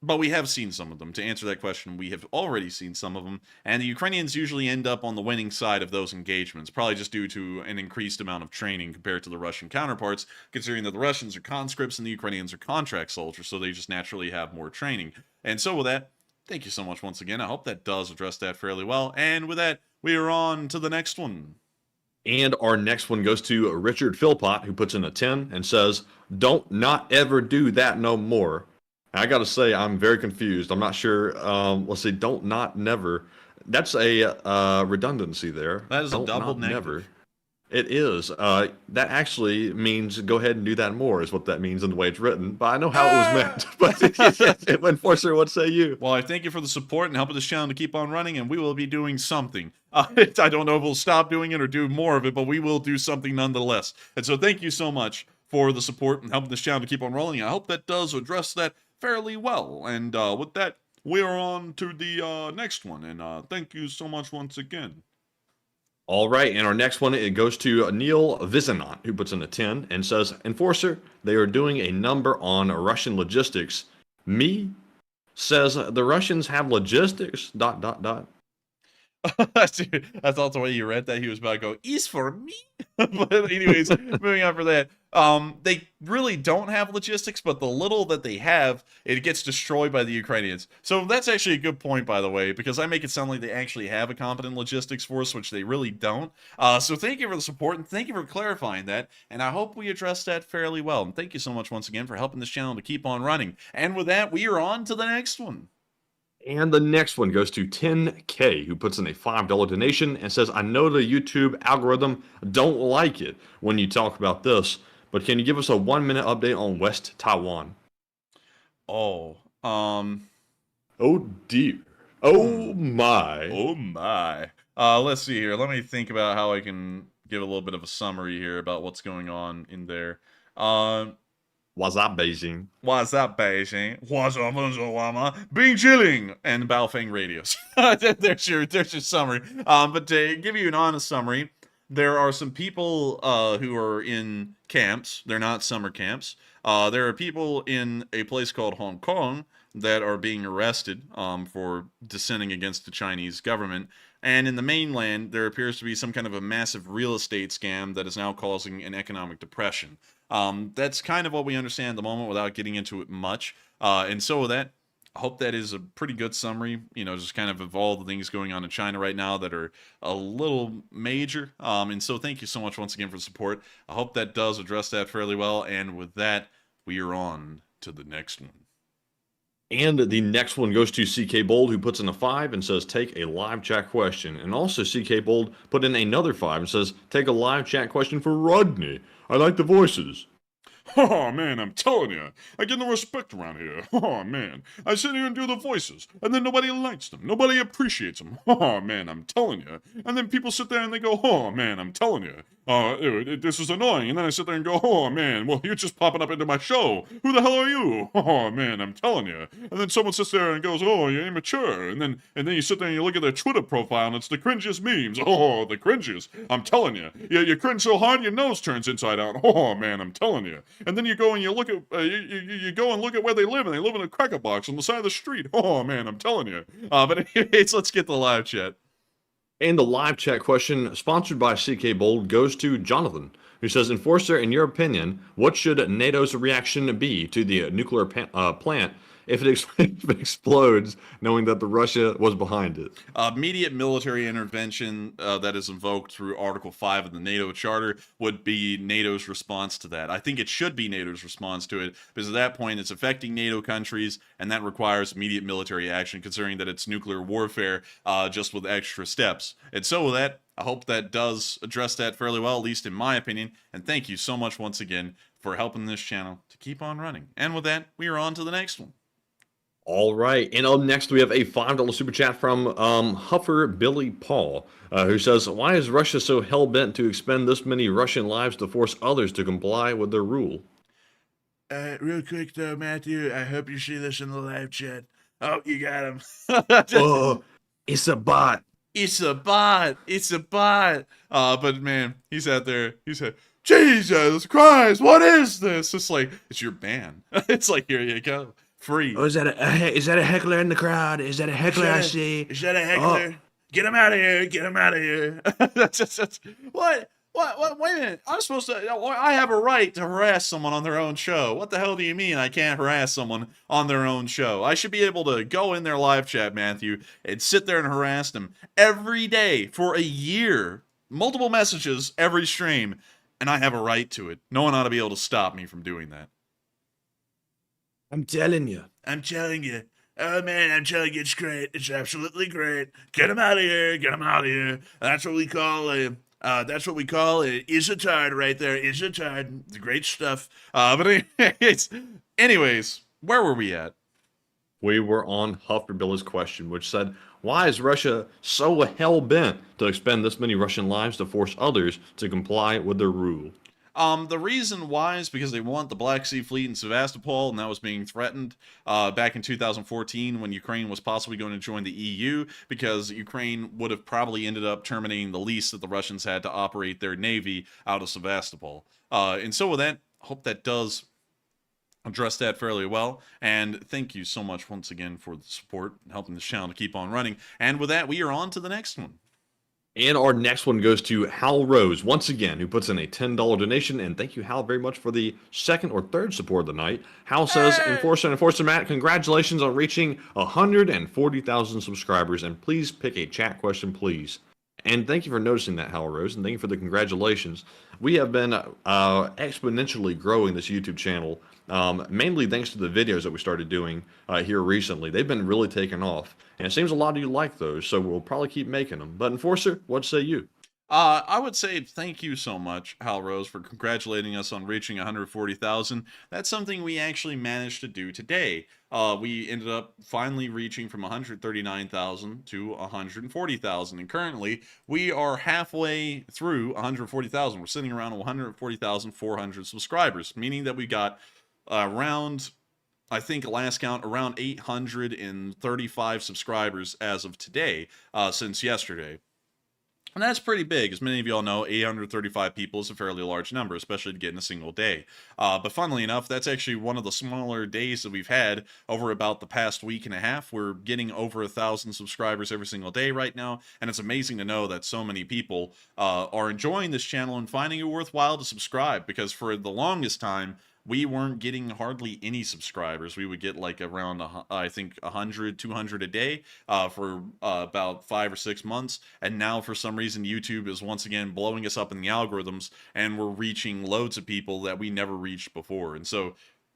But we have seen some of them. To answer that question, we have already seen some of them, and the Ukrainians usually end up on the winning side of those engagements, probably just due to an increased amount of training compared to the Russian counterparts, considering that the Russians are conscripts and the Ukrainians are contract soldiers, so they just naturally have more training. And so with that, thank you so much once again. I hope that does address that fairly well. And with that, we are on to the next one. And our next one goes to Richard Philpott, who puts in a 10 and says, don't not ever do that no more. I got to say, I'm very confused. I'm not sure. Let's see, don't not never. That's a redundancy there. That is don't a double not negative. Never. It is. That actually means go ahead and do that more is what that means in the way it's written. But I know how it was meant. But Enforcer, what say you? Well, I thank you for the support and helping this channel to keep on running, and we will be doing something. I don't know if we'll stop doing it or do more of it, but we will do something nonetheless. And so thank you so much for the support and helping this channel to keep on rolling. I hope that does address that fairly well. And with that, we are on to the next one. And thank you so much once again. All right, and our next one, it goes to Neil Vizanant, who puts in a 10 and says, Enforcer, they are doing a number on Russian logistics. Me says the Russians have logistics, ... Dude, I thought the way you read that, he was about to go, "Is for me?" But anyways, moving on for that. They really don't have logistics, but the little that they have, it gets destroyed by the Ukrainians. So that's actually a good point, by the way, because I make it sound like they actually have a competent logistics force, which they really don't. So thank you for the support, and thank you for clarifying that, and I hope we addressed that fairly well. And thank you so much once again for helping this channel to keep on running. And with that, we are on to the next one. And the next one goes to 10K, who puts in a $5 donation and says, I know the YouTube algorithm don't like it when you talk about this, but can you give us a 1-minute update on West Taiwan? Oh dear. Oh my. Oh my. Let's see here. Let me think about how I can give a little bit of a summary here about what's going on in there. What's up, Beijing? What's up, Beijing? What's up, Beijing? And Baofeng radios. there's your summary. But to give you an honest summary, there are some people who are in camps. They're not summer camps. There are people in a place called Hong Kong that are being arrested for dissenting against the Chinese government. And in the mainland, there appears to be some kind of a massive real estate scam that is now causing an economic depression. That's kind of what we understand at the moment without getting into it much. And so with that, I hope that is a pretty good summary, just kind of all the things going on in China right now that are a little major. And so thank you so much once again for the support. I hope that does address that fairly well. And with that, we are on to the next one. And the next one goes to CK Bold, who puts in a 5 and says, take a live chat question. And also CK Bold put in another 5 and says, take a live chat question for Rodney. I like the voices. Oh, man, I'm telling you, I get no respect around here. Oh, man, I sit here and do the voices, and then nobody likes them. Nobody appreciates them. Oh, man, I'm telling you. And then people sit there and they go, oh, man, I'm telling you. This is annoying. And then I sit there and go, oh, man, well, you're just popping up into my show. Who the hell are you? Oh, man, I'm telling you. And then someone sits there and goes, oh, you're immature. And then you sit there and you look at their Twitter profile, and it's the cringiest memes. Oh, the cringiest. I'm telling you. You cringe so hard your nose turns inside out. Oh, man, I'm telling you. And then you go and you look at you go and look at where they live, and they live in a cracker box on the side of the street. Oh man, I'm telling you. But anyways, let's get the live chat. And the live chat question, sponsored by CK Bold, goes to Jonathan, who says, Enforcer, in your opinion, what should NATO's reaction be to the nuclear plant if it explodes, knowing that the Russia was behind it? Immediate military intervention that is invoked through Article 5 of the NATO Charter would be NATO's response to that. I think it should be NATO's response to it, because at that point it's affecting NATO countries, and that requires immediate military action, considering that it's nuclear warfare, just with extra steps. And so with that, I hope that does address that fairly well, at least in my opinion, and thank you so much once again for helping this channel to keep on running. And with that, we are on to the next one. All right, and up next we have a $5 super chat from Huffer Billy Paul, who says, why is Russia so hell-bent to expend this many Russian lives to force others to comply with their rule? Real quick though, Matthew, I hope you see this in the live chat. Oh, you got him. Oh, it's a bot. It's a bot. It's a bot. But man, he's out there. He said, Jesus Christ, what is this? It's like, it's your ban. It's like, here you go. Free. Oh, is that a heckler in the crowd? Is that a heckler I see? Is that a heckler? Oh. Get him out of here. Get him out of here. That's what? What? Wait a minute. I'm supposed to. I have a right to harass someone on their own show. What the hell do you mean I can't harass someone on their own show? I should be able to go in their live chat, Matthew, and sit there and harass them every day for a year. Multiple messages every stream, and I have a right to it. No one ought to be able to stop me from doing that. I'm telling you. I'm telling you. Oh man, I'm telling you, it's great. It's absolutely great. Get him out of here. Get him out of here. That's what we call a. That's what we call it. Is-a-tard right there. Is-a-tard. It's great stuff. But anyways, where were we at? We were on Hufford Billy's question, which said, why is Russia so hell-bent to expend this many Russian lives to force others to comply with their rule? The reason why is because they want the Black Sea Fleet in Sevastopol, and that was being threatened back in 2014 when Ukraine was possibly going to join the EU, because Ukraine would have probably ended up terminating the lease that the Russians had to operate their navy out of Sevastopol. And so with that, I hope that does address that fairly well. And thank you so much once again for the support and helping this channel to keep on running. And with that, we are on to the next one. And our next one goes to Hal Rose, once again, who puts in a $10 donation. And thank you, Hal, very much for the second or third support of the night. Hal says, Enforcer Matt, congratulations on reaching 140,000 subscribers. And please pick a chat question, please. And thank you for noticing that, Hal Rose, and thank you for the congratulations. We have been exponentially growing this YouTube channel, mainly thanks to the videos that we started doing here recently. They've been really taking off, and it seems a lot of you like those, so we'll probably keep making them. But Enforcer, what say you? I would say thank you so much, Hal Rose, for congratulating us on reaching 140,000. That's something we actually managed to do today. We ended up finally reaching from 139,000 to 140,000, and currently we are halfway through 140,000. We're sitting around 140,400 subscribers, meaning that we got around, I think last count, around 835 subscribers as of today, since yesterday. And that's pretty big. As many of y'all know, 835 people is a fairly large number, especially to get in a single day. But funnily enough, that's actually one of the smaller days that we've had over about the past week and a half. We're getting over 1,000 subscribers every single day right now, and it's amazing to know that so many people are enjoying this channel and finding it worthwhile to subscribe, because for the longest time, we weren't getting hardly any subscribers. We would get like around, I think, 100, 200 a day for about 5 or 6 months. And now, for some reason, YouTube is once again blowing us up in the algorithms, and we're reaching loads of people that we never reached before. And so,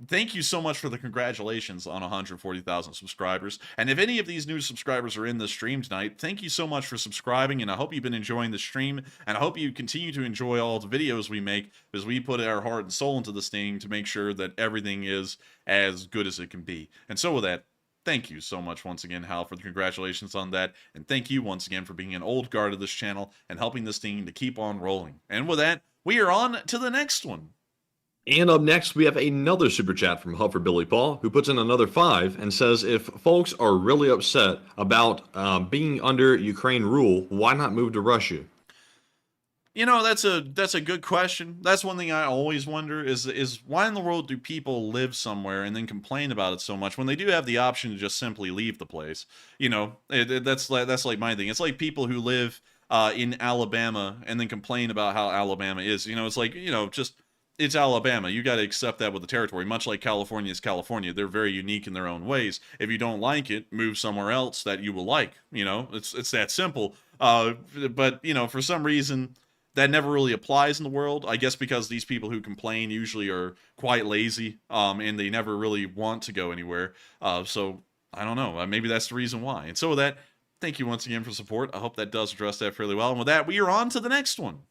thank you so much for the congratulations on 140,000 subscribers. And if any of these new subscribers are in the stream tonight, thank you so much for subscribing, and I hope you've been enjoying the stream, and I hope you continue to enjoy all the videos we make, because we put our heart and soul into this thing to make sure that everything is as good as it can be. And so with that, thank you so much once again, Hal, for the congratulations on that, and thank you once again for being an old guard of this channel and helping this thing to keep on rolling. And with that, we are on to the next one. And up next, we have another super chat from Huffer Billy Paul, who puts in another 5 and says, if folks are really upset about being under Ukraine rule, why not move to Russia? You know, that's a good question. That's one thing I always wonder is why in the world do people live somewhere and then complain about it so much when they do have the option to just simply leave the place? You know, that's like my thing. It's like people who live in Alabama and then complain about how Alabama is. You know, it's like, you know, just... it's Alabama. You got to accept that with the territory. Much like California is California. They're very unique in their own ways. If you don't like it, move somewhere else that you will like. You know, it's that simple. But, you know, for some reason, that never really applies in the world. I guess because these people who complain usually are quite lazy, and they never really want to go anywhere. So, I don't know. Maybe that's the reason why. And so with that, thank you once again for support. I hope that does address that fairly well. And with that, we are on to the next one.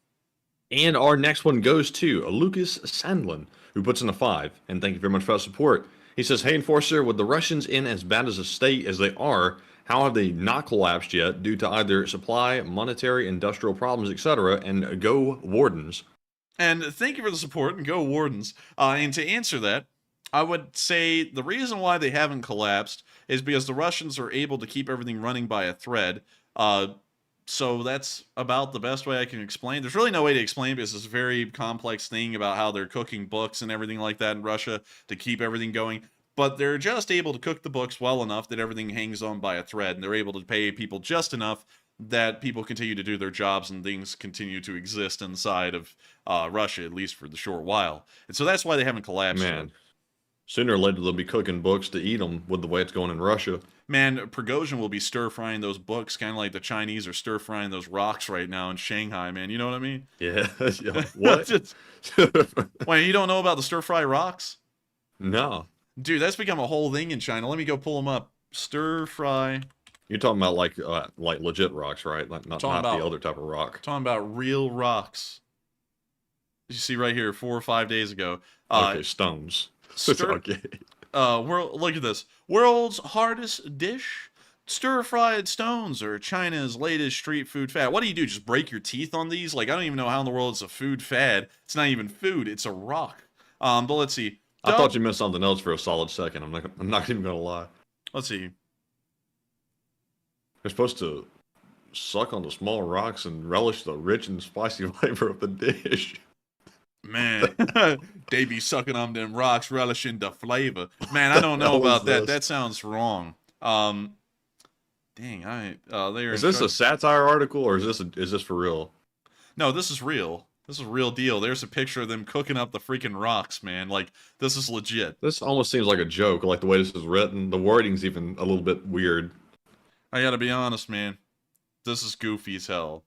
And our next one goes to Lucas Sandlin, who puts in a 5, and thank you very much for that support. He says, hey, Enforcer, with the Russians in as bad as a state as they are, how have they not collapsed yet due to either supply, monetary, industrial problems, etc., and go Wardens? And thank you for the support, and go Wardens. And to answer that, I would say the reason why they haven't collapsed is because the Russians are able to keep everything running by a thread. So that's about the best way I can explain. There's really no way to explain because it's a very complex thing about how they're cooking books and everything like that in Russia to keep everything going. But they're just able to cook the books well enough that everything hangs on by a thread, and they're able to pay people just enough that people continue to do their jobs and things continue to exist inside of Russia, at least for the short while. And so that's why they haven't collapsed. Man, sooner or later they'll be cooking books to eat them with the way it's going in Russia. Man, Prigozhin will be stir-frying those books, kind of like the Chinese are stir-frying those rocks right now in Shanghai, man. You know what I mean? Yeah. What? Wait, you don't know about the stir-fry rocks? No. Dude, that's become a whole thing in China. Let me go pull them up. Stir-fry. You're talking about like legit rocks, right? Like not the other type of rock. Talking about real rocks. You see right here, 4 or 5 days ago. Okay, stones. Okay. Look at this. World's hardest dish? Stir-fried stones are China's latest street food fad. What do you do? Just break your teeth on these? Like, I don't even know how in the world it's a food fad. It's not even food. It's a rock. But let's see. I thought you meant something else for a solid second. I'm not even gonna lie. Let's see. You're supposed to suck on the small rocks and relish the rich and spicy flavor of the dish. Man, they be sucking on them rocks, relishing the flavor. Man, I don't know about that. That sounds wrong. Dang, Is this a satire article or is this for real? No, this is real. This is a real deal. There's a picture of them cooking up the freaking rocks, man. Like, this is legit. This almost seems like a joke, like the way this is written. The wording's even a little bit weird. I gotta be honest, man. This is goofy as hell.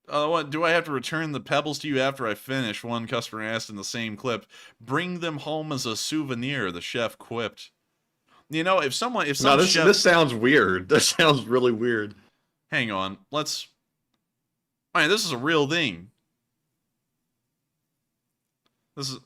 What, do I have to return the pebbles to you after I finish? One customer asked in the same clip. Bring them home as a souvenir, the chef quipped. You know, if some this chef... sounds weird. This sounds really weird. Hang on, Alright, this is a real thing. This is...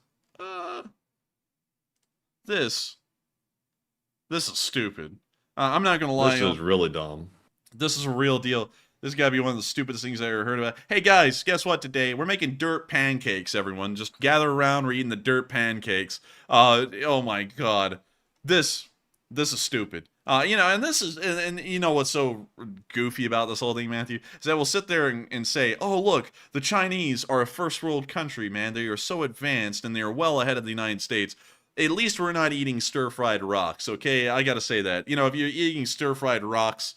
This is stupid. I'm not gonna lie. This is really dumb. This is a real deal. This has got to be one of the stupidest things I ever heard about. Hey guys, guess what today? We're making dirt pancakes, everyone. Just gather around, we're eating the dirt pancakes. Oh my god. This is stupid. You know, and this is, and you know what's so goofy about this whole thing, Matthew? Is that we'll sit there and say, oh look, the Chinese are a first world country, man. They are so advanced and they are well ahead of the United States. At least we're not eating stir-fried rocks, okay? I gotta say that. You know, if you're eating stir-fried rocks,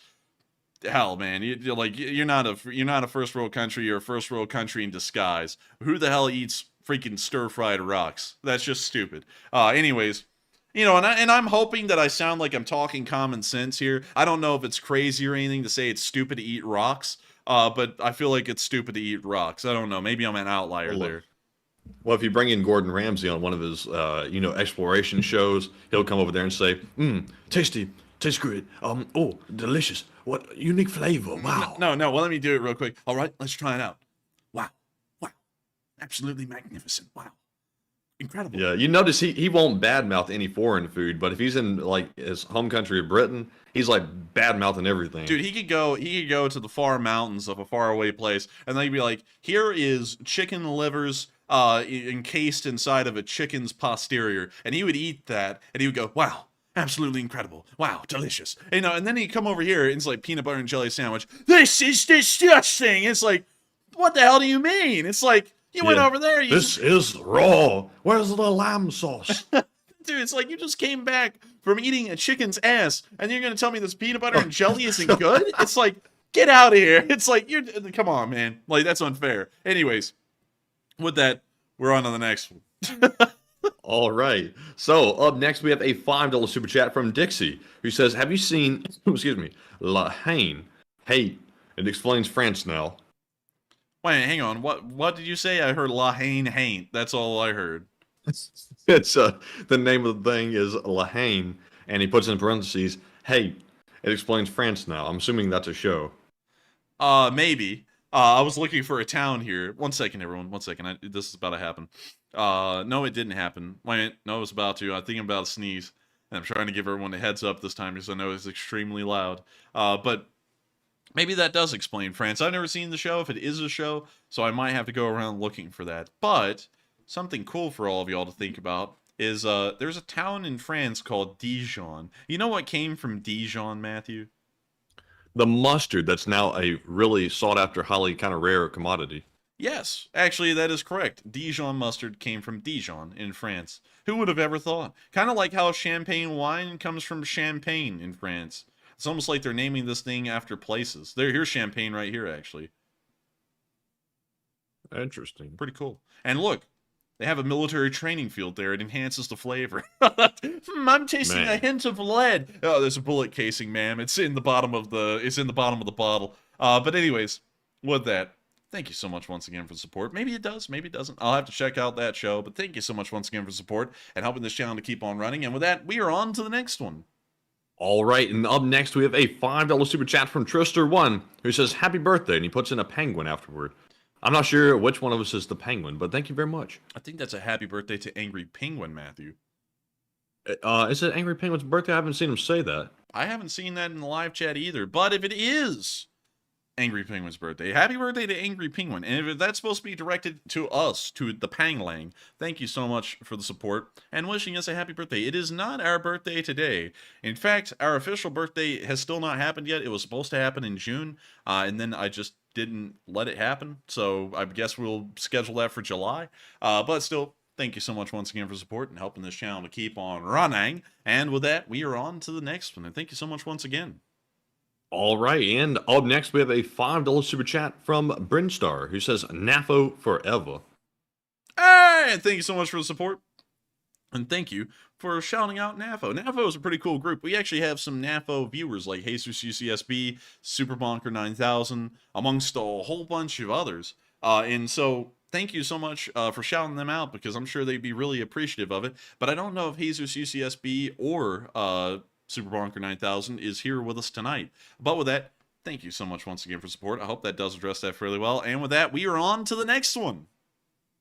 hell, man, you're not a first world country. You're a first world country in disguise. Who the hell eats freaking stir-fried rocks? That's just stupid. Anyways, you know, and I'm hoping that I sound like I'm talking common sense here. I don't know if it's crazy or anything to say it's stupid to eat rocks, but I feel like it's stupid to eat rocks. I don't know. Maybe I'm an outlier there. Well, if you bring in Gordon Ramsay on one of his, exploration shows, he'll come over there and say, tasty. Tastes good. Oh, delicious. What unique flavor. Wow. No. Well, let me do it real quick. All right, let's try it out. Wow. Absolutely magnificent. Wow. Incredible. Yeah, you notice he won't badmouth any foreign food, but if he's in like his home country of Britain, he's like badmouthing everything. Dude, he could go to the far mountains of a faraway place, and they'd be like, here is chicken livers encased inside of a chicken's posterior, and he would eat that, and he would go, wow. Absolutely incredible. Wow, delicious. You know, and then he'd come over here and it's like peanut butter and jelly sandwich. This is disgusting. It's like, what the hell do you mean? It's like, you went over there. This is raw. Where's the lamb sauce? Dude, it's like you just came back from eating a chicken's ass and you're going to tell me this peanut butter and jelly isn't good? It's like, get out of here. It's like, come on, man. Like, that's unfair. Anyways, with that, we're on to the next one. All right. So up next, we have a $5 super chat from Dixie, who says, have you seen, La Haine? Hey, it explains France now. Wait, hang on. What did you say? I heard La Haine haint. That's all I heard. It's the name of the thing is La Haine, and he puts in parentheses, hey, it explains France now. I'm assuming that's a show. Maybe. I was looking for a town here. 1 second, everyone. 1 second. This is about to happen. No, it didn't happen. Wait, no, it was about to. I think I'm about to sneeze. And I'm trying to give everyone a heads up this time because I know it's extremely loud. But maybe that does explain France. I've never seen the show, if it is a show, so I might have to go around looking for that. But something cool for all of y'all to think about is there's a town in France called Dijon. You know what came from Dijon, Matthew? The mustard that's now a really sought after, highly kind of rare commodity. Yes, actually, that is correct. Dijon mustard came from Dijon in France. Who would have ever thought? Kind of like how champagne wine comes from Champagne in France. It's almost like they're naming this thing after places. Here's Champagne right here, actually. Interesting. Pretty cool. And look, they have a military training field there. It enhances the flavor. I'm tasting a hint of lead. Oh, there's a bullet casing, ma'am. It's in the bottom of the bottle. But anyways, with that, thank you so much once again for the support. Maybe it does, maybe it doesn't. I'll have to check out that show. But thank you so much once again for the support and helping this channel to keep on running. And with that, we are on to the next one. All right, and up next we have a $5 super chat from Trister1, who says happy birthday, and he puts in a penguin afterward. I'm not sure which one of us is the penguin, but thank you very much. I think that's a happy birthday to Angry Penguin, Matthew. Is it Angry Penguin's birthday? I haven't seen him say that. I haven't seen that in the live chat either, but if it is Angry Penguin's birthday, happy birthday to Angry Penguin. And if that's supposed to be directed to us, to the Panglang, thank you so much for the support and wishing us a happy birthday. It is not our birthday today. In fact, our official birthday has still not happened yet. It was supposed to happen in June, and then I just didn't let it happen. So I guess we'll schedule that for July. But still, thank you so much once again for support and helping this channel to keep on running. And with that, we are on to the next one. And thank you so much once again. All right, and up next we have a $5 super chat from Brinstar, who says NAFO forever. Hey, and thank you so much for the support. And thank you for shouting out NAFO. NAFO is a pretty cool group. We actually have some NAFO viewers like Jesus UCSB, Superbonker 9000, amongst a whole bunch of others. And so thank you so much for shouting them out, because I'm sure they'd be really appreciative of it. But I don't know if Jesus UCSB or Superbonker 9000 is here with us tonight. But with that, thank you so much once again for support. I hope that does address that fairly well. And with that, we are on to the next one.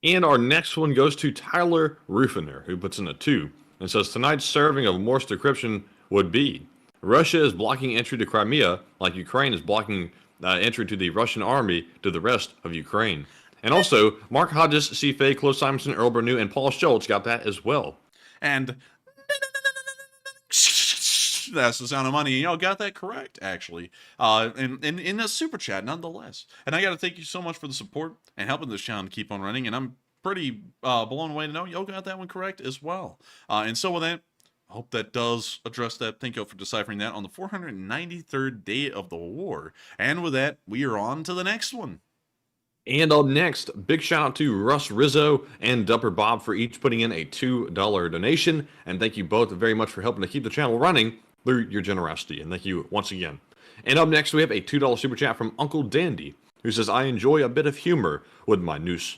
And our next one goes to Tyler Rufiner, who puts in a 2 and says tonight's serving of Morse decryption would be: Russia is blocking entry to Crimea like Ukraine is blocking entry to the Russian army to the rest of Ukraine. And also, Mark Hodges, C. Fay, Close Simonson, Earl Bernew, and Paul Schultz got that as well. And that's the sound of money. You know, got that correct, actually. In a super chat, nonetheless. And I got to thank you so much for the support and helping this channel to keep on running. And I'm pretty blown away to know y'all got that one correct as well. And so with that, I hope that does address that. Thank you for deciphering that on the 493rd day of the war. And with that, we are on to the next one. And up next, big shout out to Russ Rizzo and Dupper Bob for each putting in a $2 donation. And thank you both very much for helping to keep the channel running through your generosity. And thank you once again. And up next, we have a $2 super chat from Uncle Dandy, who says, I enjoy a bit of humor with my news.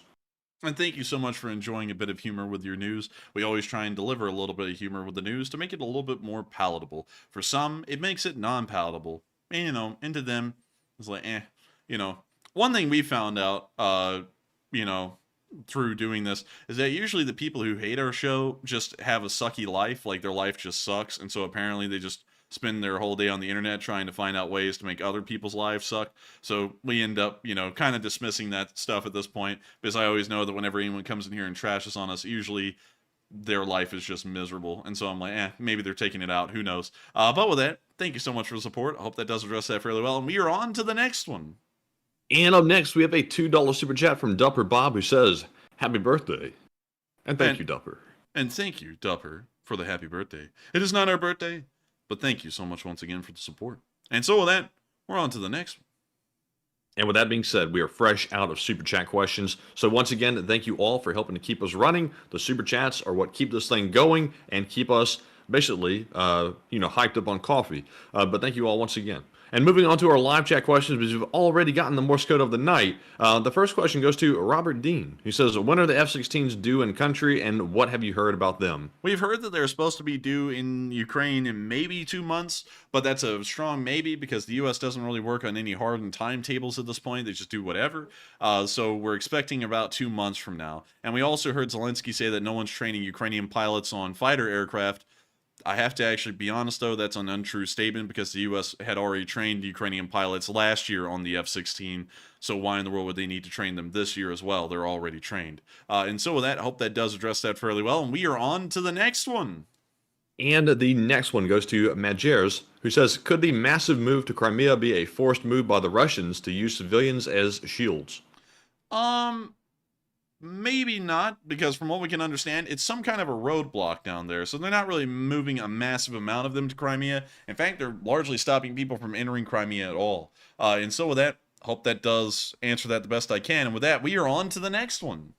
And thank you so much for enjoying a bit of humor with your news. We always try and deliver a little bit of humor with the news to make it a little bit more palatable. For some, it makes it non-palatable. And, you know, into them, it's like, you know. One thing we found out, you know, through doing this is that usually the people who hate our show just have a sucky life. Like, their life just sucks. And so apparently they just spend their whole day on the internet trying to find out ways to make other people's lives suck. So we end up, you know, kind of dismissing that stuff at this point, because I always know that whenever anyone comes in here and trashes on us, usually their life is just miserable. And so I'm like, maybe they're taking it out. Who knows? But with that, thank you so much for the support. I hope that does address that fairly well. And we are on to the next one. And up next, we have a $2 super chat from Dupper Bob, who says, happy birthday. And thank you, Dupper. And thank you, Dupper, for the happy birthday. It is not our birthday, but thank you so much once again for the support. And so with that, we're on to the next one. And with that being said, we are fresh out of super chat questions. So once again, thank you all for helping to keep us running. The super chats are what keep this thing going and keep us basically, you know, hyped up on coffee. But thank you all once again. And moving on to our live chat questions, because we've already gotten the Morse code of the night. The first question goes to Robert Dean, who says, when are the F-16s due in country, and what have you heard about them? We've heard that they're supposed to be due in Ukraine in maybe 2 months, but that's a strong maybe, because the U.S. doesn't really work on any hardened timetables at this point. They just do whatever. So we're expecting about 2 months from now. And we also heard Zelensky say that no one's training Ukrainian pilots on fighter aircraft. I have to actually be honest, though, that's an untrue statement because the U.S. had already trained Ukrainian pilots last year on the F-16, so why in the world would they need to train them this year as well? They're already trained. And so with that, I hope that does address that fairly well, and we are on to the next one. And the next one goes to Majers, who says, could the massive move to Crimea be a forced move by the Russians to use civilians as shields? Maybe not, because from what we can understand, it's some kind of a roadblock down there, so they're not really moving a massive amount of them to Crimea. In fact, they're largely stopping people from entering Crimea at all. And so with that, hope that does answer that the best I can. And with that, we are on to the next one.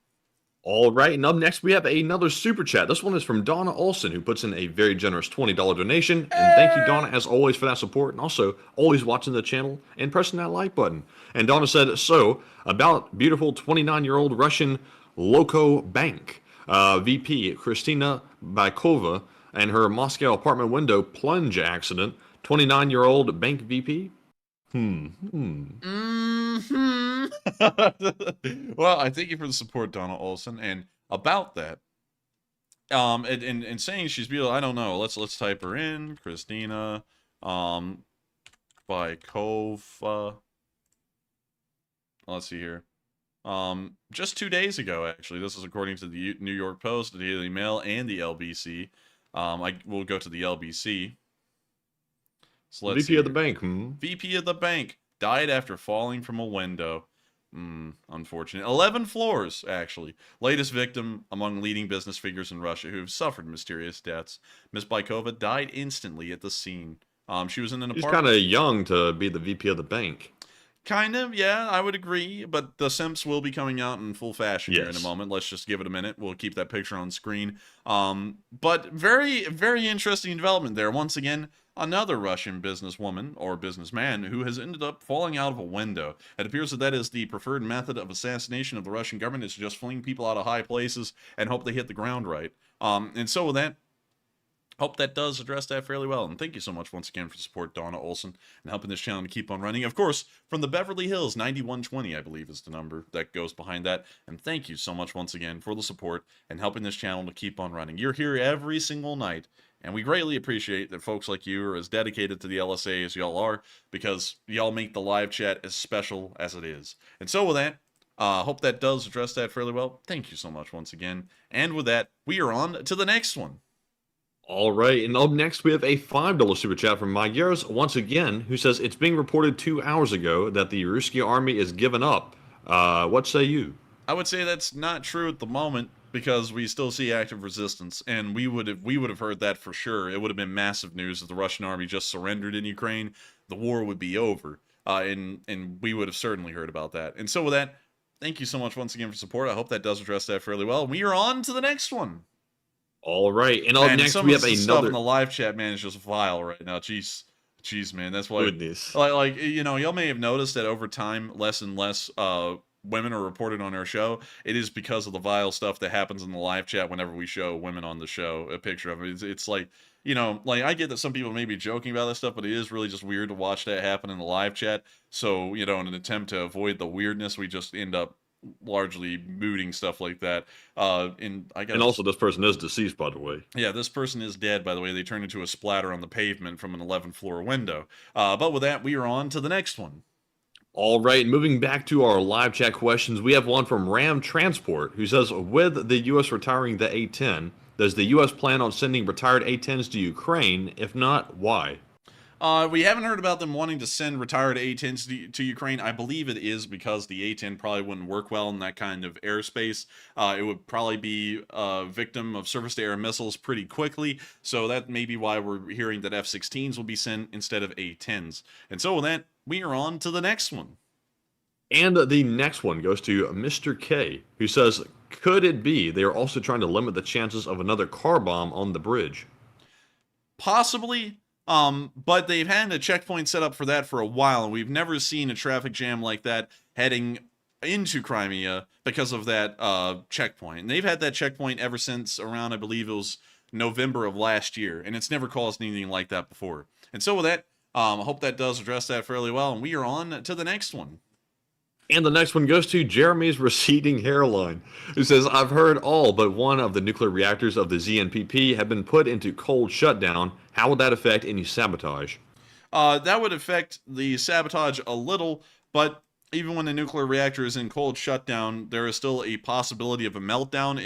All right, and up next we have another super chat. This one is from Donna Olson, who puts in a very generous $20 donation. And thank you, Donna, as always, for that support, and also always watching the channel and pressing that like button. And Donna said, so, about beautiful 29-year-old Russian Loco Bank VP Kristina Baikova and her Moscow apartment window plunge accident. 29-year-old bank VP? Well, I thank you for the support, Donna Olson. And about that, and saying she's beautiful, I don't know. Let's type her in. Christina, Baikova. Let's see here. Just 2 days ago, actually. This is according to the New York Post, the Daily Mail, and the LBC. I will go to the LBC. So let's VP of the bank. VP of the bank died after falling from a window. Unfortunate. 11 floors, actually. Latest victim among leading business figures in Russia who have suffered mysterious deaths. Ms. Baikova died instantly at the scene. She was in an apartment. She's kind of young to be the VP of the bank. Kind of, yeah, I would agree. But the Simps will be coming out in full fashion here in a Yes. moment. Let's just give it a minute. We'll keep that picture on screen. But very, very interesting development there. Once again, another Russian businesswoman or businessman who has ended up falling out of a window. It appears that is the preferred method of assassination of the Russian government, is to just fling people out of high places and hope they hit the ground right. And so with that, hope that does address that fairly well. And thank you so much once again for support, Donna Olson, and helping this channel to keep on running. Of course, from the Beverly Hills, 9120, I believe, is the number that goes behind that. And thank you so much once again for the support and helping this channel to keep on running. You're here every single night, and we greatly appreciate that folks like you are as dedicated to the LSA as y'all are, because y'all make the live chat as special as it is. And so with that, hope that does address that fairly well. Thank you so much once again. And with that, we are on to the next one. All right, and up next we have a $5 super chat from Magyars once again, who says, it's being reported 2 hours ago that the Ruski army is given up. What say you? I would say that's not true at the moment, because we still see active resistance, and we would have heard that for sure. It would have been massive news if the Russian army just surrendered in Ukraine. The war would be over, and we would have certainly heard about that. And so with that, thank you so much once again for support. I hope that does address that fairly well. We are on to the next one. All right, and up next we have Stuff in another. the live chat, man, is just vile right now. Jeez, man, that's why. Goodness. Like you know, y'all may have noticed that over time, less and less women are reported on our show. It is because of the vile stuff that happens in the live chat whenever we show women on the show, a picture of it. It's like, you know, like I get that some people may be joking about this stuff, but it is really just weird to watch that happen in the live chat. So, you know, in an attempt to avoid the weirdness, we just end up largely mooting stuff like that. And also, this person is deceased, by the way. Yeah, this person is dead, by the way. They turned into a splatter on the pavement from an 11th floor window. But with that, we are on to the next one. All right, moving back to our live chat questions, we have one from Ram Transport, who says, with the U.S. retiring the A-10, does the U.S. plan on sending retired A-10s to Ukraine? If not, why? We haven't heard about them wanting to send retired A-10s to Ukraine. I believe it is because the A-10 probably wouldn't work well in that kind of airspace. It would probably be a victim of surface-to-air missiles pretty quickly. So that may be why we're hearing that F-16s will be sent instead of A-10s. And so with that, we are on to the next one. And the next one goes to Mr. K, who says, could it be they are also trying to limit the chances of another car bomb on the bridge? Possibly. But they've had a checkpoint set up for that for a while, and we've never seen a traffic jam like that heading into Crimea because of that checkpoint. And they've had that checkpoint ever since around, I believe it was November of last year, and it's never caused anything like that before. And so with that, I hope that does address that fairly well, and we are on to the next one. And the next one goes to Jeremy's receding hairline, who says, I've heard all but one of the nuclear reactors of the ZNPP have been put into cold shutdown. How would that affect any sabotage? That would affect the sabotage a little, but even when the nuclear reactor is in cold shutdown, there is still a possibility of a meltdown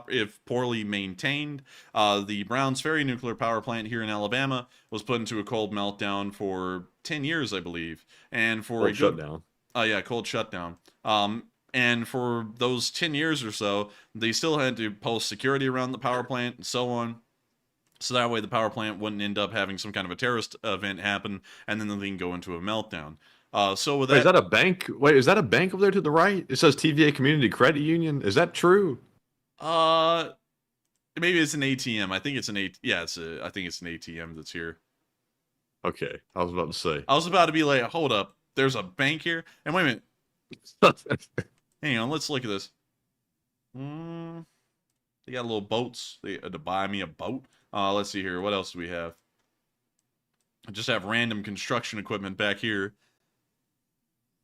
if poorly maintained. The Browns Ferry nuclear power plant here in Alabama was put into a cold meltdown for 10 years, I believe, and for Cold shutdown. Yeah, cold shutdown. And for those 10 years or so, they still had to post security around the power plant and so on. So that way the power plant wouldn't end up having some kind of a terrorist event happen, and then the thing go into a meltdown. So with that, Wait, is that a bank? Wait, is that a bank over there to the right? It says TVA Community Credit Union. Is that true? maybe it's an ATM. I think it's an yeah, I think it's an ATM that's here. Okay, I was about to say. I was about to be like, hold up, there's a bank here? And wait a minute. Hang on, let's look at this. They got little boats. They had to buy me a boat. Let's see here. What else do we have? I just have random construction equipment back here.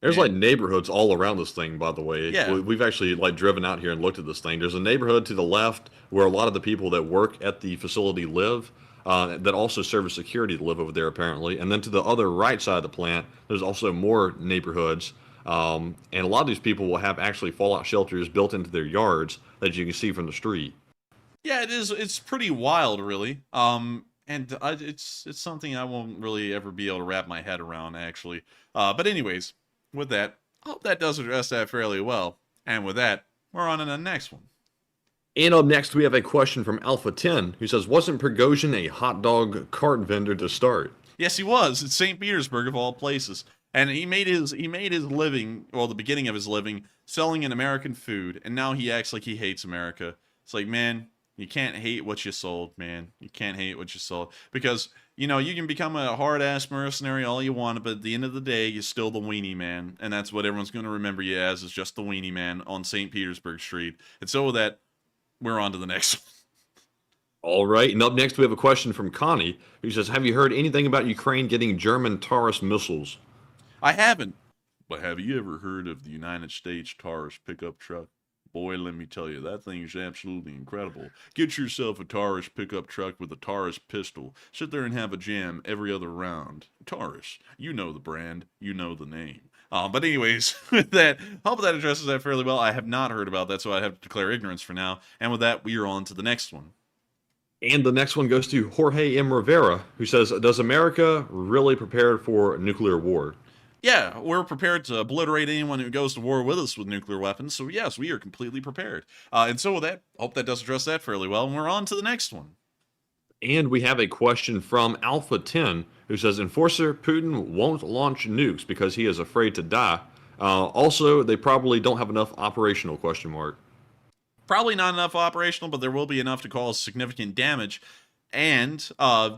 There's like neighborhoods all around this thing, by the way. Yeah. We've actually like driven out here and looked at this thing. There's a neighborhood to the left where a lot of the people that work at the facility live, that also serve as security to live over there apparently. And then to the other right side of the plant, there's also more neighborhoods. And a lot of these people will have actually fallout shelters built into their yards that you can see from the street. Yeah, it is. It's pretty wild, really. It's something I won't really ever be able to wrap my head around, actually. But anyways, with that, I hope that does address that fairly well. And with that, we're on to the next one. And up next, we have a question from Alpha 10, who says, wasn't Prigozhin a hot dog cart vendor to start? Yes, he was. It's St. Petersburg, of all places. And he made his living, well, the beginning of his living, selling an American food. And now he acts like he hates America. It's like, man, you can't hate what you sold, man. You can't hate what you sold. Because, you know, you can become a hard-ass mercenary all you want, but at the end of the day, you're still the weenie man. And that's what everyone's going to remember you as, is just the weenie man on St. Petersburg Street. And so with that, we're on to the next one. All right, and up next, we have a question from Connie, who says, have you heard anything about Ukraine getting German Taurus missiles? I haven't. But have you ever heard of the United States Taurus pickup truck? Boy, let me tell you, that thing is absolutely incredible. Get yourself a Taurus pickup truck with a Taurus pistol. Sit there and have a jam every other round. Taurus, you know the brand, you know the name. But anyways, with that, hope that addresses that fairly well. I have not heard about that, so I have to declare ignorance for now. And with that, we are on to the next one. And the next one goes to Jorge M. Rivera, who says, does America really prepare for nuclear war? Yeah, we're prepared to obliterate anyone who goes to war with us with nuclear weapons. So yes, we are completely prepared. And so with that, hope that does address that fairly well. And we're on to the next one. And we have a question from Alpha 10, who says, Enforcer, Putin won't launch nukes because he is afraid to die. Also, they probably don't have enough operational, question mark. Probably not enough operational, but there will be enough to cause significant damage. And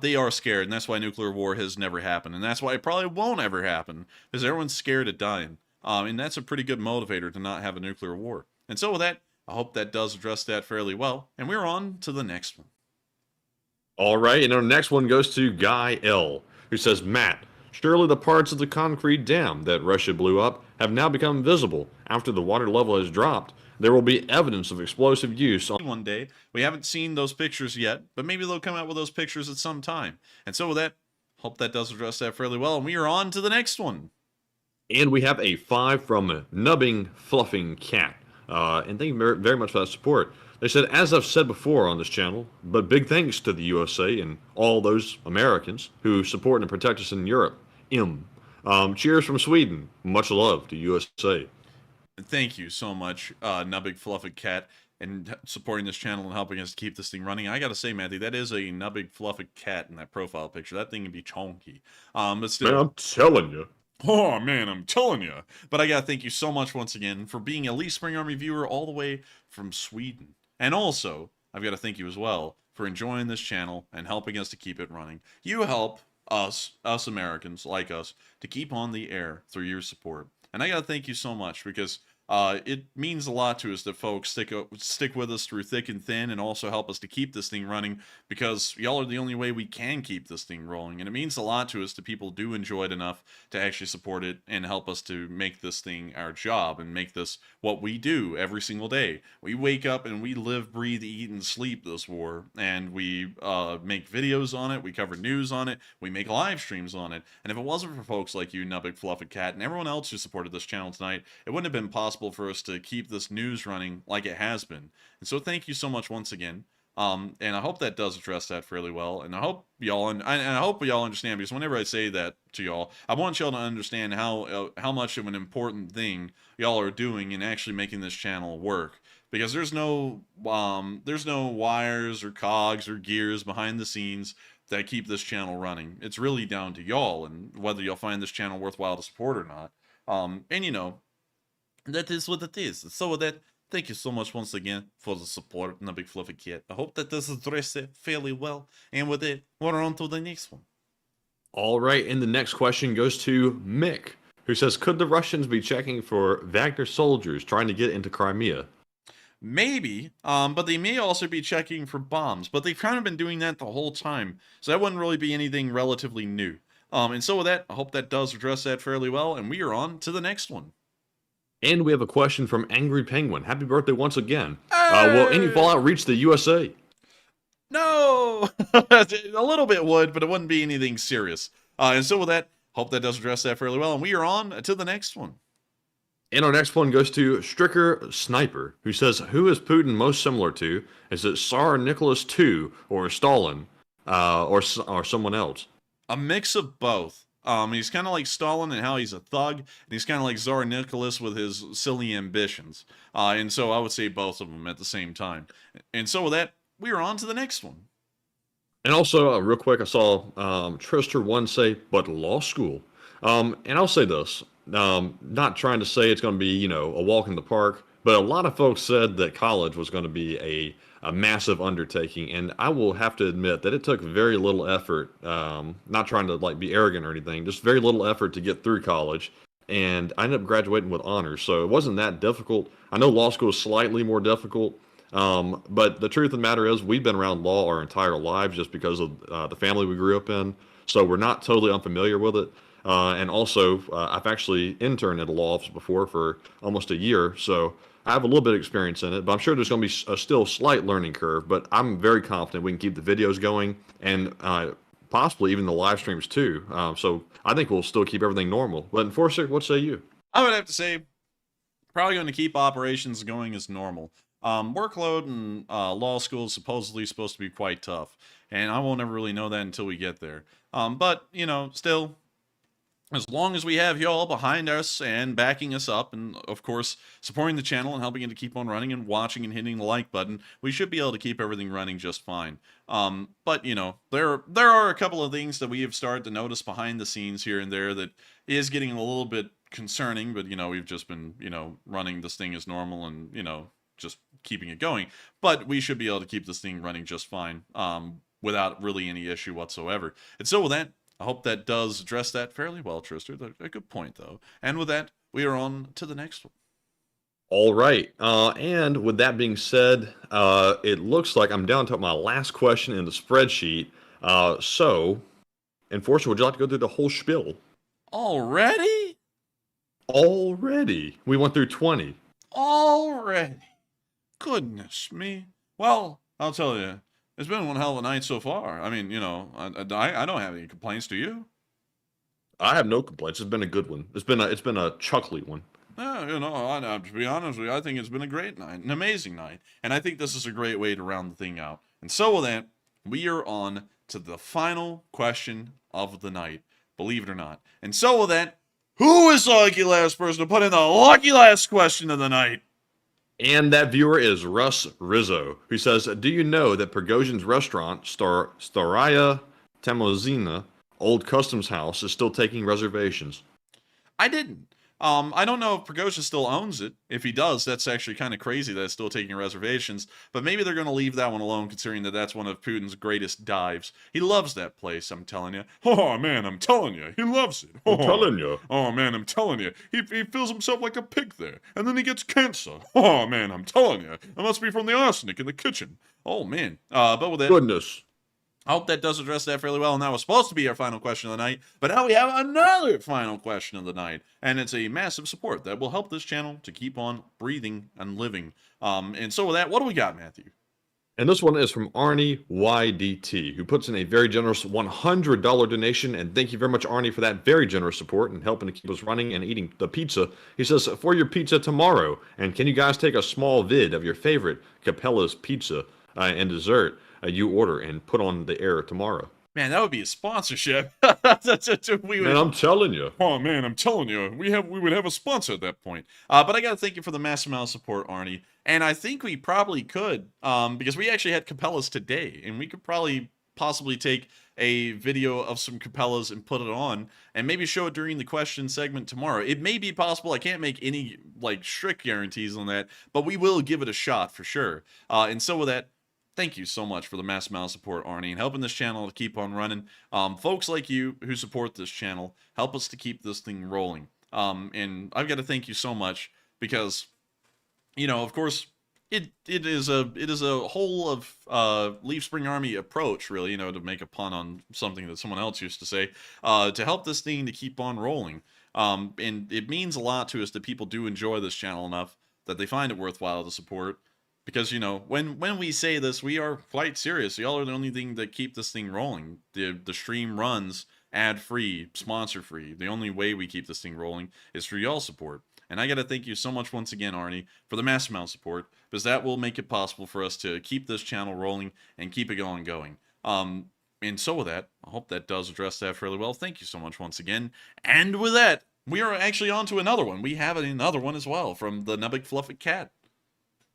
they are scared, and that's why nuclear war has never happened. And that's why it probably won't ever happen, because everyone's scared of dying. And that's a pretty good motivator to not have a nuclear war. And so with that, I hope that does address that fairly well. And we're on to the next one. All right, and our next one goes to Guy L., who says, Matt, surely the parts of the concrete dam that Russia blew up have now become visible after the water level has dropped. There will be evidence of explosive use on one day. We haven't seen those pictures yet, but maybe they'll come out with those pictures at some time. And so with that, hope that does address that fairly well. And we are on to the next one. And we have a 5 from Nubbing Fluffing Cat. And thank you very much for that support. They said, as I've said before on this channel, but big thanks to the USA and all those Americans who support and protect us in Europe. Cheers from Sweden. Much love to USA. Thank you so much, Nubbig Fluffy Cat, and supporting this channel and helping us keep this thing running. I gotta say, Matthew, that is a Nubbig Fluffy Cat in that profile picture. That thing can be chonky. But still, man, I'm telling you. Oh, man, I'm telling you. But I gotta thank you so much once again for being a Lee Spring Army viewer all the way from Sweden. And also, I've got to thank you as well for enjoying this channel and helping us to keep it running. You help us Americans like us, to keep on the air through your support. And I got to thank you so much, because It means a lot to us that folks stick with us through thick and thin, and also help us to keep this thing running, because y'all are the only way we can keep this thing rolling. And it means a lot to us that people do enjoy it enough to actually support it and help us to make this thing our job and make this what we do every single day. We wake up and we live, breathe, eat, and sleep this war, and we make videos on it, we cover news on it, we make live streams on it. And if it wasn't for folks like you, Nubbig, Fluffy Cat, and everyone else who supported this channel tonight, it wouldn't have been possible for us to keep this news running like it has been. And so thank you so much once again. And I hope that does address that fairly well. And I hope y'all understand, because whenever I say that to y'all, I want y'all to understand how much of an important thing y'all are doing in actually making this channel work. Because there's no wires or cogs or gears behind the scenes that keep this channel running. It's really down to y'all and whether y'all find this channel worthwhile to support or not. And you know, that is what it is. So with that, thank you so much once again for the support, Nubbig, Fluffy Cat. I hope that this addressed it fairly well. And with it, we're on to the next one. All right, and the next question goes to Mick, who says, could the Russians be checking for Wagner soldiers trying to get into Crimea? Maybe, but they may also be checking for bombs. But they've kind of been doing that the whole time. So that wouldn't really be anything relatively new. And so with that, I hope that does address that fairly well. And we are on to the next one. And we have a question from Angry Penguin. Happy birthday once again. Will any fallout reach the USA? No! A little bit would, but it wouldn't be anything serious. And so with that, hope that does address that fairly well. And we are on to the next one. And our next one goes to Stricker Sniper, who says, who is Putin most similar to? Is it Tsar Nicholas II or Stalin or someone else? A mix of both. He's kind of like Stalin in how he's a thug, and he's kind of like Tsar Nicholas with his silly ambitions. And so I would say both of them at the same time. And so with that, we are on to the next one. And also, real quick, I saw Trister1 say, but law school. And I'll say this, not trying to say it's going to be, you know, a walk in the park, but a lot of folks said that college was going to be a massive undertaking, and I will have to admit that it took very little effort, not trying to like be arrogant or anything, just very little effort to get through college, and I ended up graduating with honors, so it wasn't that difficult. I know law school is slightly more difficult, but the truth of the matter is we've been around law our entire lives just because of the family we grew up in, so we're not totally unfamiliar with it. And also, I've actually interned at a law office before for almost a year, so I have a little bit of experience in it, but I'm sure there's going to be a still slight learning curve, but I'm very confident we can keep the videos going and possibly even the live streams too. So I think we'll still keep everything normal. But Enforcer, what say you? I would have to say, probably going to keep operations going as normal. Workload in law school is supposedly supposed to be quite tough, and I won't ever really know that until we get there. But, you know, still, as long as we have y'all behind us and backing us up, and of course supporting the channel and helping it to keep on running and watching and hitting the like button, we should be able to keep everything running just fine. But you know, there are a couple of things that we have started to notice behind the scenes here and there that is getting a little bit concerning, but you know, we've just been, you know, running this thing as normal and, you know, just keeping it going. But we should be able to keep this thing running just fine, without really any issue whatsoever. And so with that, I hope that does address that fairly well, Trister. A good point, though. And with that, we are on to the next one. All right. And with that being said, it looks like I'm down to my last question in the spreadsheet. So, Enforcer, would you like to go through the whole spiel? Already? Already. We went through 20. Already. Goodness me. Well, I'll tell you. It's been one hell of a night so far. I mean, you know, I don't have any complaints. Do you? I have no complaints. It's been a good one. It's been a chuckly one. Yeah, you know, to be honest with you, I think it's been a great night, an amazing night, and I think this is a great way to round the thing out. And so with that, we are on to the final question of the night, believe it or not. And so with that, who is the lucky last person to put in the lucky last question of the night? And that viewer is Russ Rizzo, who says, do you know that Prigozhin's restaurant, Staraya Tamozina, Old Customs House, is still taking reservations? I didn't. I don't know if Prigozhin still owns it. If he does, that's actually kind of crazy that it's still taking reservations. But maybe they're going to leave that one alone, considering that that's one of Putin's greatest dives. He loves that place, I'm telling you. Oh, man, I'm telling you. He loves it. I'm telling you. Oh, man, I'm telling you. He feels himself like a pig there. And then he gets cancer. Oh, man, I'm telling you. It must be from the arsenic in the kitchen. Oh, man. But with that... Goodness. I hope that does address that fairly well, and that was supposed to be our final question of the night, but now we have another final question of the night, and it's a massive support that will help this channel to keep on breathing and living. And so with that, what do we got, Matthew? And this one is from Arnie YDT, who puts in a very generous $100 donation, and thank you very much, Arnie, for that very generous support and helping to keep us running and eating the pizza. He says, for your pizza tomorrow, and can you guys take a small vid of your favorite Capella's pizza and dessert you order and put on the air tomorrow? Man, that would be a sponsorship. Man, I'm telling you. Oh, man, I'm telling you. We would have a sponsor at that point. But I got to thank you for the massive amount of support, Arnie. And I think we probably could, because we actually had Capella's today, and we could probably possibly take a video of some Capellas and put it on, and maybe show it during the question segment tomorrow. It may be possible. I can't make any, like, strict guarantees on that, but we will give it a shot for sure. And so with that, thank you so much for the massive amount of support, Arnie, and helping this channel to keep on running. Folks like you who support this channel help us to keep this thing rolling. And I've got to thank you so much because, you know, of course, it is a whole of Leaf Spring Army approach, really, you know, to make a pun on something that someone else used to say, to help this thing to keep on rolling. And it means a lot to us that people do enjoy this channel enough that they find it worthwhile to support. Because, you know, when we say this, we are quite serious. Y'all are the only thing that keep this thing rolling. The stream runs ad-free, sponsor-free. The only way we keep this thing rolling is through y'all support. And I got to thank you so much once again, Arnie, for the massive amount of support, because that will make it possible for us to keep this channel rolling and keep it going. And so with that, I hope that does address that fairly well. Thank you so much once again. And with that, we are actually on to another one. We have another one as well from the Nubbig Fluffy Cat.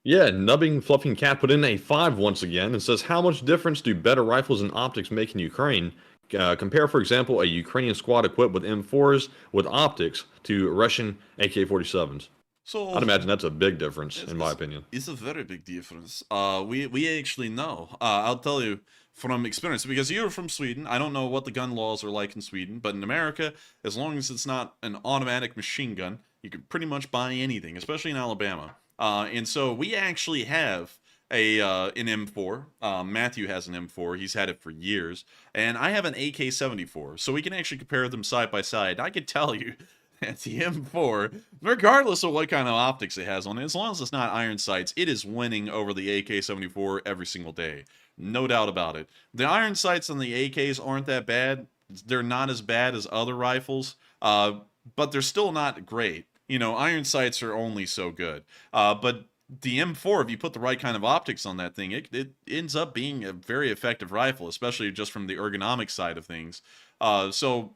Yeah, Nubbing Fluffing Cat put in a 5 once again and says, how much difference do better rifles and optics make in Ukraine? Compare, for example, a Ukrainian squad equipped with M4s with optics to Russian AK-47s. So I'd imagine that's a big difference, in my opinion. It's a very big difference. We actually know. I'll tell you from experience, because you're from Sweden. I don't know what the gun laws are like in Sweden, but in America, as long as it's not an automatic machine gun, you can pretty much buy anything, especially in Alabama. And so we actually have an M4. Matthew has an M4. He's had it for years. And I have an AK-74. So we can actually compare them side by side. I could tell you that the M4, regardless of what kind of optics it has on it, as long as it's not iron sights, it is winning over the AK-74 every single day. No doubt about it. The iron sights on the AKs aren't that bad. They're not as bad as other rifles, but they're still not great. You know, iron sights are only so good. But the M4, if you put the right kind of optics on that thing, it ends up being a very effective rifle, especially just from the ergonomic side of things. So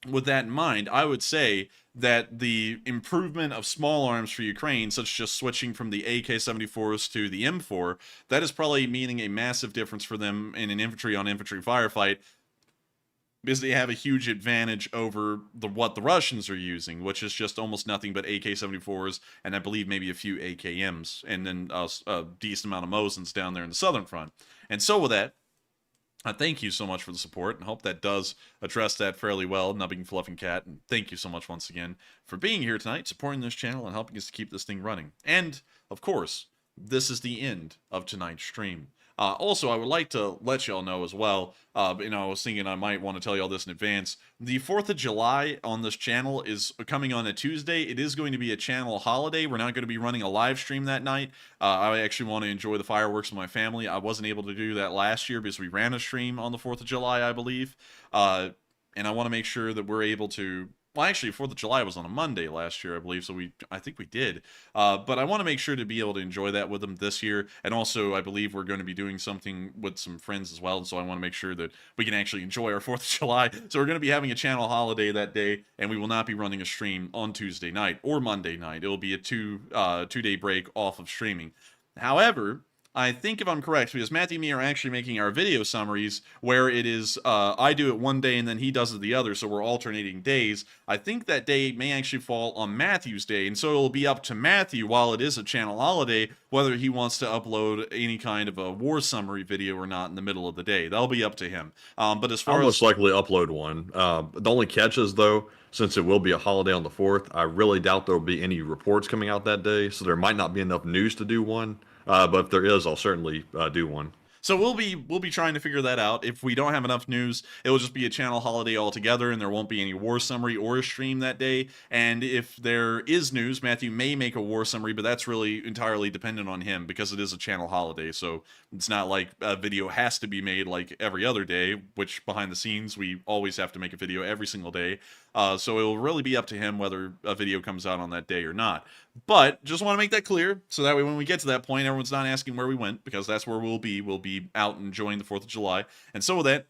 with that in mind, I would say that the improvement of small arms for Ukraine, such as just switching from the AK-74s to the M4, that is probably meaning a massive difference for them in an infantry-on-infantry firefight, because they have a huge advantage over what the Russians are using, which is just almost nothing but AK-74s, and I believe maybe a few AKMs, and then a decent amount of Mosins down there in the southern front. And so with that, I thank you so much for the support, and hope that does address that fairly well, Nubbing Fluffing Cat, and thank you so much once again for being here tonight, supporting this channel, and helping us to keep this thing running. And, of course, this is the end of tonight's stream. Also, I would like to let y'all know as well, you know, I was thinking I might want to tell y'all this in advance. The 4th of July on this channel is coming on a Tuesday. It is going to be a channel holiday. We're not going to be running a live stream that night. I actually want to enjoy the fireworks with my family. I wasn't able to do that last year because we ran a stream on the 4th of July, I believe. And I want to make sure that we're able to... Well, actually, 4th of July was on a Monday last year, I believe, so I think we did. But I want to make sure to be able to enjoy that with them this year. And also, I believe we're going to be doing something with some friends as well, so I want to make sure that we can actually enjoy our 4th of July. So we're going to be having a channel holiday that day, and we will not be running a stream on Tuesday night or Monday night. It will be a two-day break off of streaming. However, I think if I'm correct, because Matthew and me are actually making our video summaries where it is, I do it one day and then he does it the other, so we're alternating days. I think that day may actually fall on Matthew's day, and so it'll be up to Matthew, while it is a channel holiday, whether he wants to upload any kind of a war summary video or not in the middle of the day. That'll be up to him. But as far I'll as... most likely upload one. The only catch is, though, since it will be a holiday on the 4th, I really doubt there will be any reports coming out that day, so there might not be enough news to do one. But if there is, I'll certainly do one. So we'll be trying to figure that out. If we don't have enough news, it will just be a channel holiday altogether, and there won't be any war summary or a stream that day. And if there is news, Matthew may make a war summary, but that's really entirely dependent on him because it is a channel holiday. So it's not like a video has to be made like every other day, which behind the scenes we always have to make a video every single day. So it will really be up to him whether a video comes out on that day or not. But just want to make that clear so that way when we get to that point, everyone's not asking where we went, because that's where we'll be. We'll be out enjoying the 4th of July. And so with that,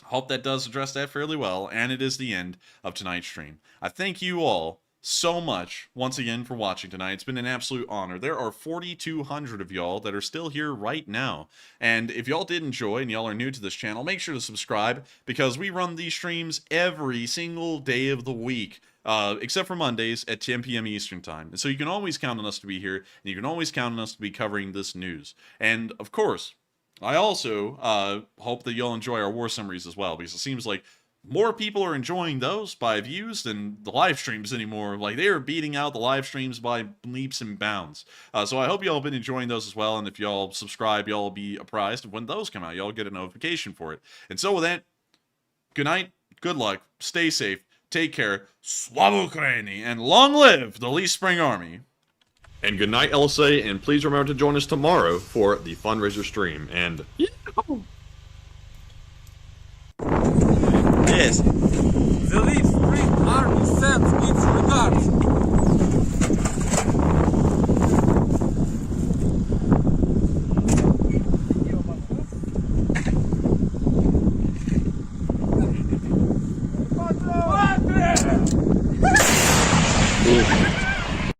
hope that does address that fairly well. And it is the end of tonight's stream. I thank you all so much once again for watching tonight. It's been an absolute honor. There are 4,200 of y'all that are still here right now, and if y'all did enjoy and y'all are new to this channel, make sure to subscribe, because we run these streams every single day of the week, except for Mondays at 10 p.m. Eastern time. And so you can always count on us to be here, and you can always count on us to be covering this news. And of course, I also hope that y'all enjoy our war summaries as well, because it seems like more people are enjoying those by views than the live streams anymore. Like, they are beating out the live streams by leaps and bounds. So I hope y'all have been enjoying those as well. And if y'all subscribe, y'all will be apprised of when those come out. Y'all get a notification for it. And so with that, good night, good luck, stay safe, take care, Slava Ukraini, and long live the Lee Spring Army. And good night, LSA, and please remember to join us tomorrow for the fundraiser stream. And Yes. The Lee Spring Army sends its regards.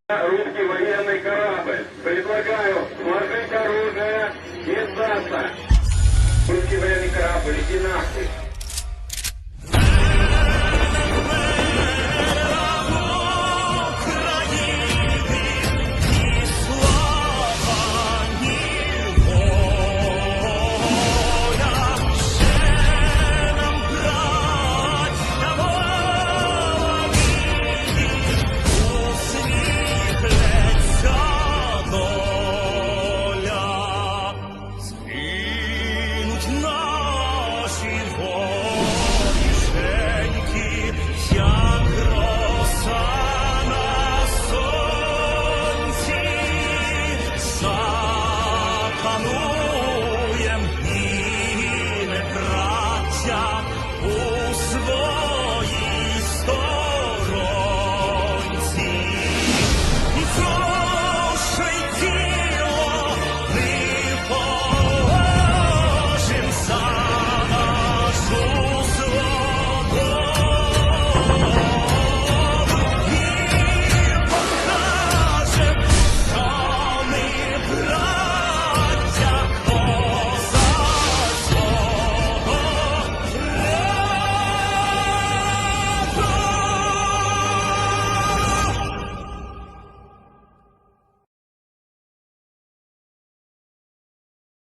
Русский военный корабль. Предлагаю сложить оружие и сдаться. Русский военный корабль, иди нахуй. Bakhmut.